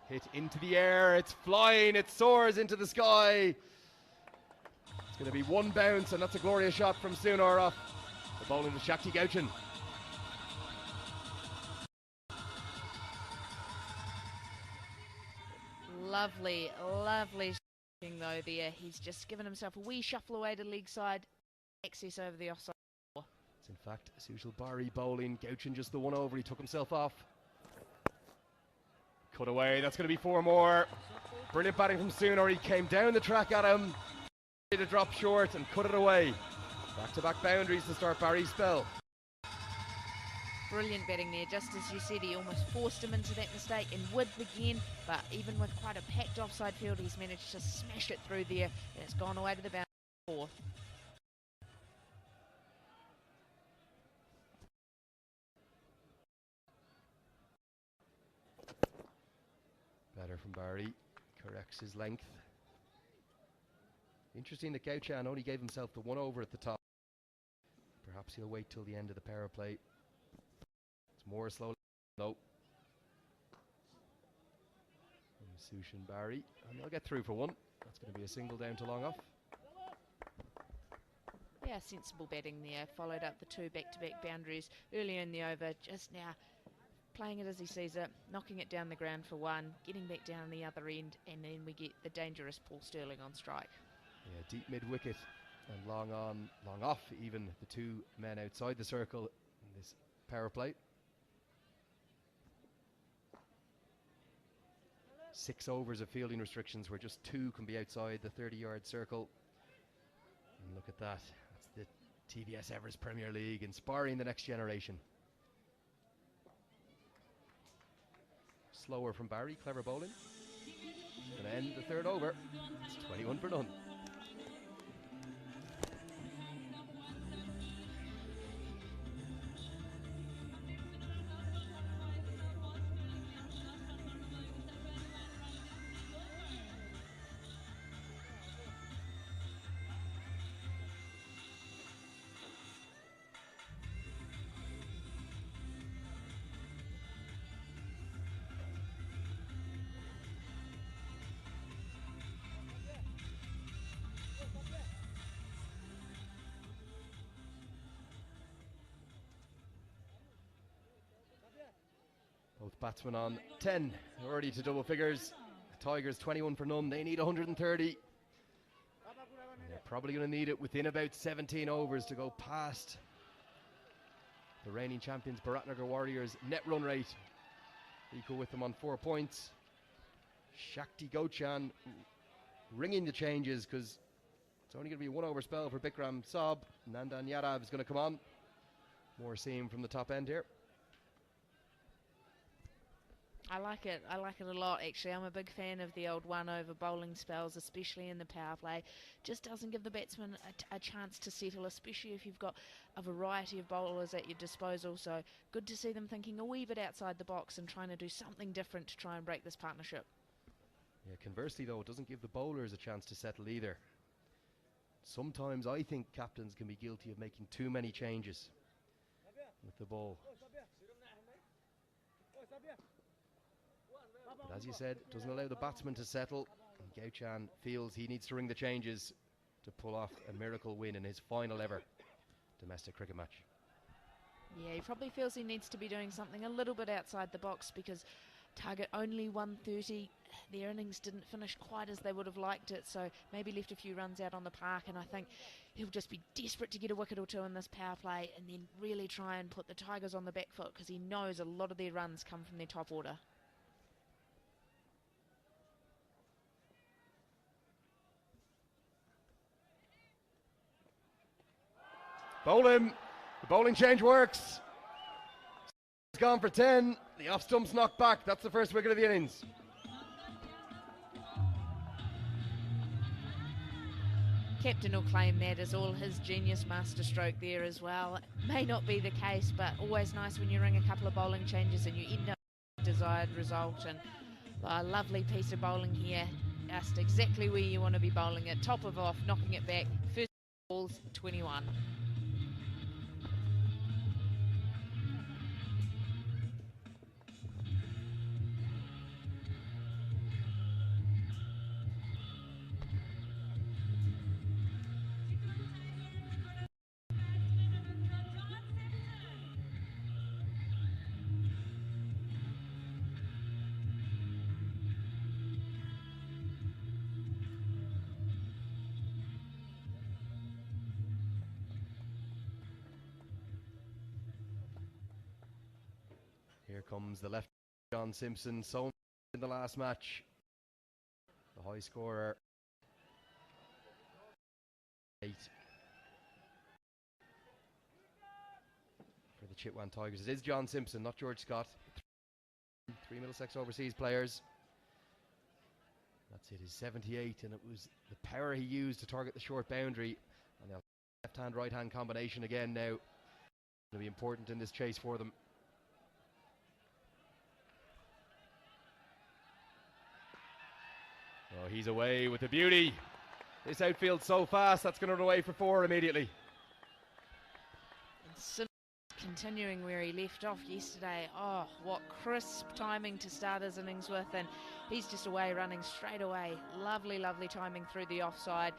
Hit into the air, it's flying, it soars into the sky. It's going to be one bounce, and that's a glorious shot from Sunar off the bowling to Shakti Gauchan. Lovely, lovely shooting though there. He's just given himself a wee shuffle away to leg side, access over the offside. It's in fact as usual Barry bowling, Gauchan just the one over, he took himself off. Cut away, that's going to be 4 more. Brilliant batting from Sunar, he came down the track at him, to drop short and cut it away. Back-to-back boundaries to start Barry's spell. Brilliant batting there, just as you said, he almost forced him into that mistake in width again, but even with quite a packed offside field, he's managed to smash it through there, and it's gone away to the boundary. 4. Better from Barry, corrects his length. Interesting that Gauchan only gave himself the 1 over at the top. Perhaps he'll wait till the end of the power play. It's more slowly. No. Sushin Barry, and they'll get through for 1. That's going to be a single down to long off. Yeah, sensible batting there. Followed up the 2 back-to-back boundaries earlier in the over. Just now playing it as he sees it, knocking it down the ground for 1, getting back down the other end, and then we get the dangerous Paul Stirling on strike. Yeah, deep mid-wicket and long on, long off, even the 2 men outside the circle in this power play. 6 overs of fielding restrictions where just 2 can be outside the 30-yard circle. And look at that. That's the TVS Everest Premier League, inspiring the next generation. Slower from Barry, clever bowling. Going to end the 3rd over. It's 21 for none. Both batsmen on 10, already to double figures. The Tigers 21 for none, they need 130. They're probably going to need it within about 17 overs to go past the reigning champions Bharatnagar Warriors net run rate, equal with them on 4 points. Shakti Gauchan ringing the changes because it's only going to be a 1 over spell for Bikram Saab. Nandan Yadav is going to come on. More seam from the top end here. I like it a lot actually. I'm a big fan of the old 1 over bowling spells, especially in the power play. Just doesn't give the batsman a chance to settle, especially if you've got a variety of bowlers at your disposal. So good to see them thinking a wee bit outside the box and trying to do something different to try and break this partnership. Yeah, conversely though, it doesn't give the bowlers a chance to settle either. Sometimes I think captains can be guilty of making too many changes with the ball. But as you said, doesn't allow the batsman to settle. And Gauchan feels he needs to ring the changes to pull off a miracle win in his final ever domestic cricket match. Yeah, he probably feels he needs to be doing something a little bit outside the box because target only 130. Their innings didn't finish quite as they would have liked it, so maybe left a few runs out on the park, and I think he'll just be desperate to get a wicket or 2 in this power play and then really try and put the Tigers on the back foot because he knows a lot of their runs come from their top order. Bowling, the bowling change works. It's gone for 10. The off stump's knocked back. That's the first wicket of the innings. Captain will claim that as all his genius masterstroke there as well. It may not be the case, but always nice when you ring a couple of bowling changes and you end up with the desired result. And a lovely piece of bowling here. just exactly where you want to be bowling it. Top of off, knocking it back. First balls, 21. Here comes the left, John Simpson, so in the last match. The high scorer. 8 for the Chitwan Tigers. It is John Simpson, not George Scott. 3 Middlesex overseas players. That's it, his 78, and it was the power he used to target the short boundary. And the left-hand, right-hand combination again now. Going to be important in this chase for them. Oh, he's away with the beauty. This outfield so fast, that's going to run away for 4 immediately. And continuing where he left off yesterday. Oh, what crisp timing to start his innings with, and he's just away running straight away. Lovely, lovely timing through the offside.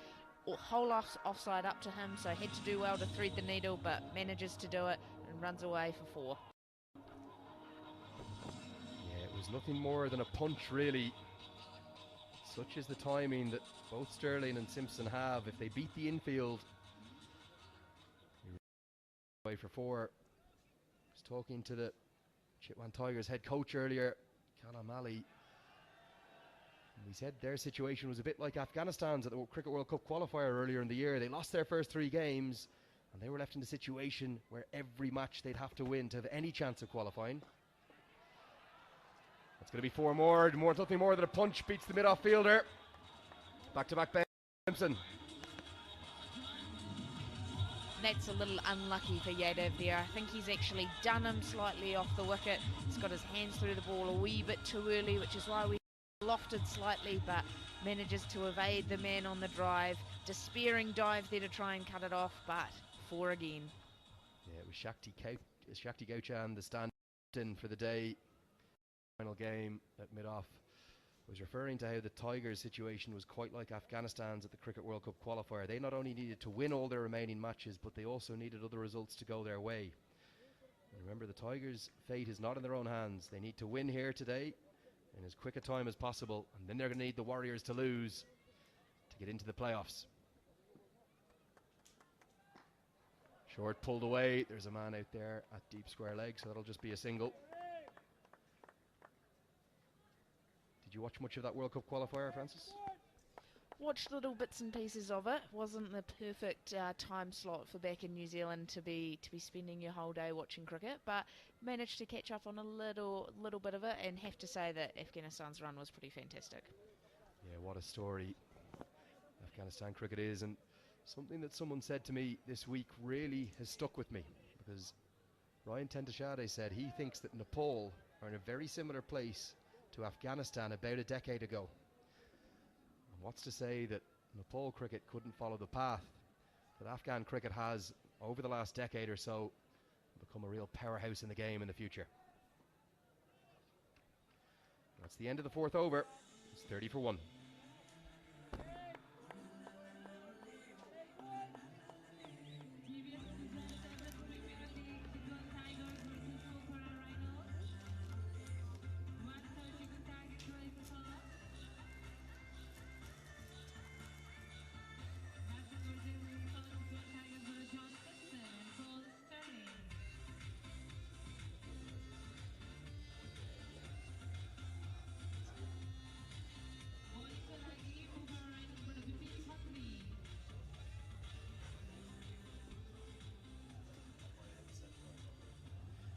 Whole offside up to him, so had to do well to thread the needle, but manages to do it and runs away for 4. Yeah, it was nothing more than a punch, really. Such is the timing that both Sterling and Simpson have. If they beat the infield, away for 4. I was talking to the Chitwan Tigers head coach earlier, Cal O'Malley. He said their situation was a bit like Afghanistan's at the Cricket World Cup qualifier earlier in the year. They lost their first 3 games, and they were left in a situation where every match they'd have to win to have any chance of qualifying. It's going to be 4 more. Nothing more than a punch beats the mid-off fielder. Back-to-back Ben Simpson. That's a little unlucky for Yadav there. I think he's actually done him slightly off the wicket. He's got his hands through the ball a wee bit too early, which is why we lofted slightly, but manages to evade the man on the drive. Despairing dive there to try and cut it off, but 4 again. Yeah, it was Shakti Gauchan, the stand-in for the day. Final game at mid-off. Was referring to how the Tigers' situation was quite like Afghanistan's at the Cricket World Cup qualifier. They not only needed to win all their remaining matches, but they also needed other results to go their way. And remember, the Tigers' fate is not in their own hands. They need to win here today in as quick a time as possible, and then they're going to need the Warriors to lose to get into the playoffs. Short pulled away. There's a man out there at deep square leg, so that'll just be a single. Did you watch much of that World Cup qualifier, Francis? Watched little bits and pieces of it. Wasn't the perfect time slot for back in New Zealand to be spending your whole day watching cricket, but managed to catch up on a little bit of it, and have to say that Afghanistan's run was pretty fantastic. Yeah, what a story Afghanistan cricket is, and something that someone said to me this week really has stuck with me, because Ryan Tentashade said he thinks that Nepal are in a very similar place to Afghanistan about a decade ago. And what's to say that Nepal cricket couldn't follow the path that Afghan cricket has over the last decade or so, become a real powerhouse in the game in the future. That's the end of the 4th over. It's 30 for 1.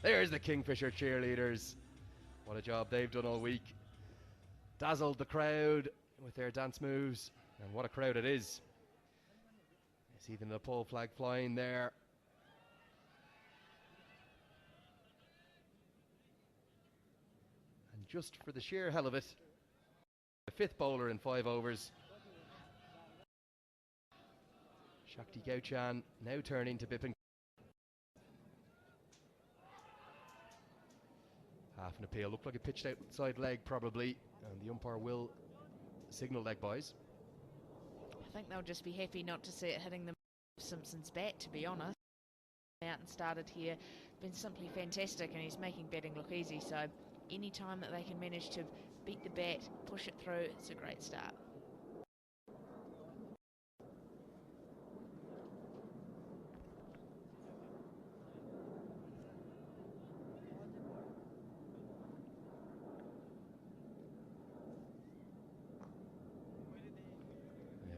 There's the Kingfisher cheerleaders. What a job they've done all week. Dazzled the crowd with their dance moves, and what a crowd it is. You see the Nepal flag flying there. And just for the sheer hell of it, The fifth bowler in 5 overs. Shakti Gauchan now turning to Bipin. Half an appeal, looked like a pitched outside leg probably, and the umpire will signal leg buys. I think they'll just be happy not to see it hitting the Simpson's bat, to be honest. Out and started here, been simply fantastic, and he's making batting look easy, so any time that they can manage to beat the bat, push it through, it's a great start.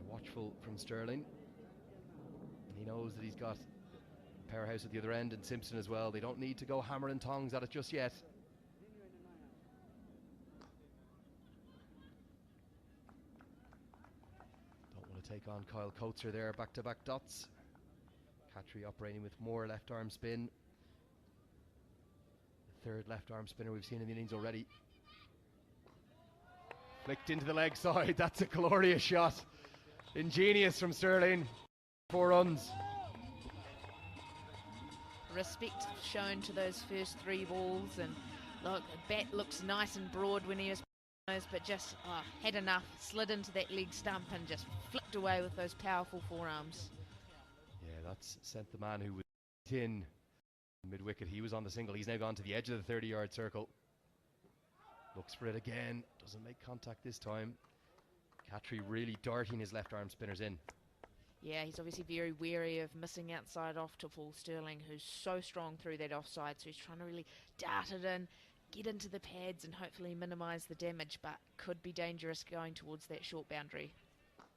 Watchful from Sterling. And he knows that he's got Powerhouse at the other end and Simpson as well. They don't need to go hammer and tongs at it just yet. Don't want to take on Kyle Coates there, back-to-back dots. Catry operating with more left arm spin. The third left arm spinner we've seen in the innings already. Flicked into the leg side. That's a glorious shot. Ingenious from Sterling. 4 runs. Respect shown to those first 3 balls, and look, the bat looks nice and broad when he was, but just had enough, slid into that leg stump and just flicked away with those powerful forearms. Yeah, that's sent the man who was in mid-wicket. He was on the single. He's now gone to the edge of the 30-yard circle. Looks for it again. Doesn't make contact this time. Catry really darting his left arm spinners in. Yeah, he's obviously very wary of missing outside off to Paul Sterling, who's so strong through that offside, so he's trying to really dart it in, get into the pads and hopefully minimise the damage, but could be dangerous going towards that short boundary.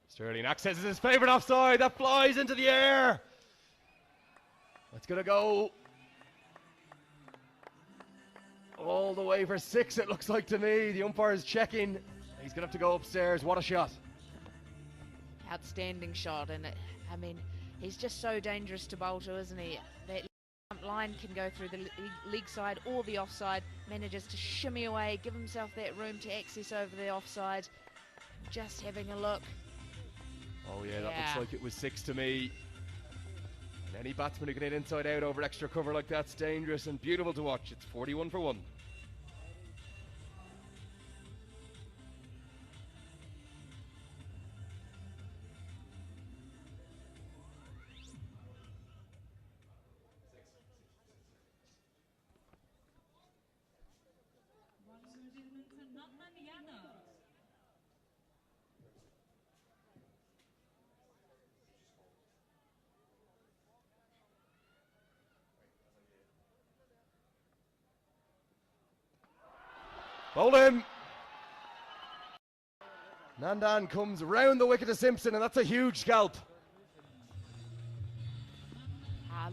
Sterling accesses his favourite offside. That flies into the air. That's going to go all the way for 6, it looks like to me. The umpire is checking. He's going to have to go upstairs. What a shot. Outstanding shot, and I mean, he's just so dangerous to bowl to, isn't he? That line can go through the leg side or the offside, manages to shimmy away, give himself that room to access over the offside. Just having a look. Oh yeah, that looks like it was 6 to me. And any batsman who can hit inside out over extra cover like that's dangerous and beautiful to watch. It's 41 for 1. Bowl him. Nandan comes round the wicket to Simpson, and that's a huge scalp.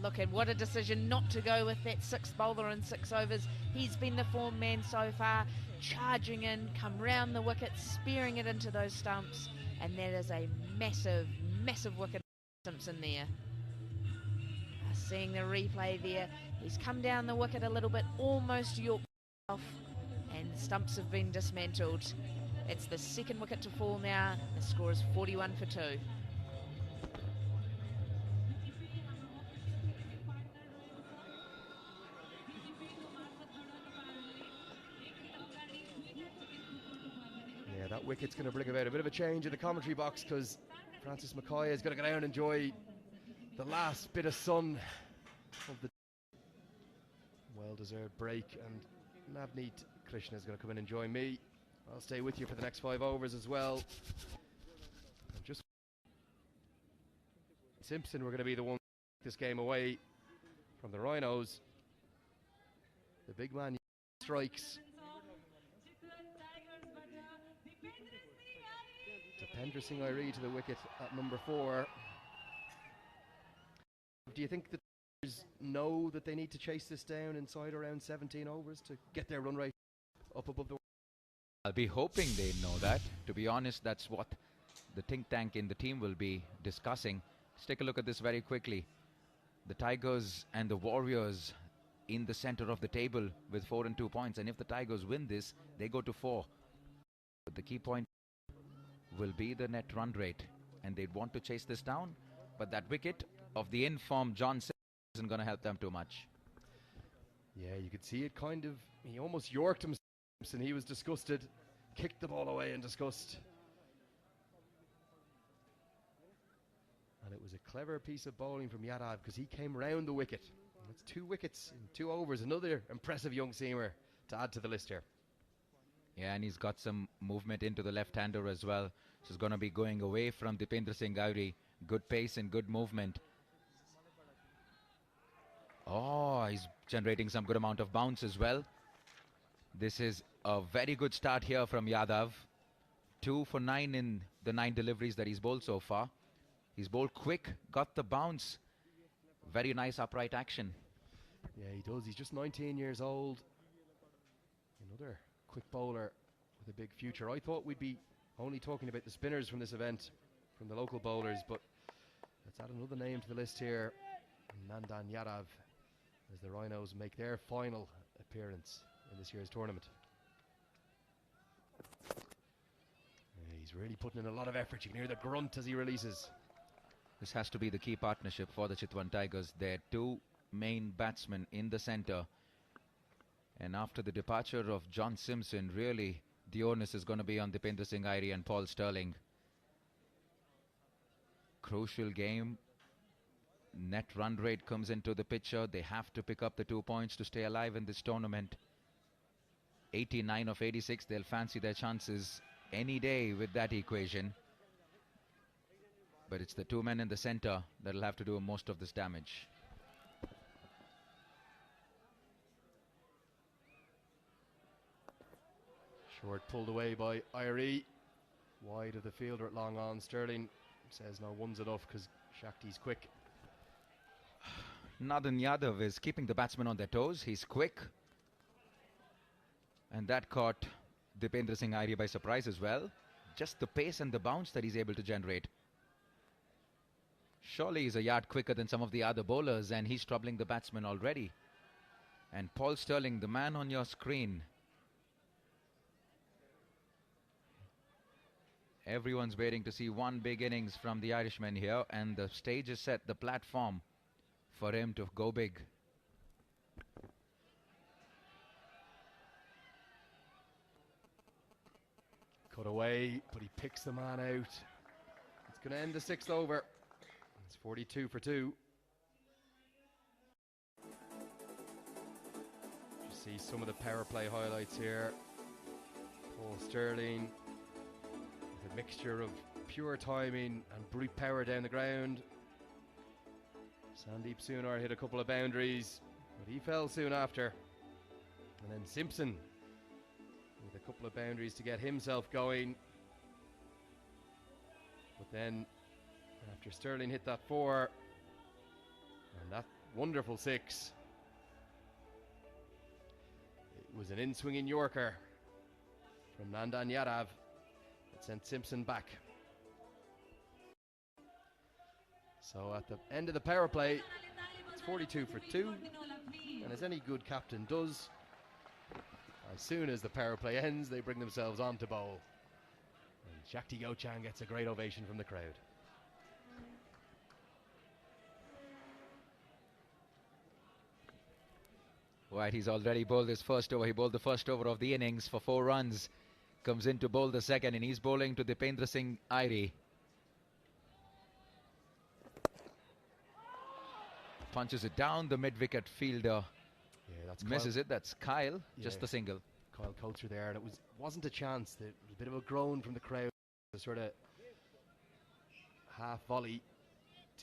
Look, and what a decision not to go with that 6th bowler in 6 overs. He's been the form man so far, charging in, come round the wicket, spearing it into those stumps, and that is a massive, massive wicket for Simpson there. Seeing the replay there, he's come down the wicket a little bit, almost yorked off, and stumps have been dismantled. It's the 2nd wicket to fall now. The score is 41 for 2. Yeah, that wicket's going to bring about a bit of a change in the commentary box, because Francis McCoy is going to go down and enjoy the last bit of sun of the well-deserved break, and Navneet Krishna is going to come and enjoy me. I'll stay with you for the next 5 overs as well. And just Simpson, we're going to be the one to take this game away from the Rhinos. The big man strikes. Dipendra Singh Airi to the wicket at number 4. Do you think that players know that they need to chase this down inside around 17 overs to get their run rate up above the... I'll be hoping they know that. To be honest, that's what the think tank in the team will be discussing. Let's take a look at this very quickly. The Tigers and the Warriors in the center of the table with 4 and 2 points. And if the Tigers win this, they go to 4. But the key point will be the net run rate, and they'd want to chase this down, but that wicket of the in-form John Simpson isn't going to help them too much. Yeah, you could see it kind of, he almost yorked him, and he was disgusted, kicked the ball away in disgust. And it was a clever piece of bowling from Yadav because he came round the wicket. That's 2 wickets in 2 overs, another impressive young seamer to add to the list here. Yeah, and he's got some movement into the left-hander as well. So he's going to be going away from Dipendra Singh Gauri. Good pace and good movement. Oh, he's generating some good amount of bounce as well. This is a very good start here from Yadav. 2 for 9 in the 9 deliveries that he's bowled so far. He's bowled quick, got the bounce. Very nice upright action. Yeah, he does. He's just 19 years old. Another quick bowler with a big future. I thought we'd be only talking about the spinners from this event, from the local bowlers, but let's add another name to the list here. Nandan Yadav, as the Rhinos make their final appearance in this year's tournament. Yeah, he's really putting in a lot of effort. You can hear the grunt as he releases. This has to be the key partnership for the Chitwan Tigers. They're 2 main batsmen in the centre. And after the departure of John Simpson, really the onus is going to be on Dipendra Singh Gauri and Paul Sterling. Crucial game. Net run rate comes into the picture. They have to pick up the 2 points to stay alive in this tournament. 89 of 86. They'll fancy their chances any day with that equation. But it's the 2 men in the centre that'll have to do most of this damage. Short pulled away by Irie. Wide of the fielder at long on. Sterling says no, one's enough because Shakti's quick. Nandan Yadav is keeping the batsmen on their toes. He's quick. And that caught Dipendra Singh Gauri by surprise as well. Just the pace and the bounce that he's able to generate. Surely he's a yard quicker than some of the other bowlers, and he's troubling the batsman already. And Paul Sterling, the man on your screen. Everyone's waiting to see one big innings from the Irishman here, and the stage is set, the platform for him to go big. Cut away, but he picks the man out. It's going to end the 6th over. It's 42 for 2. You see some of the power play highlights here. Paul Sterling with a mixture of pure timing and brute power down the ground. Sandeep Sunar hit a couple of boundaries, but he fell soon after. And then Simpson with a couple of boundaries to get himself going. But then after Sterling hit that 4 and that wonderful 6, it was an in-swinging Yorker from Nandan Yadav that sent Simpson back. So at the end of the power play, it's 42 for 2, and as any good captain does, as soon as the power play ends, they bring themselves on to bowl. And Shakti Gochan gets a great ovation from the crowd. Right, he's already bowled his first over. He bowled the first over of the innings for 4 runs. Comes in to bowl the second, and he's bowling to Dipendra Singh Gauri. Punches it down the mid-wicket fielder. Yeah, that's misses Kyle. it. That's Kyle. Yeah, just the single. Kyle Coulter there, and it wasn't a chance. There was a bit of a groan from the crowd. A sort of half volley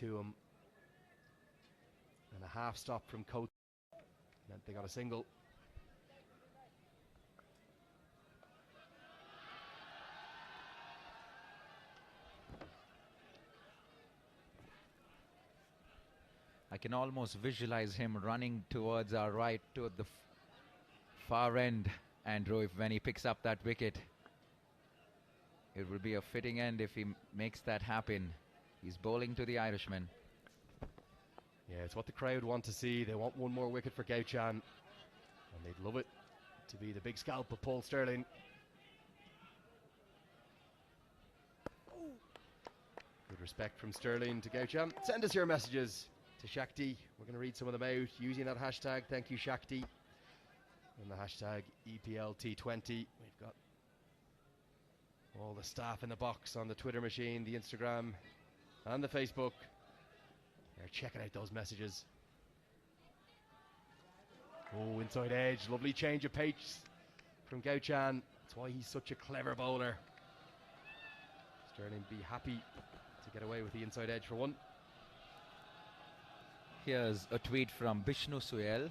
to him, and a half stop from Coulter. Meant they got a single. I can almost visualize him running towards our right, toward the far end, Andrew, when he picks up that wicket. It will be a fitting end if he makes that happen. He's bowling to the Irishman. Yeah, it's what the crowd want to see. They want one more wicket for Gauchan, and they'd love it to be the big scalp of Paul Sterling. respect from Sterling to Gaucham. Send us your messages to Shakti. We're going to read some of them out using that hashtag. Thank you, Shakti. And the hashtag EPLT20. We've got all the staff in the box on the Twitter machine, the Instagram, and the Facebook. They're checking out those messages. Oh, inside edge. Lovely change of pace from Gauchan. That's why he's such a clever bowler. Sterling be happy to get away with the inside edge for one. Here's a tweet from Bishnu Suel.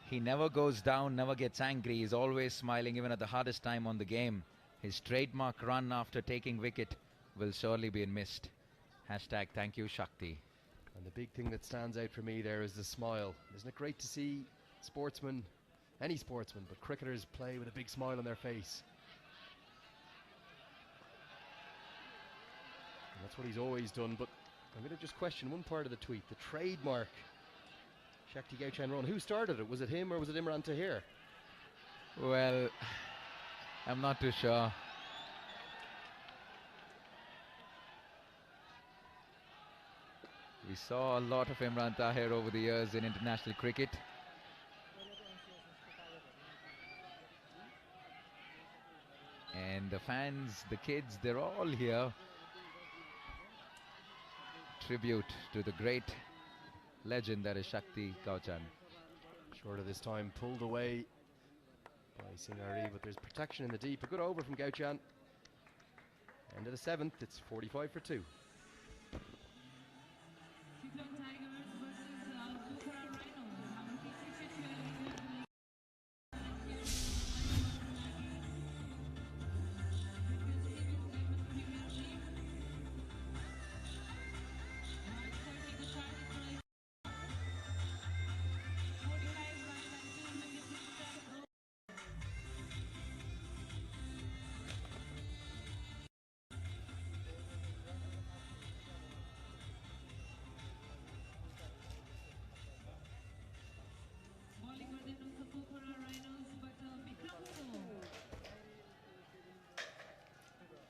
He never goes down, never gets angry. He's always smiling even at the hardest time on the game. His trademark run after taking wicket will surely be missed. Hashtag thank you, Shakti. And the big thing that stands out for me there is the smile. Isn't it great to see sportsmen, any sportsman, but cricketers play with a big smile on their face? And that's what he's always done, but I'm going to just question one part of the tweet. The trademark Shakti Gauchan run. Who started it? Was it him or was it Imran Tahir? Well, I'm not too sure. We saw a lot of Imran Tahir over the years in international cricket. And the fans, the kids, they're all here. Tribute to the great legend that is Shakti Gauchan. Short of this time, pulled away by Singhari, but there's protection in the deep. A good over from Gauchan. End of the 7th, it's 45 for 2.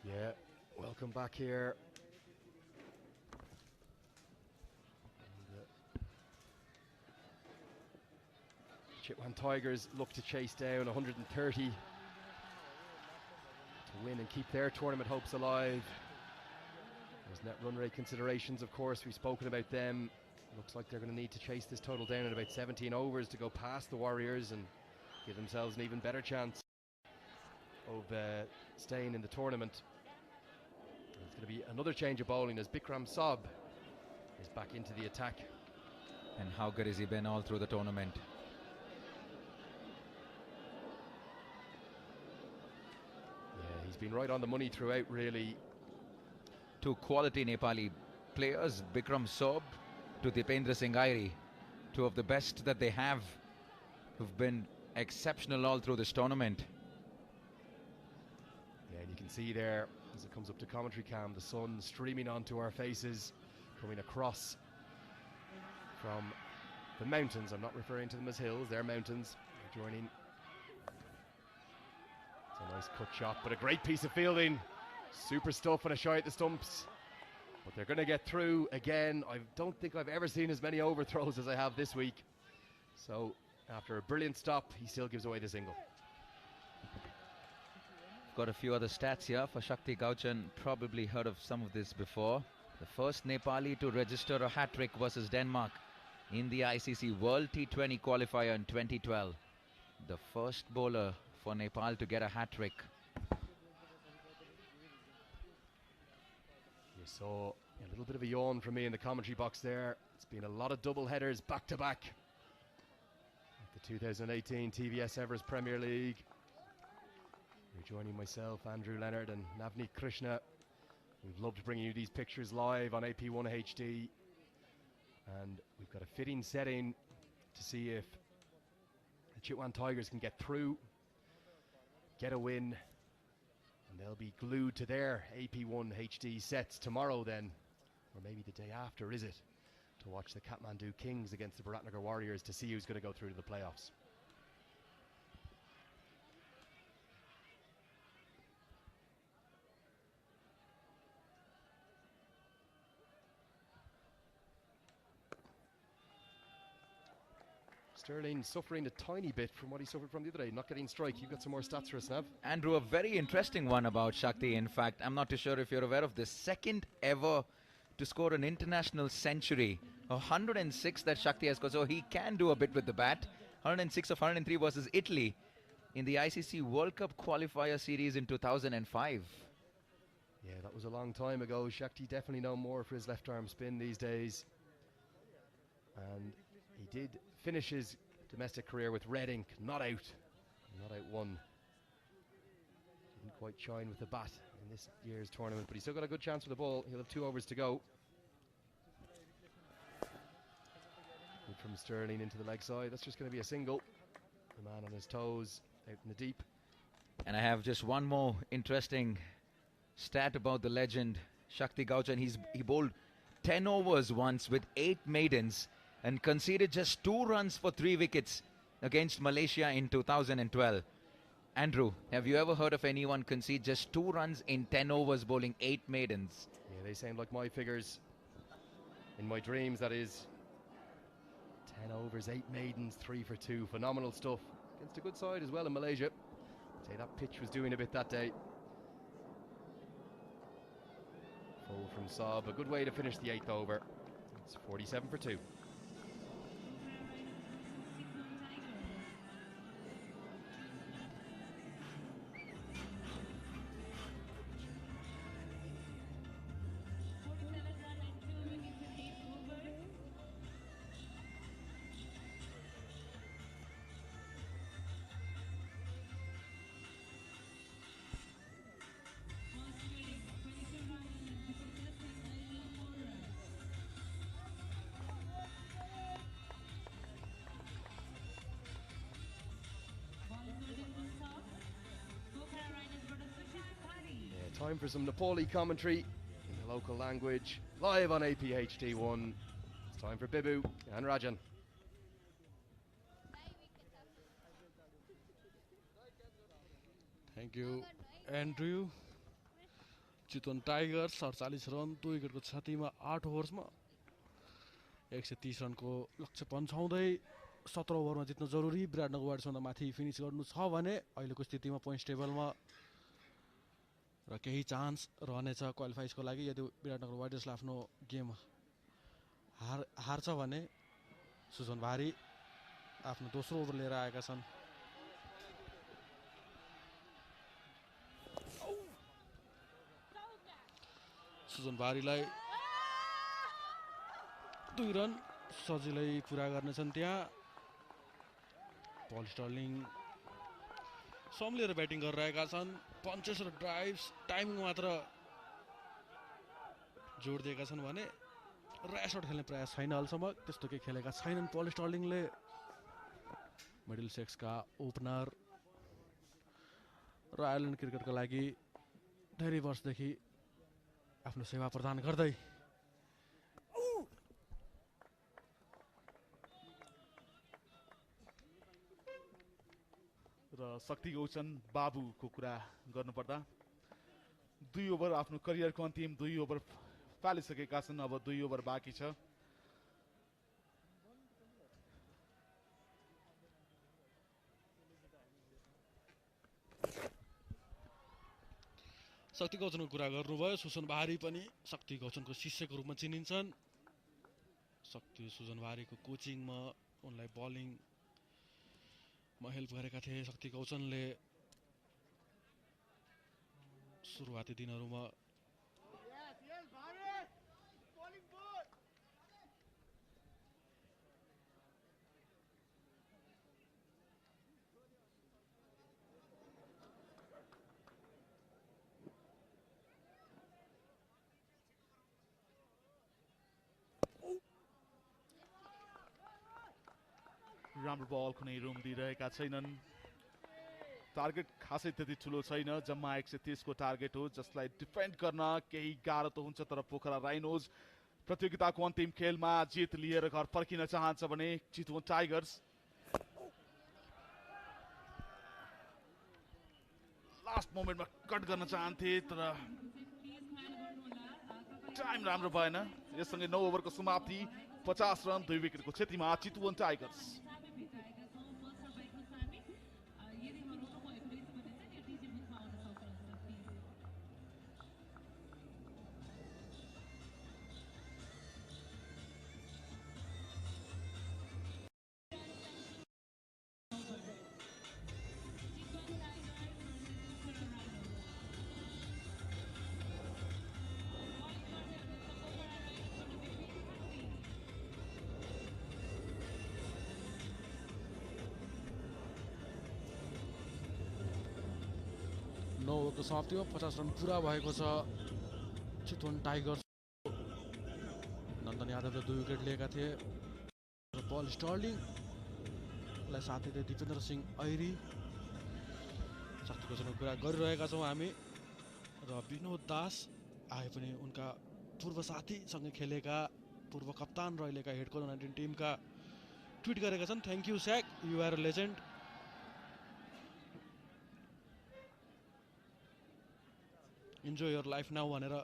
Yeah, welcome back here. Chitwan Tigers look to chase down 130 to win and keep their tournament hopes alive. There's net run rate considerations, of course, we've spoken about them. Looks like they're going to need to chase this total down in about 17 overs to go past the Warriors and give themselves an even better chance of staying in the tournament. It's going to be another change of bowling as Bikram Saab is back into the attack. And how good has he been all through the tournament? Yeah, he's been right on the money throughout, really. Two quality Nepali players, Bikram Saab to Dipendra Singhari, two of the best that they have, who've been exceptional all through this tournament. Yeah, and you can see there as it comes up to commentary cam, the sun streaming onto our faces, coming across from the mountains. I'm not referring to them as hills, they're mountains. They're joining. It's a nice cut shot, but a great piece of fielding. Super stuff and a shy at the stumps. But they're going to get through again. I don't think I've ever seen as many overthrows as I have this week. So after a brilliant stop, he still gives away the single. Got a few other stats here for Shakti Gauchan. Probably heard of some of this before. The first Nepali to register a hat-trick versus Denmark in the ICC World T20 qualifier in 2012. The first bowler for Nepal to get a hat-trick. You saw a little bit of a yawn from me in the commentary box there. It's been a lot of double headers back to back. The 2018 TVS Everest Premier League. You're joining myself, Andrew Leonard and Navneet Krishna. We've loved bringing you these pictures live on AP1 HD. And we've got a fitting setting to see if the Chitwan Tigers can get through, get a win, and they'll be glued to their AP1 HD sets tomorrow then, or maybe the day after, is it, to watch the Kathmandu Kings against the Biratnagar Warriors to see who's going to go through to the playoffs. Sterling suffering a tiny bit from what he suffered from the other day, not getting strike. You've got some more stats for us, Nav. Andrew, a very interesting one about Shakti. In fact, I'm not too sure if you're aware of this. Second ever to score an international century. 106 that Shakti has scored. So he can do a bit with the bat. 106 of 103 versus Italy in the ICC World Cup qualifier series in 2005. Yeah, that was a long time ago. Shakti definitely known more for his left arm spin these days. And he did finish his domestic career with red ink, not out one. Didn't quite shine with the bat in this year's tournament, but he's still got a good chance for the ball. He'll have 2 overs to go. Good from Sterling into the leg side. That's just going to be a single. The man on his toes, out in the deep. And I have just one more interesting stat about the legend, Shakti Gauchan. He bowled 10 overs once with 8 maidens and conceded just 2 runs for 3 wickets against Malaysia in 2012. Andrew, have you ever heard of anyone concede just 2 runs in 10 overs bowling 8 maidens? Yeah, they sound like my figures. In my dreams, that is. 10 overs, 8 maidens, 3 for 2. Phenomenal stuff. Against a good side as well in Malaysia. I'd say that pitch was doing a bit that day. Full from Saab. A good way to finish the 8th over. It's 47 for 2. Time for some Nepali commentary in the local language, live on APHD1. It's time for Bibu and Rajan. Thank you, Andrew. Chitwan Tigers 47 run 2 विकेटको क्षतिमा 8 ओभर्समा 130 रनको लक्ष्य पन्छाउँदै 17 ओभरमा जित्न जरुरी। विराटनगर वारियर्सभन्दा माथि finish गर्नु छ भने अहिलेको स्थितिमा पोइन्ट्स टेबलमा र केही चान्स रहनेछ क्वालिफाइजको लागि। यदि विराटनगर वारियर्सले आफ्नो गेम हार्छ भने सुजन भारी आफ्नो दोस्रो ओभर लिएर आएका छन्। सुजन भारीलाई 2 रन सजिलै पुरा गर्नेछन् त्यहाँ। पल स्टर्लिङ सम्झेर ब्याटिङ गरिरहेका छन्। पन्चेस र ड्राइभ्स टाइमिङ मात्र जोड दिएका छन् भने ऱ्यास शट खेल्ने प्रयास छैन अहिलेसम्म। त्यस्तो केही खेलेका छैनन् पल स्टर्लिङले। मिडल सेक्सका ओपनर र आयरल्यान्ड क्रिकेटको लागि धेरै वर्षदेखि आफ्नो सेवा प्रदान गर्दै र शक्ति गौचन बाबुको कुरा गर्नुपर्दा 2 ओभर आफ्नो करियरको अन्तिम 2 ओभर फालिसकेका छन्। अब 2 ओभर बाँकी छ। शक्ति गौचनको कुरा गर्नुभयो। सुजन भारी पनि शक्ति गौचनको शिष्यको रूपमा चिनिन्छन्। शक्ति सुजन भारीको कोचिङमा उनलाई बलिङमा हेल्प गरेका थिए शक्ति गौचनले सुरुवाती दिनहरूमा। राम्रो बल कुनै रुम दिइरहेका छैनन्। टार्गेट खासै त्यति ठुलो छैन, जम्मा 130 को टार्गेट हो जसलाई डिफेन्ड गर्न केही गाह्रो त हुन्छ। तर पोखरा राइनोज प्रतियोगिताको अन्तिम खेलमा जित लिएर घर फर्किन चाहन्छ भने चितवन टाइगर्स लास्ट मोमेन्टमा कट गर्न चाहन्थे तर टाइम राम्रो भएन। यससँगै 9 ओभरको समाप्ति 50 रन 2 विकेटको क्षतिमा चितवन टाइगर्स। 9 ओभरको समाप्तिमा 50 रन पुरा भएको छ चितवन टाइगर्स। नन्दन यादवले 2 विकेट लिएका थिए र पल स्टर्लिङलाई साथै दिपेन्द्र सिंह ऐरी शक्तिको कुरा गरिरहेका छौँ हामी र विनोद दास आए पनि उनका पूर्व साथीसँग खेलेका पूर्व कप्तान र अहिलेका हेड कोच 19 टिमका ट्विट गरेका छन् थ्याङ्क यू स्याक you are a legend. Enjoy your life now भनेर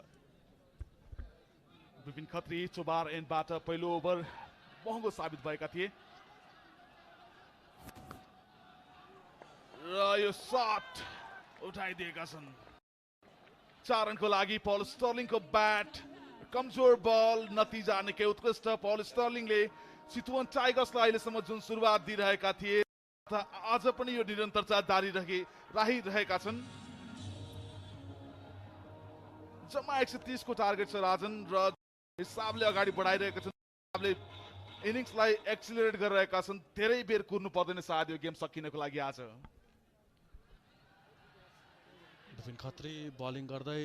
विपिन खत्री चोबार एन्डबाट पहिलो ओभर महँगो साबित भएका थिए र यो शट उठाइदिएका छन्। 4 रनको लागि पल स्टर्लिङको ब्याट कमजोर बल नतिजा निकै उत्कृष्ट। पल स्टर्लिङले चितवन टाइगर्सलाई अहिलेसम्म जुन सुरुवात दिइरहेका थिए आज पनि यो निरन्तरता जारी राखिरहेका छन्। जम्मा 130 को टार्गेट छ राजन र हिसाबले अगाडि बढाइरहेका छन्। हिसाबले इनिङ्सलाई एक्सिलरेट गरिरहेका छन्। धेरै बेर कुर्नु पर्दैन सायद यो गेम सकिनको लागि आज। विपिन खत्री बलिङ गर्दै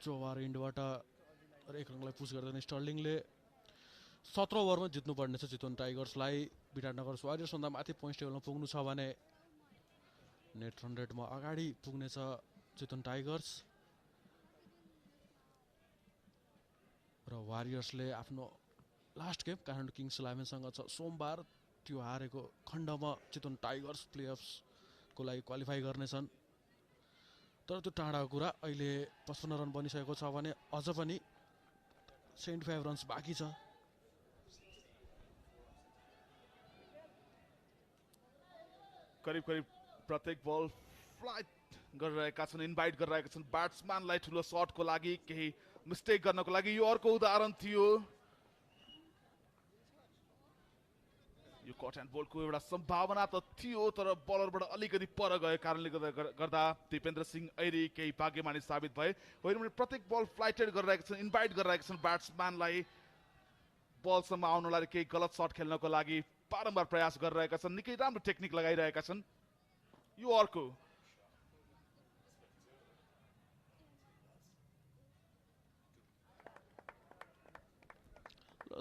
चोबार इन्डबाट 1 रनलाई पुस गर्दैन स्टर्लिङले। 17 ओभरमा जित्नुपर्ने छ चितवन टाइगर्सलाई। विराटनगर वारियर्स भन्दा माथि पोइन्ट्स टेबलमा पुग्नु छ भने नेट रन रेटमा अगाडि पुग्नेछ चितवन टाइगर्स र वारियर्सले आफ्नो लास्ट गेम काठमाडौँ किङ्स 11सँग छ सोमबार। त्यो हारेको खण्डमा चितवन टाइगर्स प्लेअफ्सको लागि क्वालिफाई गर्नेछन्। तर त्यो टाढाको कुरा अहिले 55 रन बनिसकेको छ भने अझ पनि 75 रन्स बाँकी छ। करिब करिब प्रत्येक बल फ्लाइट गरिरहेका छन् इन्भाइट गरिरहेका छन् ब्याट्सम्यानलाई ठुलो शटको लागि केही मिस्टेक गर्नको लागि। यो अर्को उदाहरण थियो। यो कट एन्ड बोल्डको एउटा सम्भावना त थियो तर बलरबाट अलिकति पर गएको कारणले गर्दा दिपेन्द्र सिंह ऐरी केही भाग्यमानी साबित भए। होइन भने प्रत्येक बल फ्लाइटेड गरिरहेका छन् इन्भाइट गरिरहेका छन् ब्याट्सम्यानलाई बलसम्म आउनलाई केही गलत शट खेल्नको लागि बारम्बार प्रयास गरिरहेका छन्। निकै राम्रो टेक्निक लगाइरहेका छन्। यो अर्को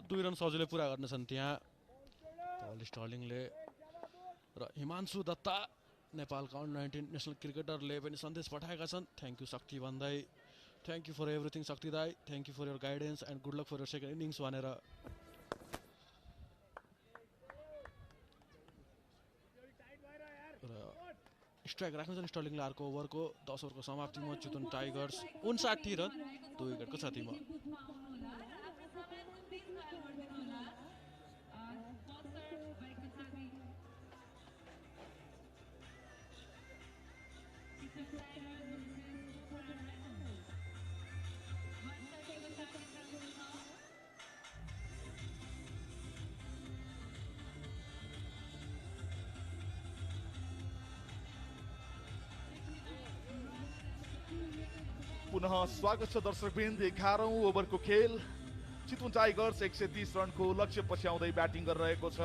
2 रन सजिलै पुरा गर्नेछन् त्यहाँ पल स्टर्लिङले र हिमांशु दत्ता नेपालका अन्डर 19 नेसनल क्रिकेटरले पनि सन्देश पठाएका छन् थ्याङ्क यू शक्ति भन्दै। Thank you for everything Shakti दाई thank you for your guidance and good luck for your second innings भनेर। र स्ट्राइक राख्नेछन् स्टर्लिङले अर्को ओभरको 10 ओभरको समाप्तिमा चितवन टाइगर्स 59 रन 2 विकेटको क्षतिमा। पुनः स्वागत छ दर्शकवृन्द। 11औं ओभरको खेल चितवन टाइगर्स 130 रनको लक्ष्य पछ्याउँदै ब्याटिङ गरिरहेको छ।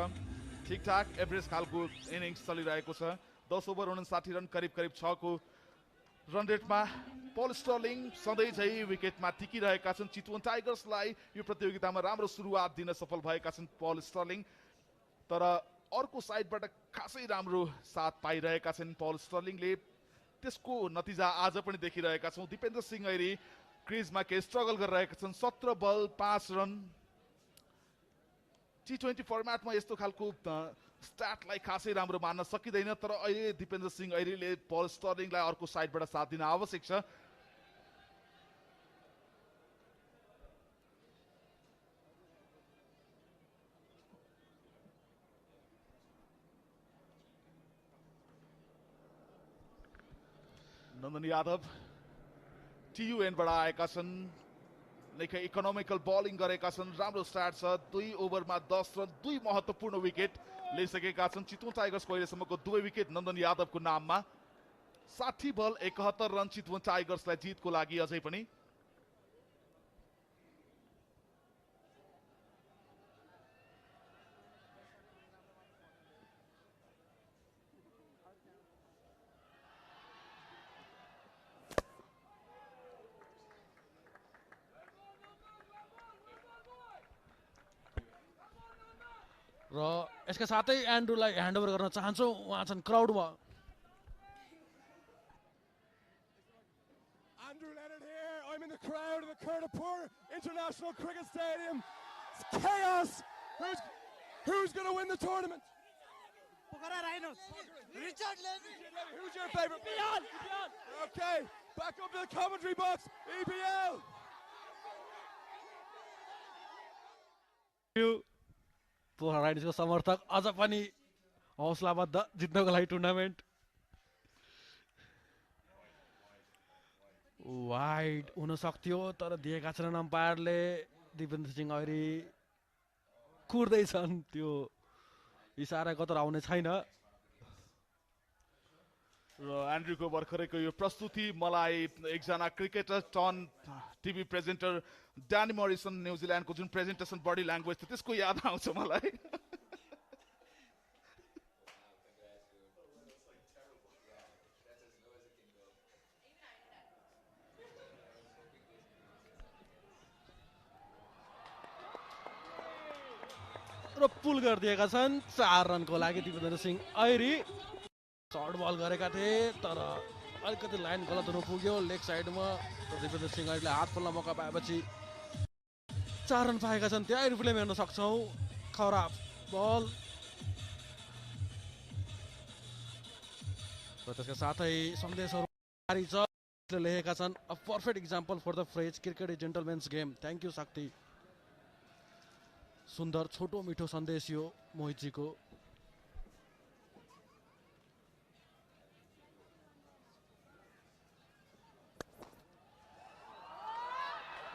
ठिकठाक एभरेस्ट खालको इनिङ्स चलिरहेको छ। 10 ओभर 59 रन करिब करिब 6 को रन रेटमा पल स्टर्लिङ सधैँ झै विकेटमा टिकिरहेका छन्। चितवन टाइगर्सलाई यो प्रतियोगितामा राम्रो सुरुवात दिन सफल भएका छन् पल स्टर्लिङ। तर अर्को साइडबाट खासै राम्रो साथ पाइरहेका छन् पल स्टर्लिङले। त्यसको नतिजा आज पनि देखिरहेका छौँ। दिपेन्द्र सिंह ऐरी क्रिजमा के स्ट्रगल गरिरहेका छन्। 17 बल 5 रन। T20 फर्मेटमा यस्तो खालको स्ट्याटलाई खासै राम्रो मान्न सकिँदैन तर अहिले दिपेन्द्र सिंह ऐरीले पल स्टर्लिङलाई अर्को साइडबाट साथ दिन आवश्यक छ। नन्दन यादव TUN-बाट आएका छन्। निकै इकोनोमिकल बलिङ गरेका छन्। राम्रो स्टार्ट छ। 2 ओभरमा 10 रन 2 महत्त्वपूर्ण विकेट लिइसकेका छन्। चितवन टाइगर्सको अहिलेसम्मको 2 विकेट नन्दन यादवको नाममा। 60 बल 71 रन चितवन टाइगर्सलाई जितको लागि अझै पनि। र यसका साथै एन्ड्रुलाई ह्यान्डओभर गर्न चाहन्छौँ, उहाँ छन् क्राउडमा। Andrew Leonard here. I'm in the crowd in the Kernapur International Cricket Stadium. It's chaos. Who's going to win the tournament? Pokhara Rhinos. Richard Levy. Who's your favorite? Beyond. Okay, back up to the commentary box. EPL. पोखरा राइनर्सको समर्थक अझ पनि हौसलाबद्ध जित्नको लागि tournament. Wide हुन सक्थ्यो तर दिएका छैनन् अम्पायरले। दिपेन्द्र सिंह ऐरी कुर्दैछन्, त्यो इसारा कतरा आउने छैन। र एन्ड्रुको भर्खरैको यो प्रस्तुति मलाई एकजना cricketer turn TV presenter Danny Morrison न्युजिल्यान्डको जुन प्रेजेन्टेसन बडी ल्याङ्ग्वेज थियो त्यसको याद आउँछ मलाई। र पुल गरिदिएका छन् 4 रनको लागि दिपेन्द्र सिंह ऐरी। सर्ट बल गरेका थिए तर अलिकति लाइन गलत हुनु पुग्यो लेग साइडमा। दिपेन्द्र सिंह ऐरीले हात खोल्न मौका पाएपछि 4 रन पाएका छन्। त्यहाँ रिप्ले हेर्न सक्छौँ। खराब बल र त्यसका साथै सन्देशहरू जारी छ, लेखेका छन् अ perfect example for the phrase cricket is gentlemen's game. Thank you शक्ति। सुन्दर छोटो मिठो सन्देश यो मोहितजीको।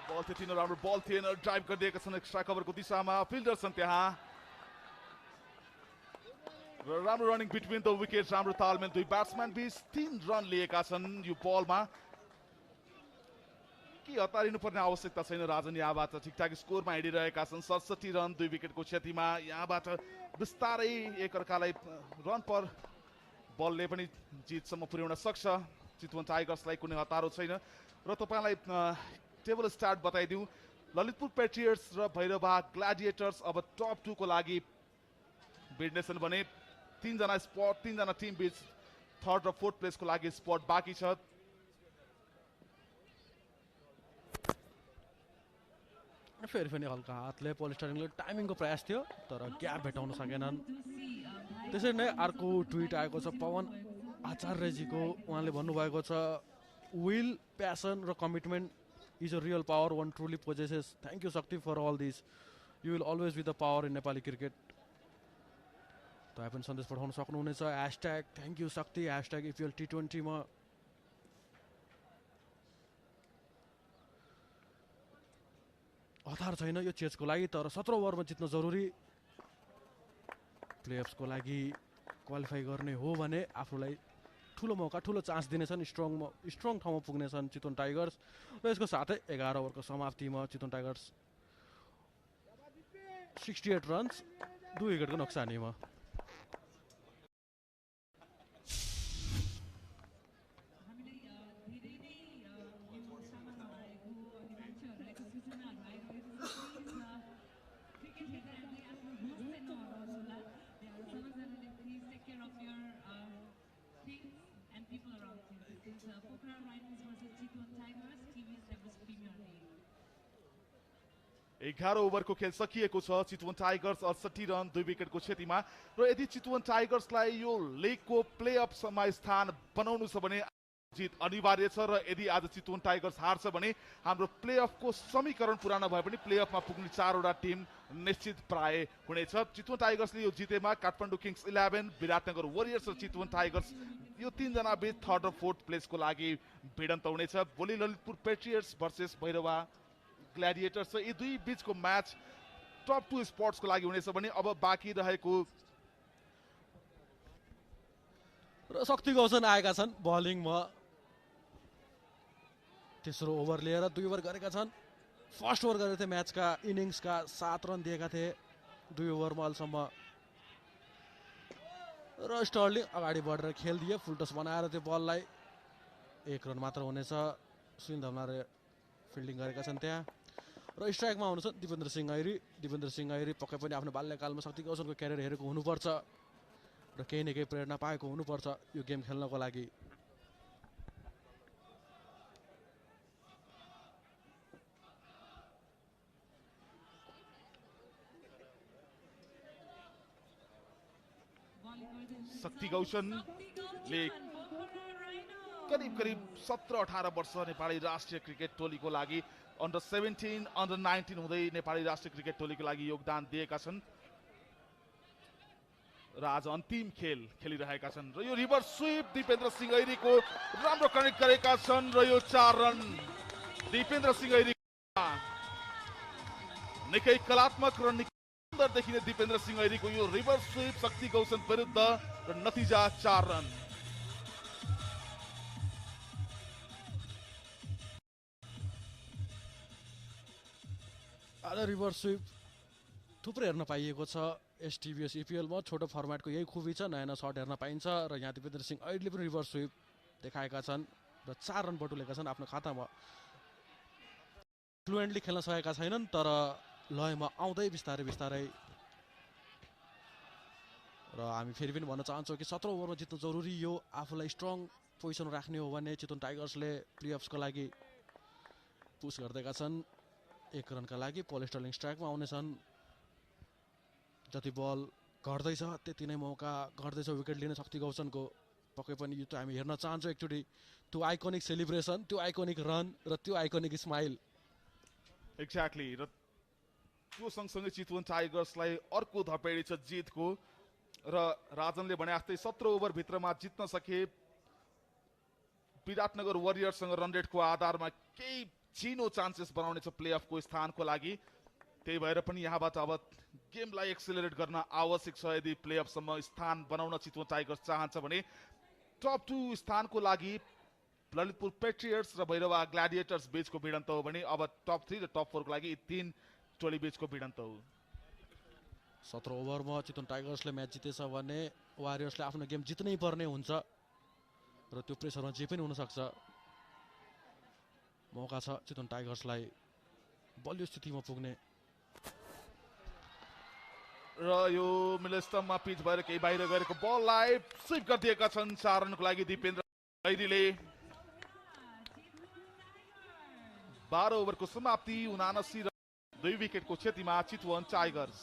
बल थियो, तिनीहरू राम्रो बल थिएन, ड्राइभ गरिदिएका छन् एक्स्ट्रा कभरको दिशामा। फिल्डर छन् त्यहाँ र राम्रो रनिङ बिट्विन द विकेट, राम्रो तालमेल दुई ब्याट्सम्यान बीच। 3 रन लिएका छन् यो बलमा। के हतारिनु पर्ने आवश्यकता छैन। राजन यहाँबाट ठिकठाक स्कोरमा हिँडिरहेका छन्। 67 रन 2 विकेटको क्षतिमा। यहाँबाट बिस्तारै एकअर्कालाई रन पर बलले पनि जितसम्म पुर्याउन सक्छ चितवन टाइगर्सलाई। कुनै हतारो छैन। र तपाईँलाई टेबल स्टार्ट बताइदिउँ। ललितपुर पेट्रियट्स र भैरवा ग्ल्याडिएटर्स अब टप 2 को लागि भिड्नेछन् भने 3 जना स्पट, 3 जना टिम बीच 3rd र 4th प्लेसको लागि स्पट बाँकी छ। फेरि पनि हल्का हातले पोलिस्टरिङले टाइमिङको प्रयास थियो तर ग्याप भेटाउन सकेनन्। त्यसरी नै अर्को ट्विट आएको छ पवन आचार्यजीको। उहाँले भन्नुभएको छ विल, प्यासन र commitment is a real power one truly possesses. Thank you Shakti for all this. You will always be the power in Nepali cricket. तपाईँ पनि सन्देश पठाउन सक्नुहुनेछ। Hashtag thank you Shakti, hashtag EPL T20 मा। हतार छैन यो चेजको लागि तर 17 ओभरमा जित्न जरुरी। प्लेअफ्सको लागि क्वालिफाई गर्ने हो भने आफूलाई ठुलो मौका, ठुलो चान्स दिनेछन्। स्ट्रङ ठाउँमा पुग्नेछन् चितवन टाइगर्स। र यसको साथै 11 ओभरको समाप्तिमा चितवन टाइगर्स 68 रन्स 2 विकेटको नोक्सानीमा। Pokhara Rhinos versus Chitwan Tigers, TVS Everest Premier League. 11 ओभरको खेल सकिएको छ। चितवन टाइगर्स 68 रन 2 विकेटको क्षतिमा। र यदि चितवन टाइगर्सलाई यो लिगको प्लेअफसम्म स्थान बनाउनु छ भने जित अनिवार्य छ। र यदि आज चितवन टाइगर्स हार्छ भने हाम्रो प्लेअफको समीकरण पुरा नभए पनि प्लेअफमा पुग्ने 4वटा टिम निश्चित प्राय हुनेछ। चितवन टाइगर्सले यो जितेमा काठमाडौँ किङ्स 11, विराटनगर वरियर्स र चितवन टाइगर्स यो 3 जना बीच 3rd र 4th प्लेसको लागि भिडन्त हुनेछ। भोलि ललितपुर पेट्रियट्स भर्सेस भैरवा ग्ल्याडिएटर्स। यी दुई बीचको म्याच टप 2 स्पट्सको लागि हुनेछ भने अब बाँकी रहेको र शक्ति गौसन आएका छन् बलिङमा। तेस्रो ओभर लिएर 2 ओभर गरेका छन्। फर्स्ट ओभर गरेका थिए म्याचका इनिङ्सका 7 रन दिएका थिए 2 ओभरमा अहिलेसम्म। र स्टर्लिङ अगाडि बढेर खेलिदिए, फुलटस बनाएर त्यो बललाई 1 रन मात्र हुनेछ। सुनिल धमलाले फिल्डिङ गरेका छन् त्यहाँ। र स्ट्राइकमा आउनुहुन्छ दिपेन्द्र सिंह ऐरी पक्कै पनि आफ्नो बाल्यकालमा शक्ति गौसनको क्यारियर हेरेको हुनुपर्छ र केही न केही प्रेरणा पाएको हुनुपर्छ यो गेम खेल्नको लागि। शक्ति गौसनले करिब 17-18 वर्ष नेपाली राष्ट्रिय क्रिकेट टोलीको लागि अन्डर 17 अन्डर 19 हुँदै नेपाली राष्ट्रिय क्रिकेट टोलीको लागि योगदान दिएका छन् र आज अन्तिम खेल खेलिरहेका छन् र यो रिभर्स स्विप दिपेन्द्र सिंह ऐरीको राम्रो कनेक्ट गरेका छन् र यो 4 रन दिपेन्द्र सिंह ऐरी निकै कलात्मक र सुन्दर देखिने दिपेन्द्र सिंह ऐरीको यो रिभर्स स्विप शक्ति गौसन विरुद्ध र नतिजा 4 रन। आज रिभर्स स्विप थुप्रै हेर्न पाइएको छ यस TVS EPL मा। छोटो फर्मेटको यही खुबी छ, नयाँ नयाँ सर्ट हेर्न पाइन्छ र यहाँ दिपेन्द्र सिंह ऐरीले पनि रिभर्स स्विप देखाएका छन् र 4 रन बटुलेका छन् आफ्नो खातामा। फ्लुएन्टली खेल्न सकेका छैनन् तर लयमा आउँदै बिस्तारै बिस्तारै र हामी फेरि पनि भन्न चाहन्छौँ कि 17 ओभरमा जित्नु जरुरी हो। आफूलाई स्ट्रङ पोजिसन राख्ने हो भने चितवन टाइगर्सले प्लेअफ्सको लागि पुस गर्दैका छन्। 1 रनका लागि पल स्टर्लिङ स्ट्राइकमा आउनेछन्। जति बल घट्दैछ त्यति नै मौका घट्दैछ विकेट लिन शक्ति गौसनको। पक्कै पनि यो हामी हेर्न चाहन्छौँ एकचोटि त्यो आइकोनिक सेलिब्रेसन, त्यो आइकोनिक रन र त्यो आइकोनिक स्माइल। एक्ज्याक्टली र त्यो सँगसँगै चितवन टाइगर्सलाई अर्को धपेडी छ जितको र राजनले भने जस्तै 17 ओभर भित्रमा जित्न सके विराटनगर वरियर्ससँग रन रेटको आधारमा केही चिनो चान्सेस बनाउने छ प्लेअफको स्थानको लागि। त्यही भएर पनि यहाँबाट अब गेमलाई एक्सेलरेट गर्न आवश्यक छ। यदि प्लेअफसम्म स्थान बनाउन चितवन टाइगर्स चाहन्छ भने टप 2 स्थानको लागि ललितपुर पेट्रियट्स र भैरवा ग्ल्याडिएटर्स बीचको भिडन्त हो भने अब टप 3 र टप 4 को लागि 3 टोली बीचको भिडन्त हो। 17 ओभरमा चितवन टाइगर्सले म्याच जितेछ भने वारियर्सले आफ्नो गेम जित्नै पर्ने हुन्छ र त्यो प्रेसरमा जे पनि हुनसक्छ। मौका छ चितवन टाइगर्सलाई बलियो स्थितिमा पुग्ने। र यो मिडल स्टम्पमा पिच भएर केही बाहिर गरेको बललाई स्विप गरिदिएका छन् 4 रनको लागि दिपेन्द्र ऐरीले। 12 ओभरको समाप्ति 79 रन 2 विकेटको क्षतिमा चितवन टाइगर्स।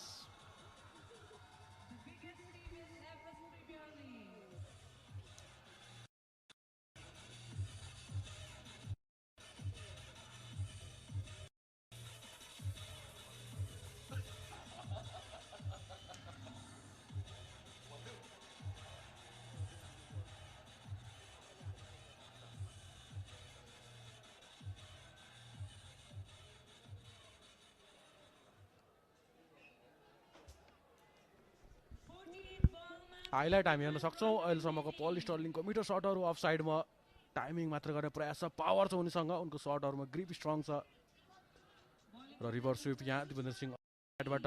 हाइलाइट हामी हेर्न सक्छौँ अहिलेसम्मको पल स्टर्लिङको मिटर सर्टहरू अफ साइडमा टाइमिङ मात्र गर्ने प्रयास छ। पावर छ उनीसँग, उनको सर्टहरूमा ग्रिप स्ट्रङ छ र रिभर्स स्विप यहाँ दिपेन्द्र सिंहबाट।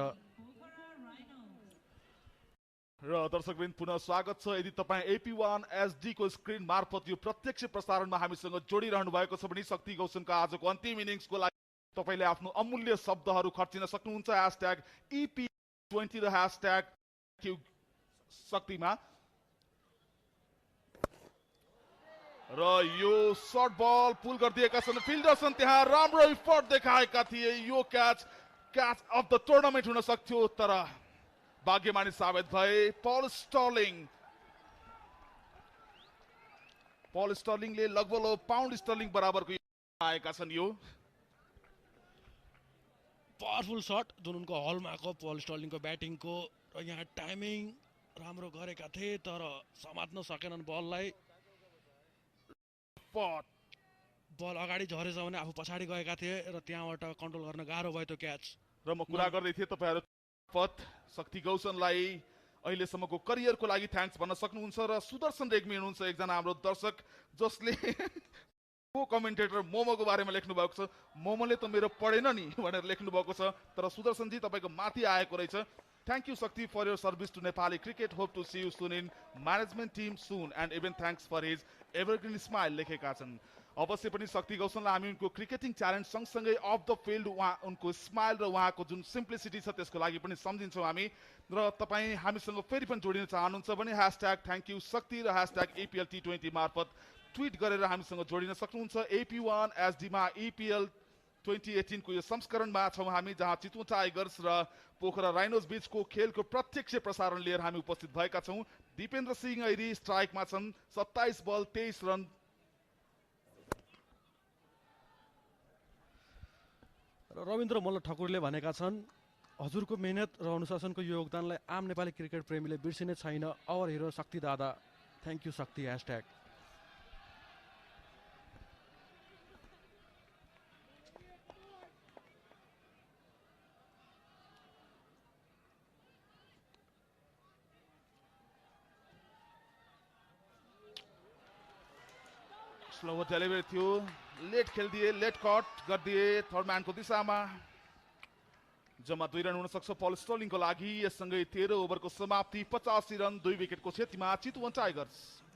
र दर्शकवृन्द पुनः स्वागत छ। यदि तपाईँ AP1 SD को स्क्रिन मार्फत यो प्रत्यक्ष प्रसारणमा हामीसँग जोडिरहनु भएको छ भने शक्ति गौसनका आजको अन्तिम इनिङ्सको लागि तपाईँले आफ्नो अमूल्य शब्दहरू खर्चिन सक्नुहुन्छ। #EP20 र #शक्तिमा। र यो सर्ट बल पुल गरिदिएका छन् फिल्डर्सन, त्यहाँ राम्रो इफर्ट देखाएका थिए। यो क्याच अफ द टुर्नामेन्ट हुन सक्थ्यो तर भाग्यमानी साबित भए पल स्टर्लिङले लगभग पाउन्ड स्टर्लिङ बराबरको आएका छन्। यो पावरफुल शट जुन उनको हलमाको पल स्टर्लिङको ब्याटिङको र यहाँ टाइमिङ राम्रो गरेका थिए तर समात्न सकेनन् बललाई। बल अगाडि झरेछ भने आफू पछाडि गएका थिए र त्यहाँबाट कन्ट्रोल गर्न गाह्रो भयो त्यो क्याच। र म कुरा गर्दै थिएँ तपाईँहरू शक्ति गौसनलाई अहिलेसम्मको करियरको लागि थ्याङ्क्स भन्न सक्नुहुन्छ। र सुदर्शन रेग्मी हुनुहुन्छ एकजना हाम्रो दर्शक जसले को कमेन्टेटर मोमोको बारेमा लेख्नु भएको छ। मोमोले त मेरो पढेन नि भनेर लेख्नु भएको छ तर सुदर्शनजी तपाईँको माथि आएको रहेछ। Thank you Shakti for your service to Nepali cricket. Hope to see you soon in management team soon and even thanks for his evergreen smile लेखेका छन्। अवश्य पनि शक्ति गौसनलाई हामी उनको क्रिकेटिङ ट्यालेन्ट सँगसँगै अफ द फिल्ड उनको स्माइल र उहाँको जुन सिम्प्लिसिटी छ त्यसको लागि पनि सम्झिन्छौँ हामी र तपाईँ हामीसँग फेरि पनि जोडिन चाहनुहुन्छ भने #थ्याङ्क यू शक्ति र #EPL T20 मार्फत ट्विट गरेर हामीसँग जोडिन सक्नुहुन्छ। AP1 SDमा EPL 2018 को यो संस्करणमा छौँ हामी, जहाँ चितवन टाइगर्स र पोखरा राइनोज बीचको खेलको प्रत्यक्ष प्रसारण लिएर हामी उपस्थित भएका छौँ। दिपेन्द्र सिंह ऐरी स्ट्राइकमा छन्, 27 बल 23 रन। रविन्द्र मल्ल ठकुरले भनेका छन्, हजुरको मेहनत र अनुशासनको योगदानलाई आम नेपाली क्रिकेट प्रेमीले बिर्सिने छैन। आवर हिरो शक्ति दादा, थ्याङ्क यू शक्ति #। स्लो डेलिभरी थियो, लेट खेलिदिए, लेट कट गरिदिए थर्ड म्यानको दिशामा। जम्मा 2 रन हुन सक्छ पल स्टर्लिङको लागि। यससँगै 13 ओभरको समाप्ति, 85 run 2 विकेटको क्षतिमा Chitwan tigers.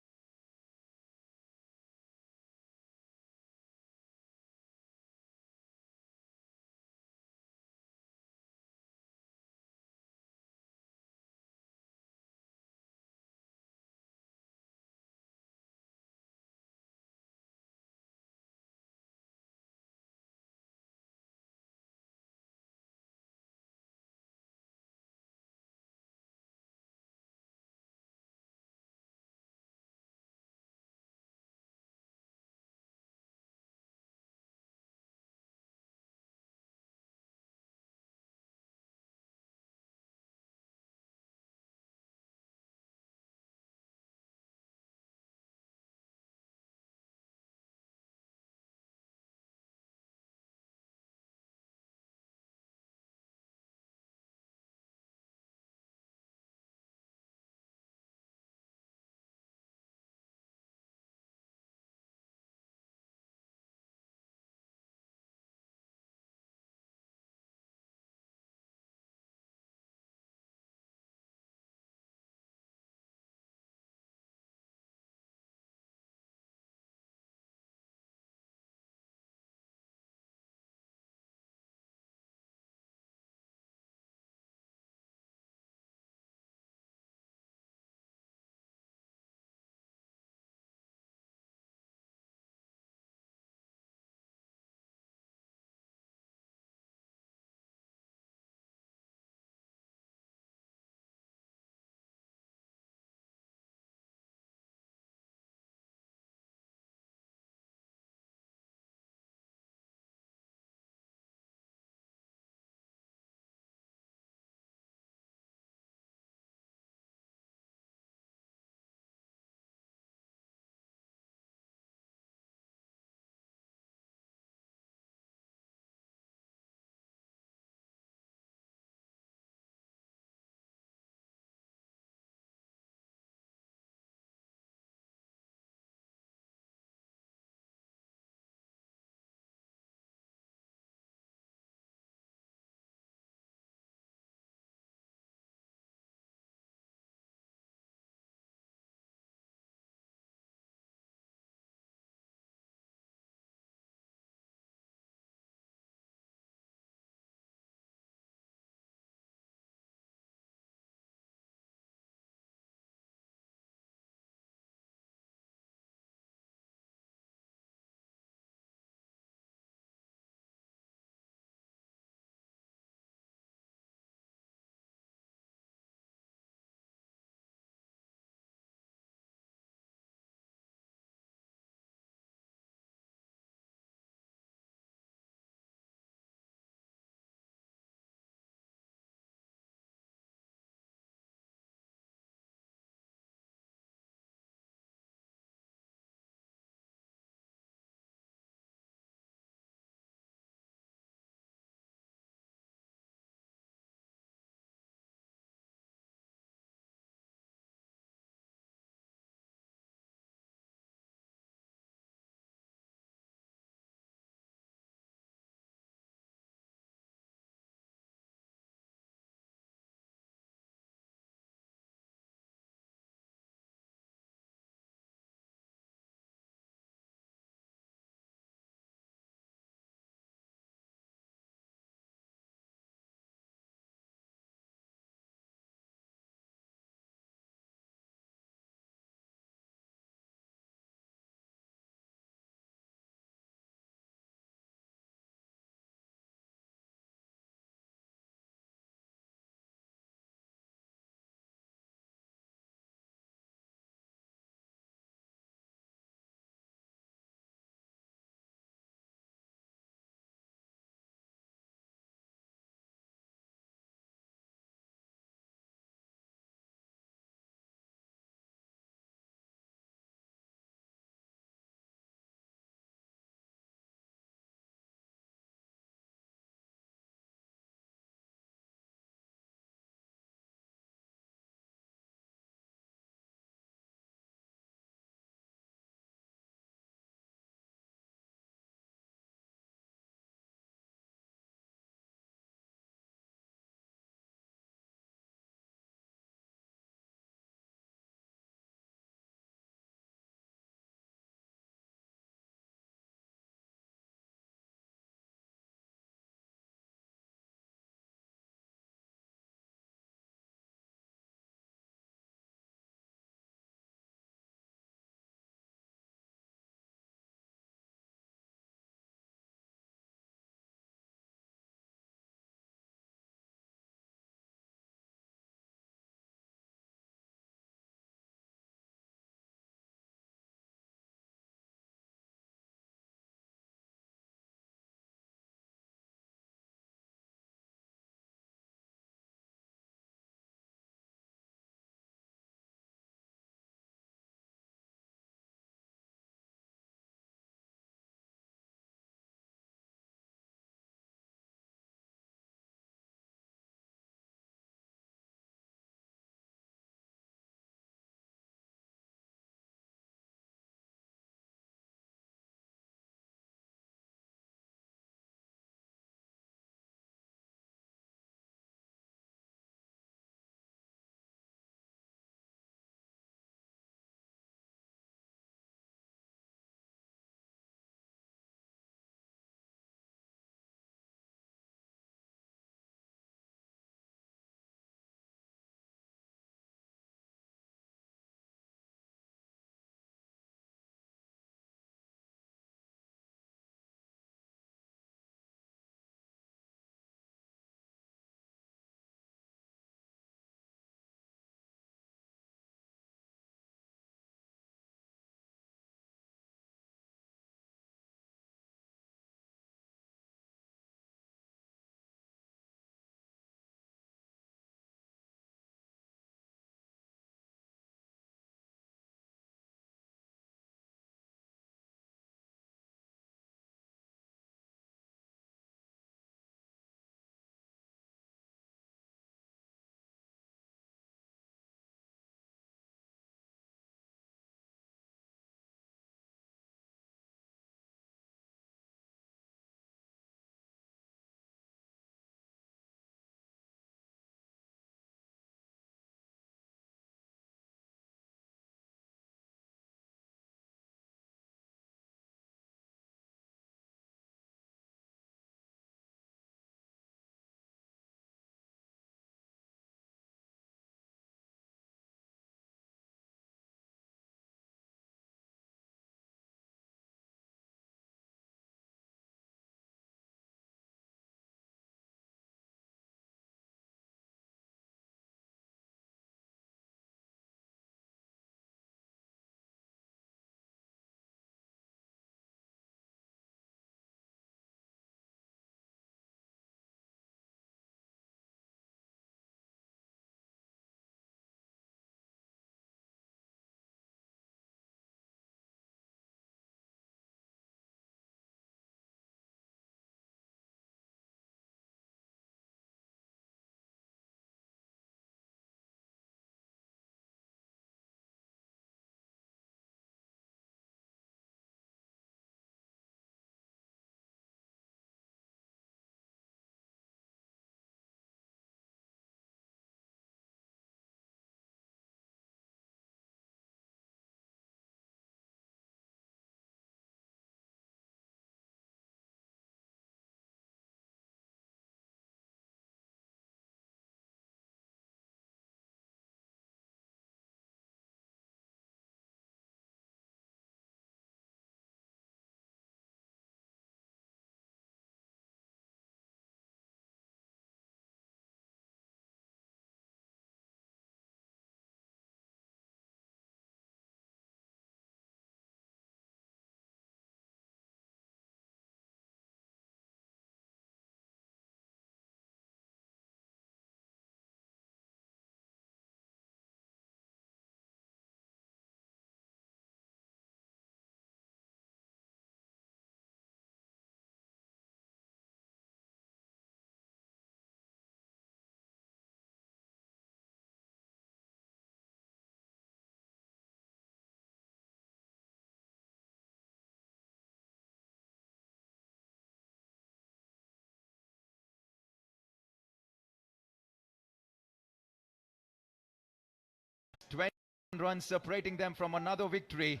21 runs separating them from another victory.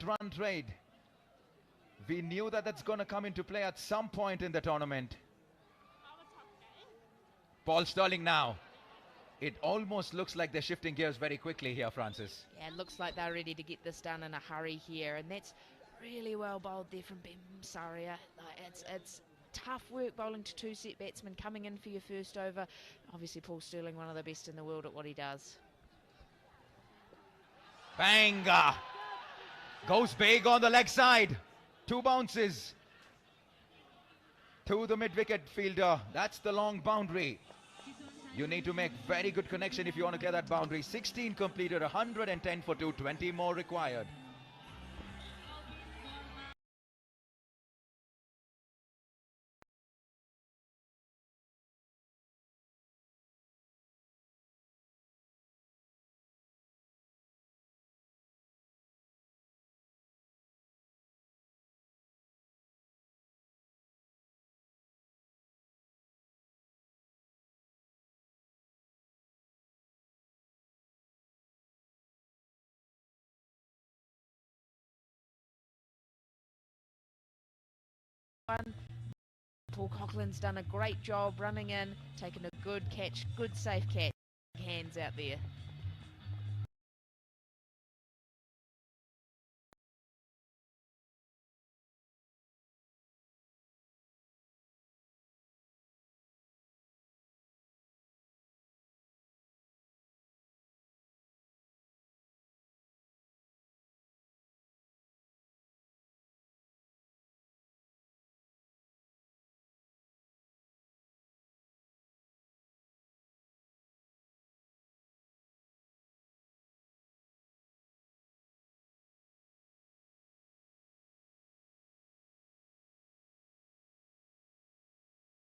Run trade. We knew that that's going to come into play at some point in the tournament. Paul Sterling now. It almost looks like they're shifting gears very quickly here, Francis. Yeah, it looks like they're ready to get this done in a hurry here, and that's really well bowled there from Bim Saria. It's tough work bowling to two-set batsmen coming in for your first over. Obviously, Paul Sterling, one of the best in the world at what he does. Banga! Goes big on the leg side. 2 bounces to the mid-wicket fielder. That's the long boundary. You need to make very good connection if you want to clear that boundary. 16 completed, 110 for 2, 20 more required. Paul Coughlin's done a great job running in, taking a good catch, good safe catch. Hands out there.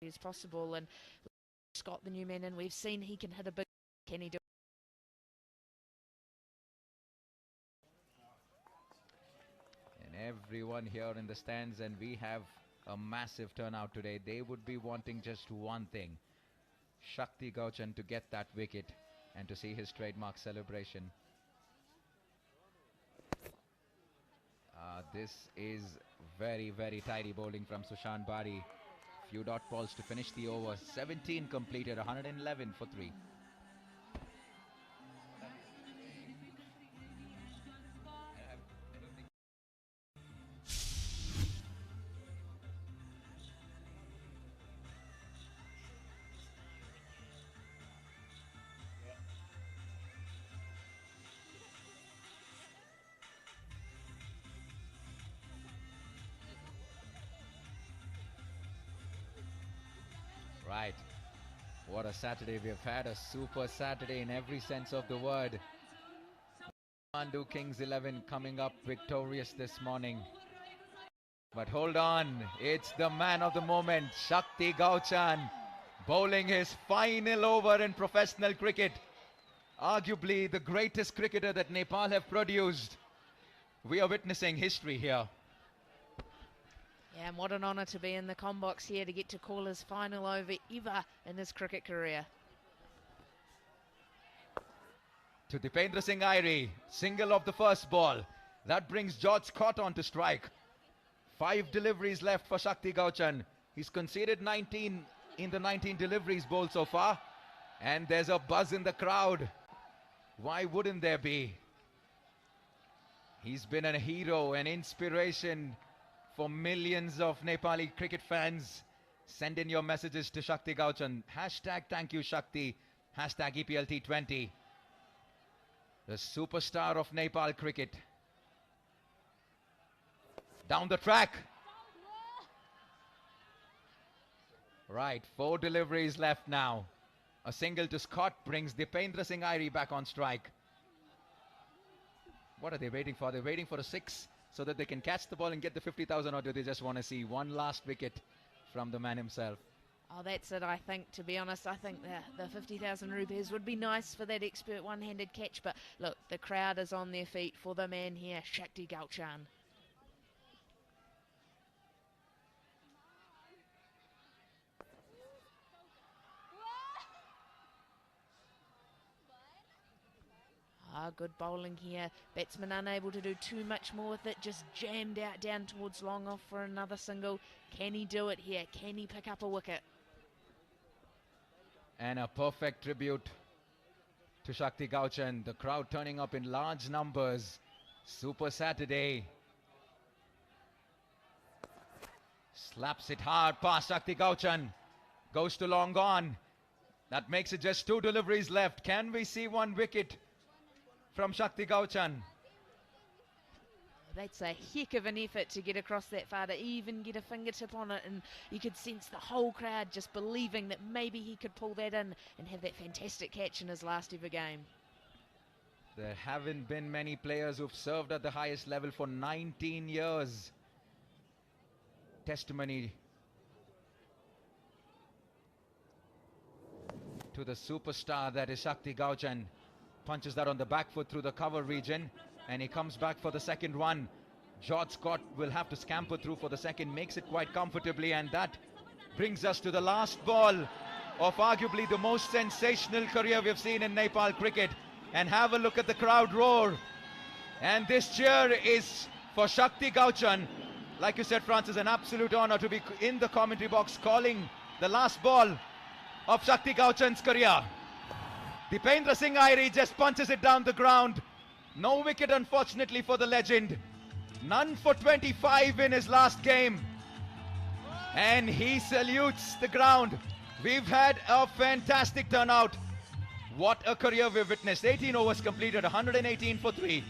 As possible, and Scott, the new man, and we've seen he can hit a big. Can he do? And everyone here in the stands, and we have a massive turnout today. They would be wanting just one thing: Shakti Gauchan to get that wicket and to see his trademark celebration. This is very, very tidy bowling from Sushant Bari. Few dot balls to finish the over. 17 completed, 111 for 3. Right. What a Saturday we have had. A super Saturday in every sense of the word. Mandu Kings 11 coming up victorious this morning. But hold on. It's the man of the moment, Shakti Gauchan, bowling his final over in professional cricket. Arguably the greatest cricketer that Nepal have produced. We are witnessing history here. Yeah, and what an honour to be in the combox here to get to call his final over ever in his cricket career. To Dipendra Singh Airi, single of the first ball. That brings George Scott on to strike. 5 deliveries left for Shakti Gauchan. He's conceded 19 in the 19 deliveries bowled so far. And there's a buzz in the crowd. Why wouldn't there be? He's been a hero, an inspiration for millions of Nepali cricket fans. Send in your messages to Shakti Gauchan. Hashtag thank you Shakti. Hashtag EPL T20. The superstar of Nepal cricket. Down the track. Right, 4 deliveries left now. A single to Scott brings Dipendra Singh Airi back on strike. What are they waiting for? They're waiting for a 6 so that they can catch the ball and get the 50,000, or do they just want to see one last wicket from the man himself? Oh, that's it, I think. To be honest, I think the 50,000 rupees would be nice for that expert one-handed catch. But look, the crowd is on their feet for the man here, Shakti Gauchan. Good bowling here. Batsman unable to do too much more with it. Just jammed out down towards long off for another single. Can he do it here? Can he pick up a wicket? And a perfect tribute to Shakti Gauchan. The crowd turning up in large numbers. Super Saturday. Slaps it hard past Shakti Gauchan. Goes to long on. That makes it just 2 deliveries left. Can we see 1 wicket from Shakti Gauchan? That's a heck of an effort to get across that far, to even get a fingertip on it, and you could sense the whole crowd just believing that maybe he could pull that in and have that fantastic catch in his last ever game. There haven't been many players who've served at the highest level for 19 years. Testimony to the superstar that is Shakti Gauchan. Punches that on the back foot through the cover region, and he comes back for the second one. George Scott will have to scamper through for the second, makes it quite comfortably, and that brings us to the last ball of arguably the most sensational career we've seen in Nepal cricket. And have a look at the crowd roar. And this cheer is for Shakti Gauchan. Like you said, Francis, an absolute honor to be in the commentary box calling the last ball of Shakti Gauchan's career. Dipendra Singh Airi just punches it down the ground. No wicket, unfortunately, for the legend. None for 25 in his last game. And he salutes the ground. We've had a fantastic turnout. What a career we've witnessed. 18 overs completed, 118 for 3.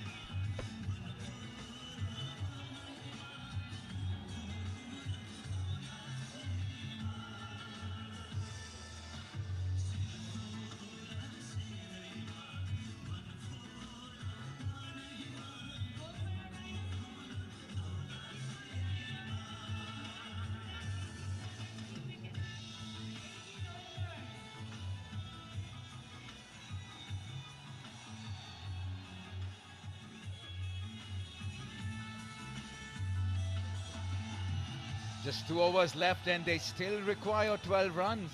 Just 2 overs left and they still require 12 runs.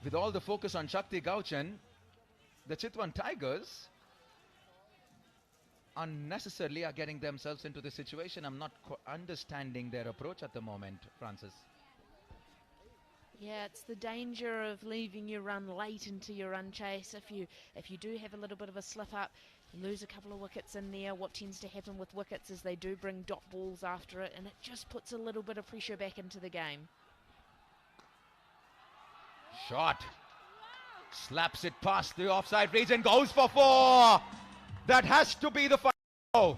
With all the focus on Shakti Gauchan, the Chitwan Tigers unnecessarily are getting themselves into this situation. I'm not understanding their approach at the moment, Francis. Yeah, it's the danger of leaving your run late into your run chase. If you do have a little bit of a slip up, lose a couple of wickets in there. What tends to happen with wickets is they do bring dot balls after it, and it just puts a little bit of pressure back into the game. Shot. Slaps it past the offside region, goes for 4. That has to be the final.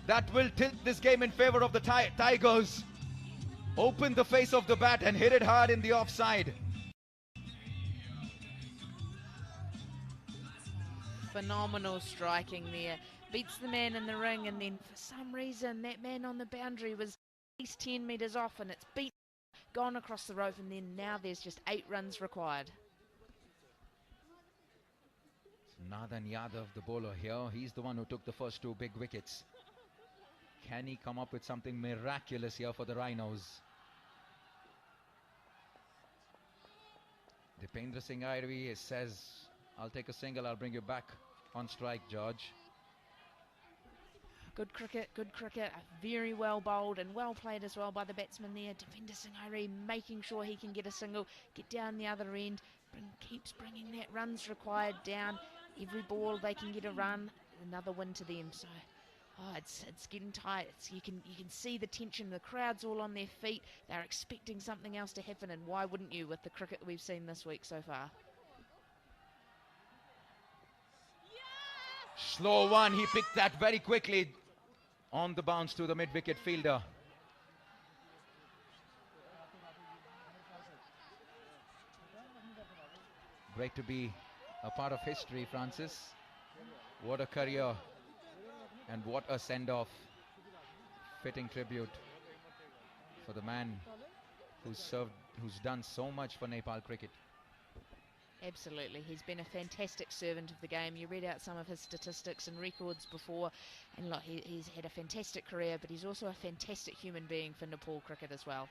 That will tilt this game in favor of the Tigers. Open the face of the bat and hit it hard in the offside. Phenomenal striking there. Beats the man in the ring, and then for some reason that man on the boundary was at least 10 metres off, and it's beat, gone across the rope, and then now there's just 8 runs required. Nadan Yadav, the bowler here, he's the one who took the first 2 big wickets. Can he come up with something miraculous here for the Rhinos? Dipendra Singh Airi says, I'll take a single, I'll bring you back on strike, George. Good cricket, very well bowled and well played as well by the batsman there. Dipendra Singh Airi making sure he can get a single, get down the other end, keeps bringing that runs required down. Every ball they can get a run, another win to them. So, it's getting tight. You can see the tension. The crowd's all on their feet. They're expecting something else to happen, and why wouldn't you with the cricket we've seen this week so far? Slow one, he picked that very quickly on the bounce to the mid-wicket fielder. Great to be a part of history, Francis. What a career and what a send-off. Fitting tribute for the man who's done so much for Nepal cricket. Absolutely, he's been a fantastic servant of the game. You read out some of his statistics and records before, and look, he's had a fantastic career, but he's also a fantastic human being for Nepal cricket as well.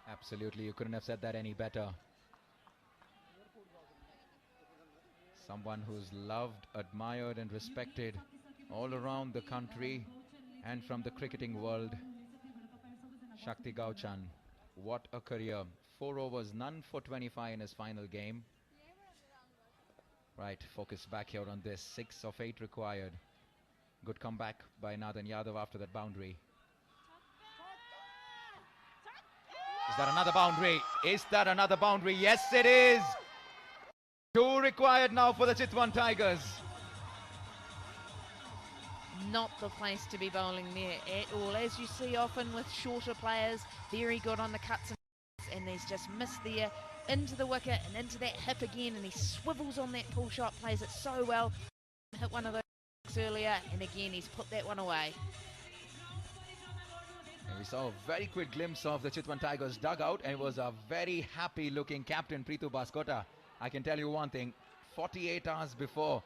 Absolutely, you couldn't have said that any better. Someone who's loved, admired and respected all around the country and from the cricketing world. Shakti Gauchan, what a career. 4 overs, none for 25 in his final game. Right, focus back here on this. 6 of 8 required. Good comeback by Nathan Yadav after that boundary. Is that another boundary? Is that another boundary? Yes, it is. 2 required now for the Chitwan Tigers. Not the place to be bowling there at all. As you see often with shorter players, very good on the cuts and he's just missed there into the wicket and into that hip again, and he swivels on that pull shot, plays it so well. Hit one of those earlier, and again he's put that one away. And we saw a very quick glimpse of the Chitwan Tigers dugout, and it was a very happy looking captain Prithu Baskota. I can tell you one thing, 48 hours before,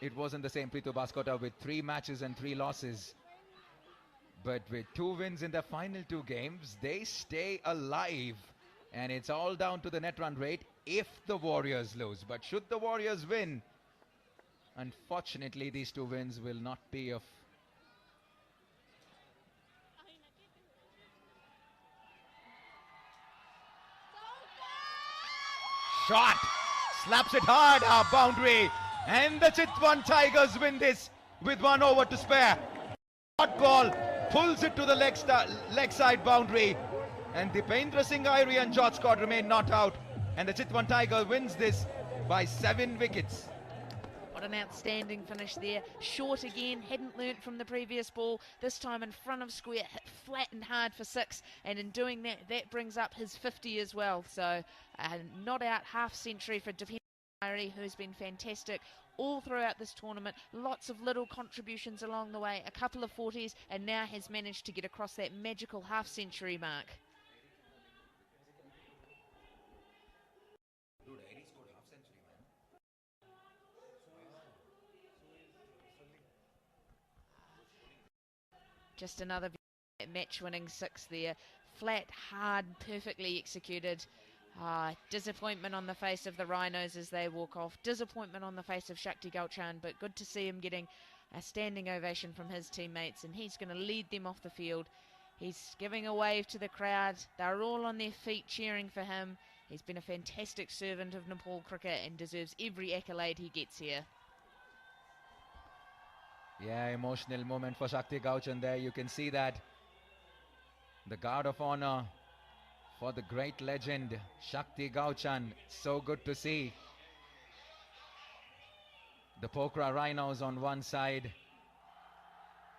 it wasn't the same Prithu Baskota with 3 matches and 3 losses. But with 2 wins in the final 2 games, they stay alive. And it's all down to the net run rate if the Warriors lose. But should the Warriors win, unfortunately these 2 wins will not be of shot, slaps it hard, boundary, and the Chitwan Tigers win this with 1 over to spare. Hot ball, pulls it to the leg side boundary, and Dipendra Singh Airi and George Scott remain not out, and the Chitwan Tiger wins this by 7 wickets. What an outstanding finish there. Short again, hadn't learnt from the previous ball, this time in front of square, hit flat and hard for 6, and in doing that, that brings up his 50 as well. So not out half century for Dipendra Singh Airi, who's been fantastic all throughout this tournament. Lots of little contributions along the way, a couple of 40s, and now has managed to get across that magical half century mark. Just another match-winning 6 there. Flat, hard, perfectly executed. Disappointment on the face of the Rhinos as they walk off. Disappointment on the face of Shakti Gauchan, but good to see him getting a standing ovation from his teammates, and he's going to lead them off the field. He's giving a wave to the crowd. They're all on their feet cheering for him. He's been a fantastic servant of Nepal cricket and deserves every accolade he gets here. Yeah, emotional moment for Shakti Gauchan there. You can see that. The guard of honor for the great legend Shakti Gauchan. So good to see. The Pokhara Rhinos on one side,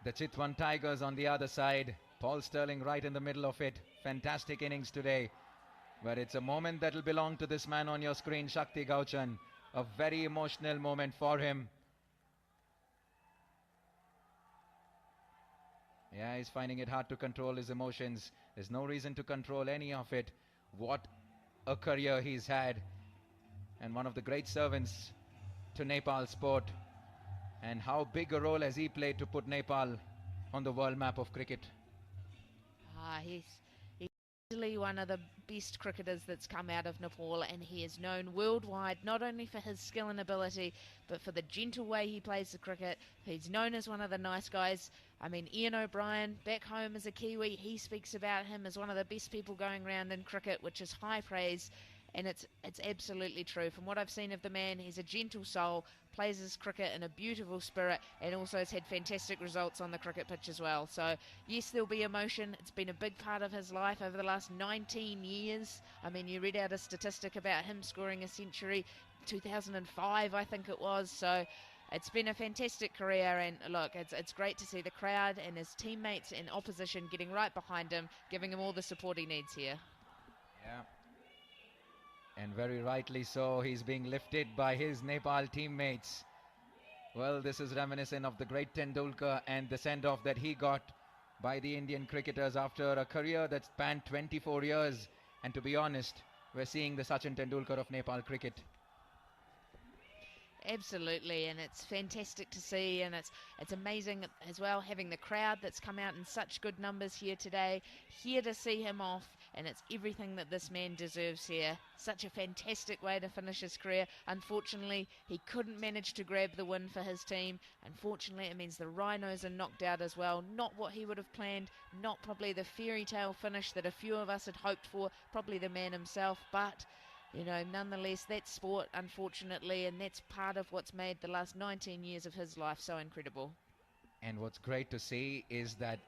the Chitwan Tigers on the other side. Paul Sterling right in the middle of it. Fantastic innings today. But it's a moment that will belong to this man on your screen, Shakti Gauchan. A very emotional moment for him. Yeah, he's finding it hard to control his emotions. There's no reason to control any of it. What a career he's had. And one of the great servants to Nepal sport. And how big a role has he played to put Nepal on the world map of cricket. He's easily one of the best cricketers that's come out of Nepal, and he is known worldwide not only for his skill and ability, but for the gentle way he plays the cricket. He's known as one of the nice guys. I mean, Ian O'Brien, back home as a Kiwi, he speaks about him as one of the best people going around in cricket, which is high praise, and it's absolutely true. From what I've seen of the man, he's a gentle soul, plays his cricket in a beautiful spirit, and also has had fantastic results on the cricket pitch as well. So yes, there'll be emotion. It's been a big part of his life over the last 19 years. I mean, you read out a statistic about him scoring a century 2005, I think it was. So it's been a fantastic career, and look, it's great to see the crowd and his teammates and opposition getting right behind him, giving him all the support he needs here. Yeah. And very rightly so, he's being lifted by his Nepal teammates. Well, this is reminiscent of the great Tendulkar and the send-off that he got by the Indian cricketers after a career that spanned 24 years. And to be honest, we're seeing the Sachin Tendulkar of Nepal cricket. Absolutely, and it's fantastic to see, and it's amazing as well having the crowd that's come out in such good numbers here today, here to see him off and it's everything that this man deserves here. Such a fantastic way to finish his career. Unfortunately, he couldn't manage to grab the win for his team. Unfortunately, it means the Rhinos are knocked out as well. Not what he would have planned, not probably the fairy tale finish that a few of us had hoped for, probably the man himself, but you know, nonetheless, that's sport, unfortunately, and that's part of what's made the last 19 years of his life so incredible. And what's great to see is that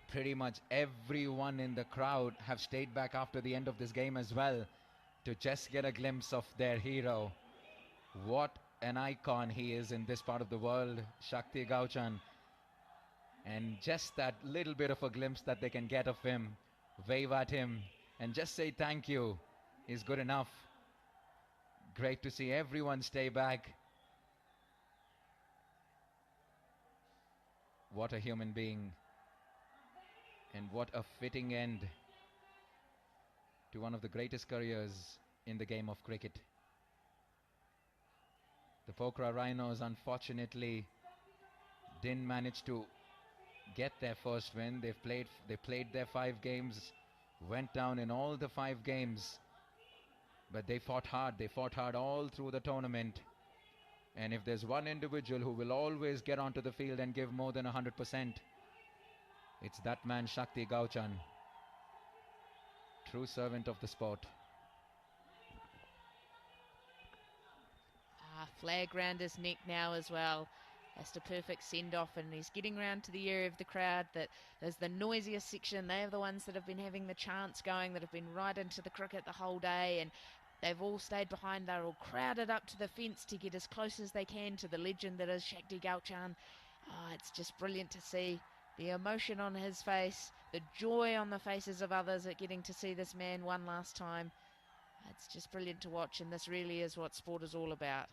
pretty much everyone in the crowd have stayed back after the end of this game as well to just get a glimpse of their hero. What an icon he is in this part of the world, Shakti Gauchan. And just that little bit of a glimpse that they can get of him, wave at him, and just say thank you is good enough. Great to see everyone stay back. What a human being. And what a fitting end to one of the greatest careers in the game of cricket. The Pokhara Rhinos unfortunately didn't manage to get their first win. They played their 5 games, went down in all the 5 games. But they fought hard all through the tournament. And if there's one individual who will always get onto the field and give more than 100%, it's that man, Shakti Gauchan. True servant of the sport. Flag round his neck now as well. That's the perfect send-off, and he's getting round to the area of the crowd that is the noisiest section. They are the ones that have been having the chants going, that have been right into the cricket the whole day, and they've all stayed behind. They're all crowded up to the fence to get as close as they can to the legend that is Shakti Gauchan. It's just brilliant to see the emotion on his face, the joy on the faces of others at getting to see this man one last time. It's just brilliant to watch, and this really is what sport is all about.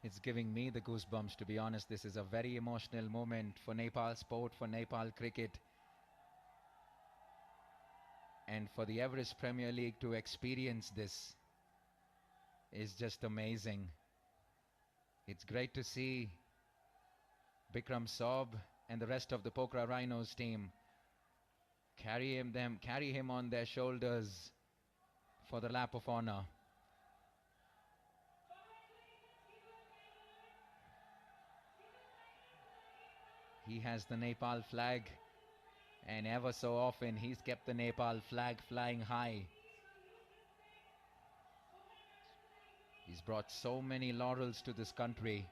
It's giving me the goosebumps, to be honest. This is a very emotional moment for Nepal sport, for Nepal cricket. And for the Everest Premier League to experience this is just amazing. It's great to see Bikram Saab and the rest of the Pokhara Rhinos team carry him on their shoulders for the lap of honor. He has the Nepal flag, and ever so often he's kept the Nepal flag flying high. He's brought so many laurels to this country.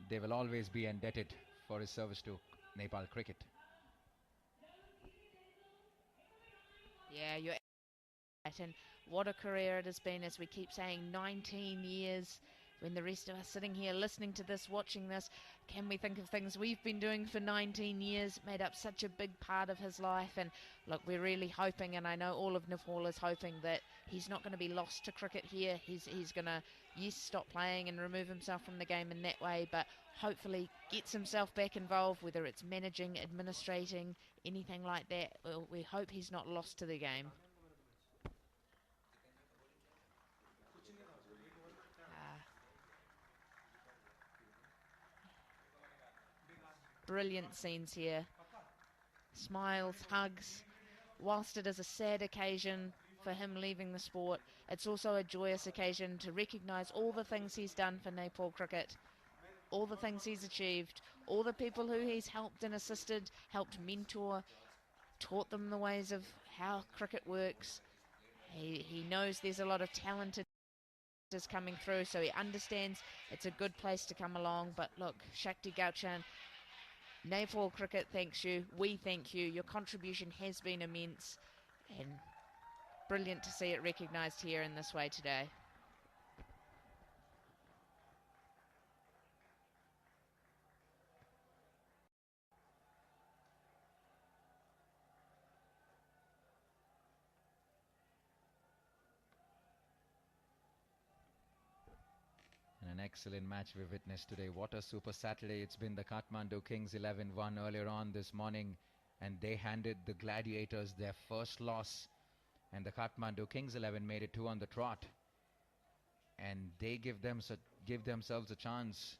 They will always be indebted for his service to Nepal cricket. Yeah, you're right, and what a career it has been, as we keep saying, 19 years. When the rest of us sitting here listening to this, watching this, can we think of things we've been doing for 19 years, made up such a big part of his life? And look, we're really hoping, and I know all of Nepal is hoping, that he's not going to be lost to cricket here. He's going to, yes, stop playing and remove himself from the game in that way, but hopefully gets himself back involved, whether it's managing, administrating, anything like that. Well, we hope he's not lost to the game. Brilliant scenes here. Smiles, hugs. Whilst it is a sad occasion for him leaving the sport, it's also a joyous occasion to recognise all the things he's done for Nepal cricket, all the things he's achieved, all the people who he's helped and assisted, helped mentor, taught them the ways of how cricket works. He knows there's a lot of talented is coming through, so he understands it's a good place to come along. But look, Shakti Gauchan, Nepal cricket thanks you, we thank you. Your contribution has been immense, and brilliant to see it recognised here in this way today. An excellent match we witnessed today. What a super Saturday it's been. The Kathmandu Kings 11 won earlier on this morning, and they handed the Gladiators their first loss. And the Kathmandu Kings 11 made it 2 on the trot. And they give themselves a chance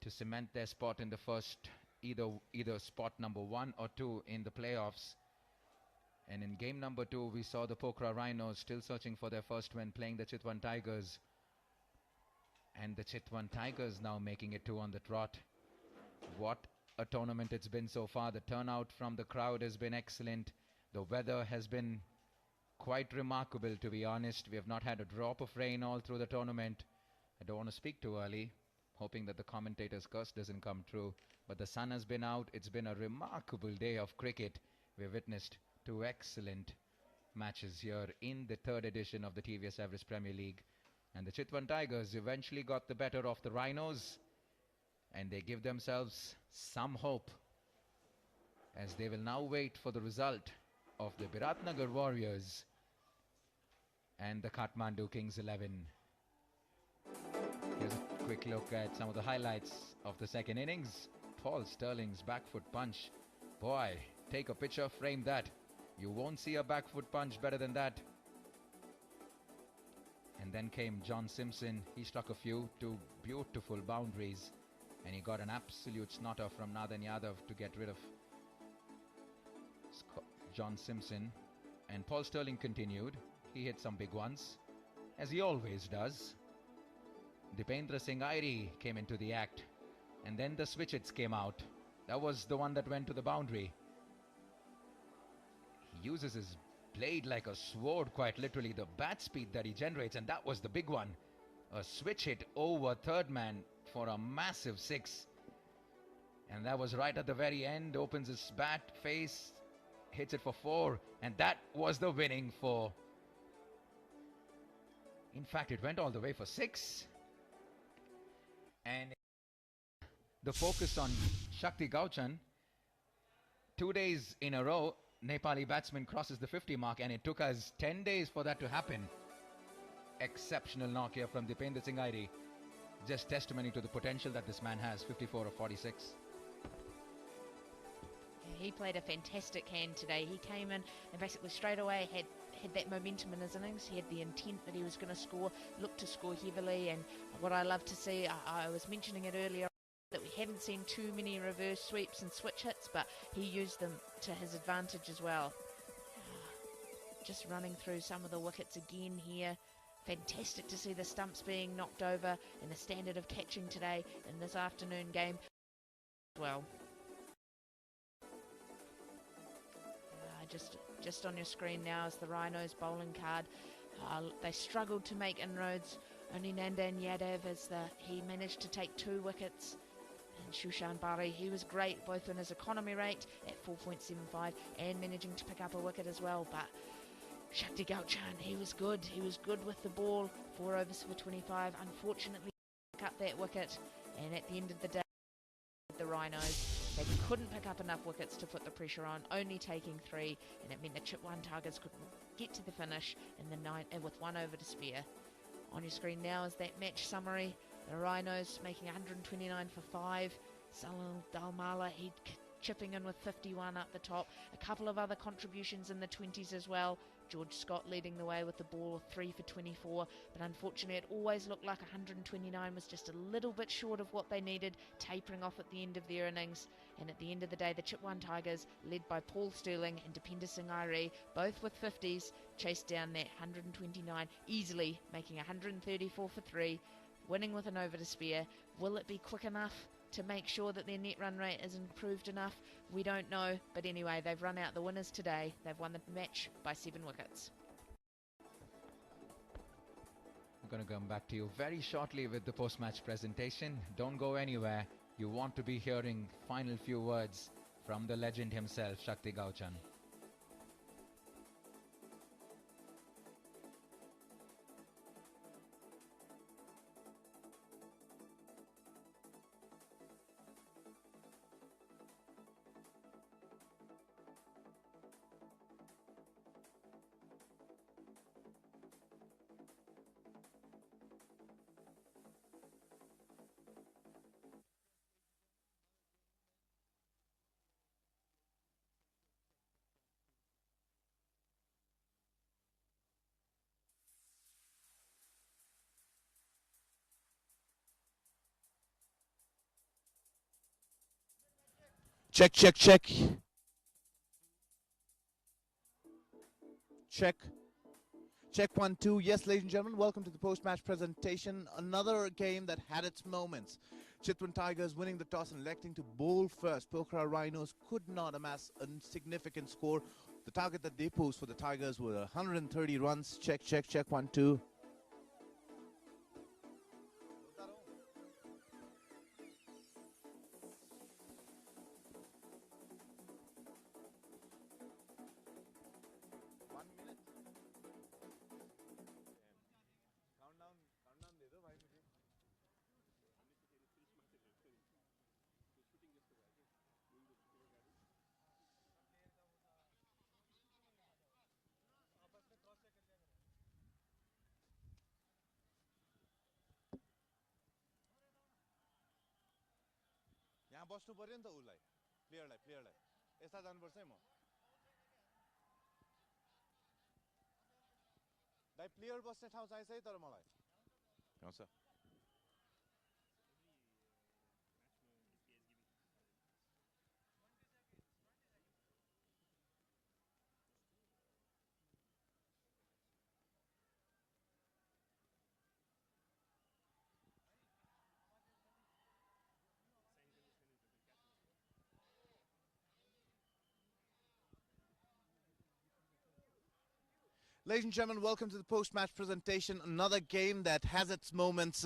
to cement their spot in the first, either spot number 1 or 2 in the playoffs. And in game number 2, we saw the Pokhara Rhinos still searching for their first win, playing the Chitwan Tigers. And the Chitwan Tigers now making it 2 on the trot. What a tournament it's been so far. The turnout from the crowd has been excellent. The weather has been quite remarkable, to be honest. We have not had a drop of rain all through the tournament. I don't want to speak too early, hoping that the commentator's curse doesn't come true. But the sun has been out. It's been a remarkable day of cricket. We've witnessed 2 excellent matches here in the 3rd edition of the TVS Everest Premier League. And the Chitwan Tigers eventually got the better of the Rhinos. And they give themselves some hope, as they will now wait for the result of the Biratnagar Warriors and the Kathmandu Kings 11. Here's a quick look at some of the highlights of the 2nd innings. Paul Sterling's back foot punch. Boy, take a picture, frame that. You won't see a back foot punch better than that. And then came John Simpson. He struck a few, 2 beautiful boundaries. And he got an absolute snotter from Nathan Yadav to get rid of John Simpson. And Paul Sterling continued. He hit some big ones, as he always does. Dipendra Singh Airi came into the act. And then the switch hits came out. That was the one that went to the boundary. He uses his blade like a sword, quite literally, the bat speed that he generates. And that was the big one. A switch hit over third man for a massive 6. And that was right at the very end. Opens his bat face, hits it for 4. And that was the winning 4. In fact, it went all the way for 6. And the focus on Shakti Gauchan. 2 days in a row, Nepali batsman crosses the 50 mark, and it took us 10 days for that to happen. Exceptional knock here from Dipendra Singh Airi. Just testimony to the potential that this man has. 54 of 46. He played a fantastic hand today. He came in and basically straight away had that momentum in his innings. He had the intent that he was going to score, looked to score heavily. And what I love to see, I was mentioning it earlier, that we haven't seen too many reverse sweeps and switch hits, but he used them to his advantage as well. Just running through some of the wickets again here. Fantastic to see the stumps being knocked over and the standard of catching today in this afternoon game as well. Just on your screen now is the Rhinos bowling card. They struggled to make inroads. Only Nandan Yadav, he managed to take 2 wickets. And Shushan Bari, he was great both in his economy rate at 4.75 and managing to pick up a wicket as well. But Shakti Gauchan, he was good. He was good with the ball. 4 overs for 25. Unfortunately, pick up that wicket. And at the end of the day, the Rhinos, they couldn't pick up enough wickets to put the pressure on, only taking 3, and it meant the Chitwan Tigers could get to the finish in the 9 with 1 over to spare. On your screen now is that match summary. The Rhinos making 129 for 5. Salil Dalmala, he chipping in with 51 up the top. A couple of other contributions in the 20s as well. George Scott leading the way with the ball, 3 for 24. But unfortunately, it always looked like 129 was just a little bit short of what they needed, tapering off at the end of their innings. And at the end of the day, the Chitwan Tigers, led by Paul Sterling and Dipendra Singh Airi, both with 50s, chased down that 129 easily, making 134 for 3, winning with an over to spare. Will it be quick enough to make sure that their net run rate is improved enough? We don't know, but anyway, they've run out the winners today. They've won the match by 7 wickets. I'm going to come back to you very shortly with the post-match presentation. Don't go anywhere. You want to be hearing final few words from the legend himself, Shakti Gauchan. Check, check, check. Check. Check 1-2. Yes, ladies and gentlemen, welcome to the post-match presentation. Another game that had its moments. Chitwan Tigers winning the toss and electing to bowl first. Pokhara Rhinos could not amass a significant score. The target that they posed for the Tigers were 130 runs. Check, check, check 1-2. यहाँ बस्नु पर्यो नि त उलाई प्लेयरलाई यस्ता जानुपर्छ है म दाइ प्लेयर बस्ने ठाउँ चाहिन्छ है तर मलाई हुन्छ Ladies and gentlemen, welcome to the post-match presentation. Another game that has its moments.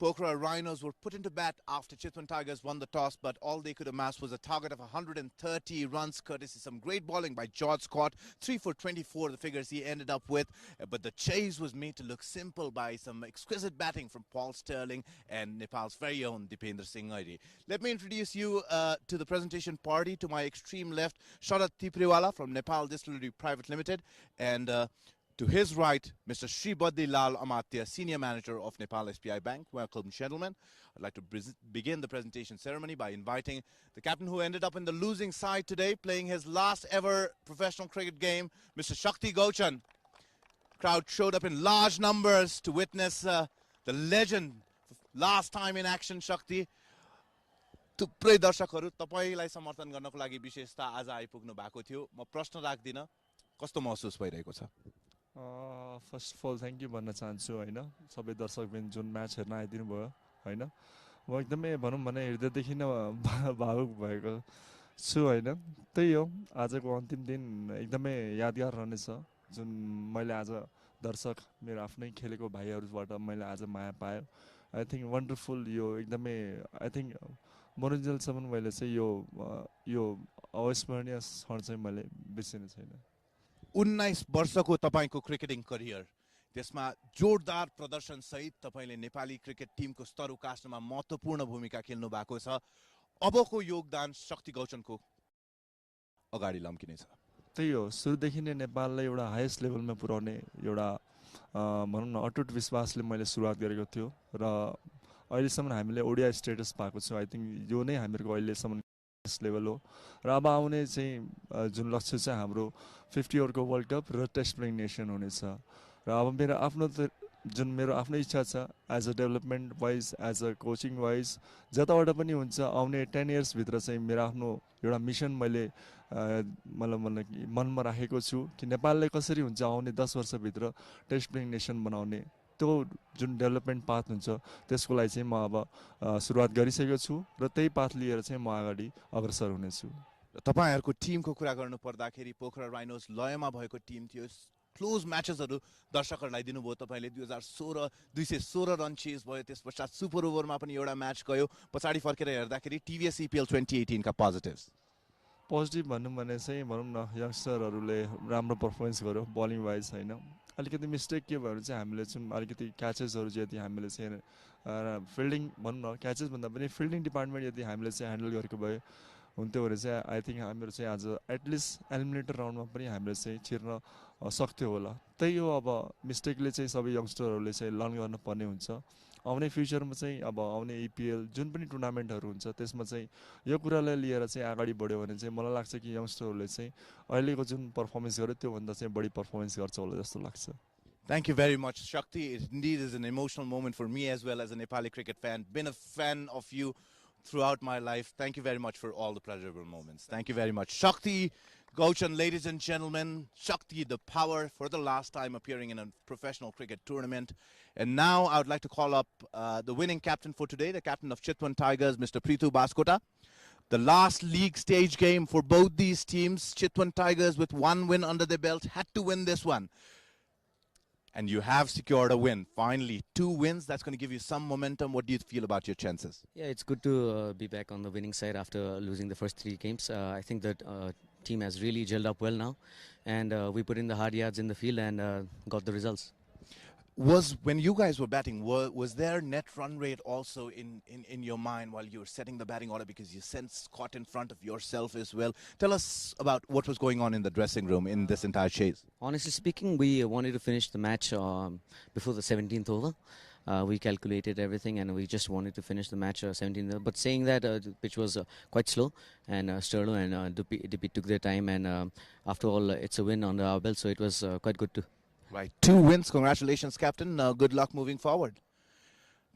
Pokhara Rhinos were put into bat after Chitwan Tigers won the toss, but all they could amass was a target of 130 runs, courtesy some great bowling by George Scott. 3 for 24, the figures he ended up with. But the chase was made to look simple by some exquisite batting from Paul Sterling and Nepal's very own Dipendra Singh Airi. Let me introduce you to the presentation party. To my extreme left, Sharat Tipriwala from Nepal Distillery Private Limited, and to his right, Mr. Shribaddi Lal Amatya, Senior Manager of Nepal SBI Bank. Welcome, gentlemen. I'd like to begin the presentation ceremony by inviting the captain who ended up in the losing side today, playing his last ever professional cricket game, Mr. Shakti Gauchan. Crowd showed up in large numbers to witness the legend, last time in action, Shakti. थुप्रै दर्शकहरू तपाईलाई समर्थन गर्नको लागि विशेषता आज आइपुग्नु भएको थियो म प्रश्न राख्दिन कस्तो महसुस भइरहेको छ first of all thank you भन्न चाहन्छु होइन सबै दर्शकबिन जुन म्याच हेर्न आइदिनु भयो होइन म एकदमै भनौँ भने हृदयदेखि नै भावुक भएको छु होइन त्यही हो आजको अन्तिम दिन एकदमै यादगार रहनेछ जुन मैले आज दर्शक मेरो आफ्नै खेलेको भाइहरूबाट मैले आज माया पाएँ आई थिङ्क वन्डरफुल यो एकदमै आई थिङ्क मनोरञ्जनसम्म मैले चाहिँ यो अविस्मरणीय क्षण चाहिँ मैले बिर्सिने छैन 19 वर्षको तपाईको क्रिकेटिङ करियर त्यसमा जोरदार प्रदर्शन सहित तपाईले नेपाली क्रिकेट टिमको स्तर उकास्नमा महत्त्वपूर्ण भूमिका खेल्नु भएको छ अबको योगदान शक्ति गौचनको अगाडि लम्किने छ त्यही हो सुरुदेखि नै नेपाललाई एउटा हाईएस्ट लेभलमा पुर्याउने एउटा भनौँ न अटुट विश्वासले मैले सुरुवात गरेको थियो र अहिलेसम्म हामीले ओडिया स्टेटस पाएको छौँ आई थिङ्क यो नै हामीहरूको अहिलेसम्म लेभल हो र अब आउने चाहिँ जुन लक्ष्य चाहिँ हाम्रो 50 ओभरको वर्ल्ड कप र टेस्ट प्लेइङ नेसन हुनेछ र अब मेरो आफ्नो जुन मेरो आफ्नो इच्छा छ as a development wise as a coaching wise जताबाट पनि हुन्छ आउने 10 इयर्स भित्र चाहिँ मेरो आफ्नो एउटा मिसन मैले मतलब मनमा राखेको छु कि नेपालले कसरी हुन्छ आउने 10 वर्षभित्र टेस्ट प्लेइङ नेसन बनाउने त्यो जुन डेभलपमेन्ट पाथ हुन्छ त्यसको लागि चाहिँ म अब सुरुवात गरिसकेको छु र त्यही पाथ लिएर चाहिँ म अगाडि अग्रसर हुनेछु तपाईहरुको टिमको कुरा गर्नु पर्दाखेरि पोखरा राइनोस लयमा भएको टिम थियो क्लोज म्याचेसहरु दर्शकहरुलाई दिनुभयो तपाईले 2016 216 रन चेज भयो त्यसपश्चात सुपर ओभरमा पनि एउटा म्याच गयो पछाडी फर्केर हेर्दाखेरि टीवीएस EPL 2018 का पोजिटिभ्स पोजिटिभ भन्नु भने चाहिँ भनौं न यंगस्टरहरुले राम्रो परफर्मेन्स गर्यो बलिङ वाइज हैन अलिकति मिस्टेक के भयो चाहिँ हामीले चाहिँ अलिकति क्याचेसहरु जति हामीले चाहिँ फिल्डिङ भनौं न क्याचेस भन्दा पनि फिल्डिङ डिपार्टमेन्ट यदि हामीले चाहिँ ह्यान्डल गरेको भए हुन्थ्यो भने चाहिँ आई थिंक हामीहरु चाहिँ आज एटलिस्ट एलिमिनेटर राउन्डमा पनि हामीले चाहिँ छिर्न सक्थ्यो होला त्यही हो अब मिस्टेकले चाहिँ सबै यंगस्टरहरुले चाहिँ लर्न गर्न पर्ने हुन्छ आउने फ्युचरमा चाहिँ अब आउने EPL जुन पनि टुर्नामेन्टहरु हुन्छ त्यसमा चाहिँ यो कुरालाई लिएर चाहिँ अगाडि बढ्यो भने चाहिँ मलाई लाग्छ कि यंगस्टरहरुले चाहिँ अहिलेको जुन परफर्मेन्स गर्यो त्यो भन्दा चाहिँ बढी परफर्मेन्स गर्छ होला जस्तो लाग्छ Thank you very much, Shakti. It indeed is an emotional moment for me as well as a Nepali cricket fan. Been a fan of you throughout my life. Thank you very much for all the pleasurable moments. Thank you very much. Shakti Gauchan, ladies and gentlemen, Shakti, the power, for the last time appearing in a professional cricket tournament. And now I would like to call up the winning captain for today, the captain of Chitwan Tigers, Mr. Preetu Baskota. The last league stage game for both these teams. Chitwan Tigers, with one win under their belt, had to win this one. And you have secured a win. Finally, 2 wins. That's going to give you some momentum. What do you feel about your chances? Yeah, it's good to be back on the winning side after losing the first 3 games. I think that team has really gelled up well now, and we put in the hard yards in the field and got the results. When you guys were batting, was there net run rate also in your mind while you were setting the batting order, because you sensed caught in front of yourself as well? Tell us about what was going on in the dressing room in this entire chase. Honestly speaking, we wanted to finish the match before the 17th over. We calculated everything and we just wanted to finish the match 17th over. But saying that, the pitch was quite slow, and Sterlo and Dippy took their time, and after all, it's a win on our belt, so it was quite good too. Right. 2 wins. Congratulations, Captain. Good luck moving forward.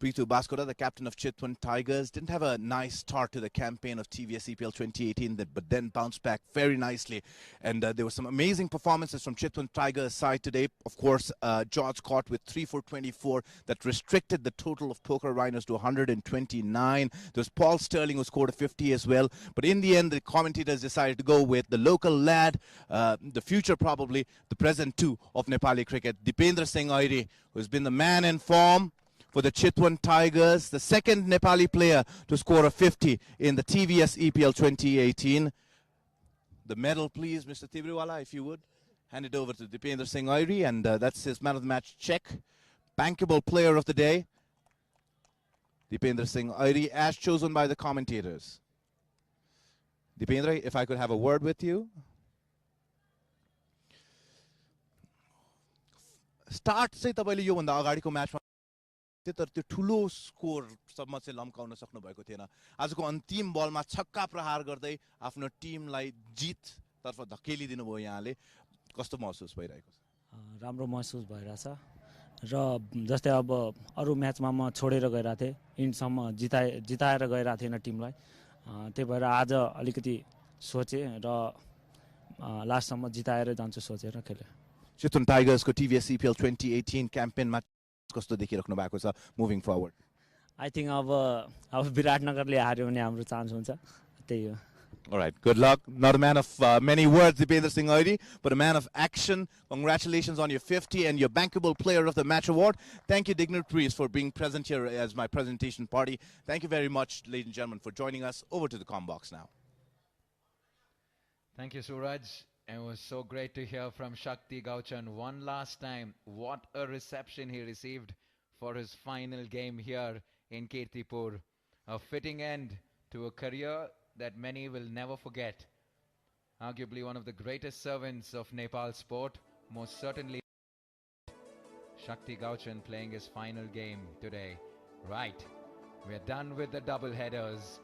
Preetu Baskota, the captain of Chitwan Tigers, didn't have a nice start to the campaign of TVS EPL 2018, but then bounced back very nicely. And there were some amazing performances from Chitwan Tigers side today. Of course, George caught with 3 for 24. That restricted the total of Pokhara Rhinos to 129. There's Paul Sterling, who scored a 50 as well. But in the end, the commentators decided to go with the local lad, the future probably, the present too, of Nepali cricket, Dipendra Singh Airi, who's been the man in form for the Chitwan Tigers, the second Nepali player to score a 50 in the TVS EPL 2018. The medal, please, Mr. Tibriwala, if you would. Hand it over to Dipendra Singh Airi, and that's his man of the match check. Bankable player of the day, Dipendra Singh Airi, as chosen by the commentators. Dipendra, if I could have a word with you. Start चाहिँ तपाईले यो भन्दा अगाडिको म्याचमा तर त्यो ठुलो score सम्म चाहिँ लम्काउन सक्नु भएको थिएन. आजको अन्तिम बलमा छक्का प्रहार गर्दै आफ्नो टिमलाई जिततर्फ धकेलिदिनु भयो यहाँले. कस्तो महसुस भइरहेको छ? राम्रो महसुस भइरहेछ र जस्तै अब अरू म्याचमा म छोडेर गइरहेको थिएँ, इन्डसम्म जिताएर गइरहेको थिएन टिमलाई. त्यही भएर आज अलिकति सोचेँ र लास्टसम्म जिताएर जान्छु सोचेर खेलेँ. Chitwan Tigers को TVS EPL 2018 क्याम्पेनमा कस्तो देखिराख्नु भएको छ मुभिङ फरवर्ड? आई थिंक अब विराटनगरले हार्यो भने हाम्रो चान्स हुन्छ, त्यही हो. All right, good luck. Not a man of many words, Dipendra Singh Airi, but a man of action. Congratulations on your 50 and your bankable player of the match award. Thank you, dignitaries, for being present here as my presentation party. Thank you very much, ladies and gentlemen, for joining us. Over to the comm box now. Thank you, Suraj. It was so great to hear from Shakti Gauchan one last time. What a reception he received for his final game here in Kirtipur. A fitting end to a career that many will never forget. Arguably one of the greatest servants of Nepal sport, most certainly Shakti Gauchan playing his final game today. Right, we're done with the double headers.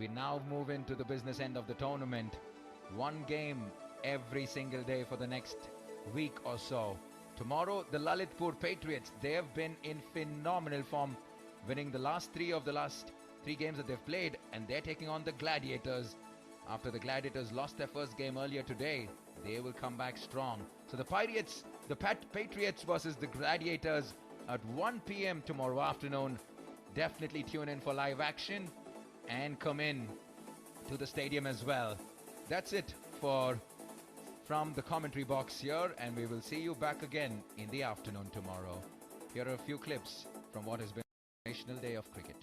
We now move into the business end of the tournament. One game every single day for the next week or so. Tomorrow, the Lalitpur Patriots, they have been in phenomenal form, winning the last 3 games that they've played, and they're taking on the Gladiators. After the Gladiators lost their first game earlier today, they will come back strong. So the Patriots versus the Gladiators at 1 p.m. tomorrow afternoon. Definitely tune in for live action and come in to the stadium as well. That's it from the commentary box here, and we will see you back again in the afternoon tomorrow. Here are a few clips from what has been a national day of cricket.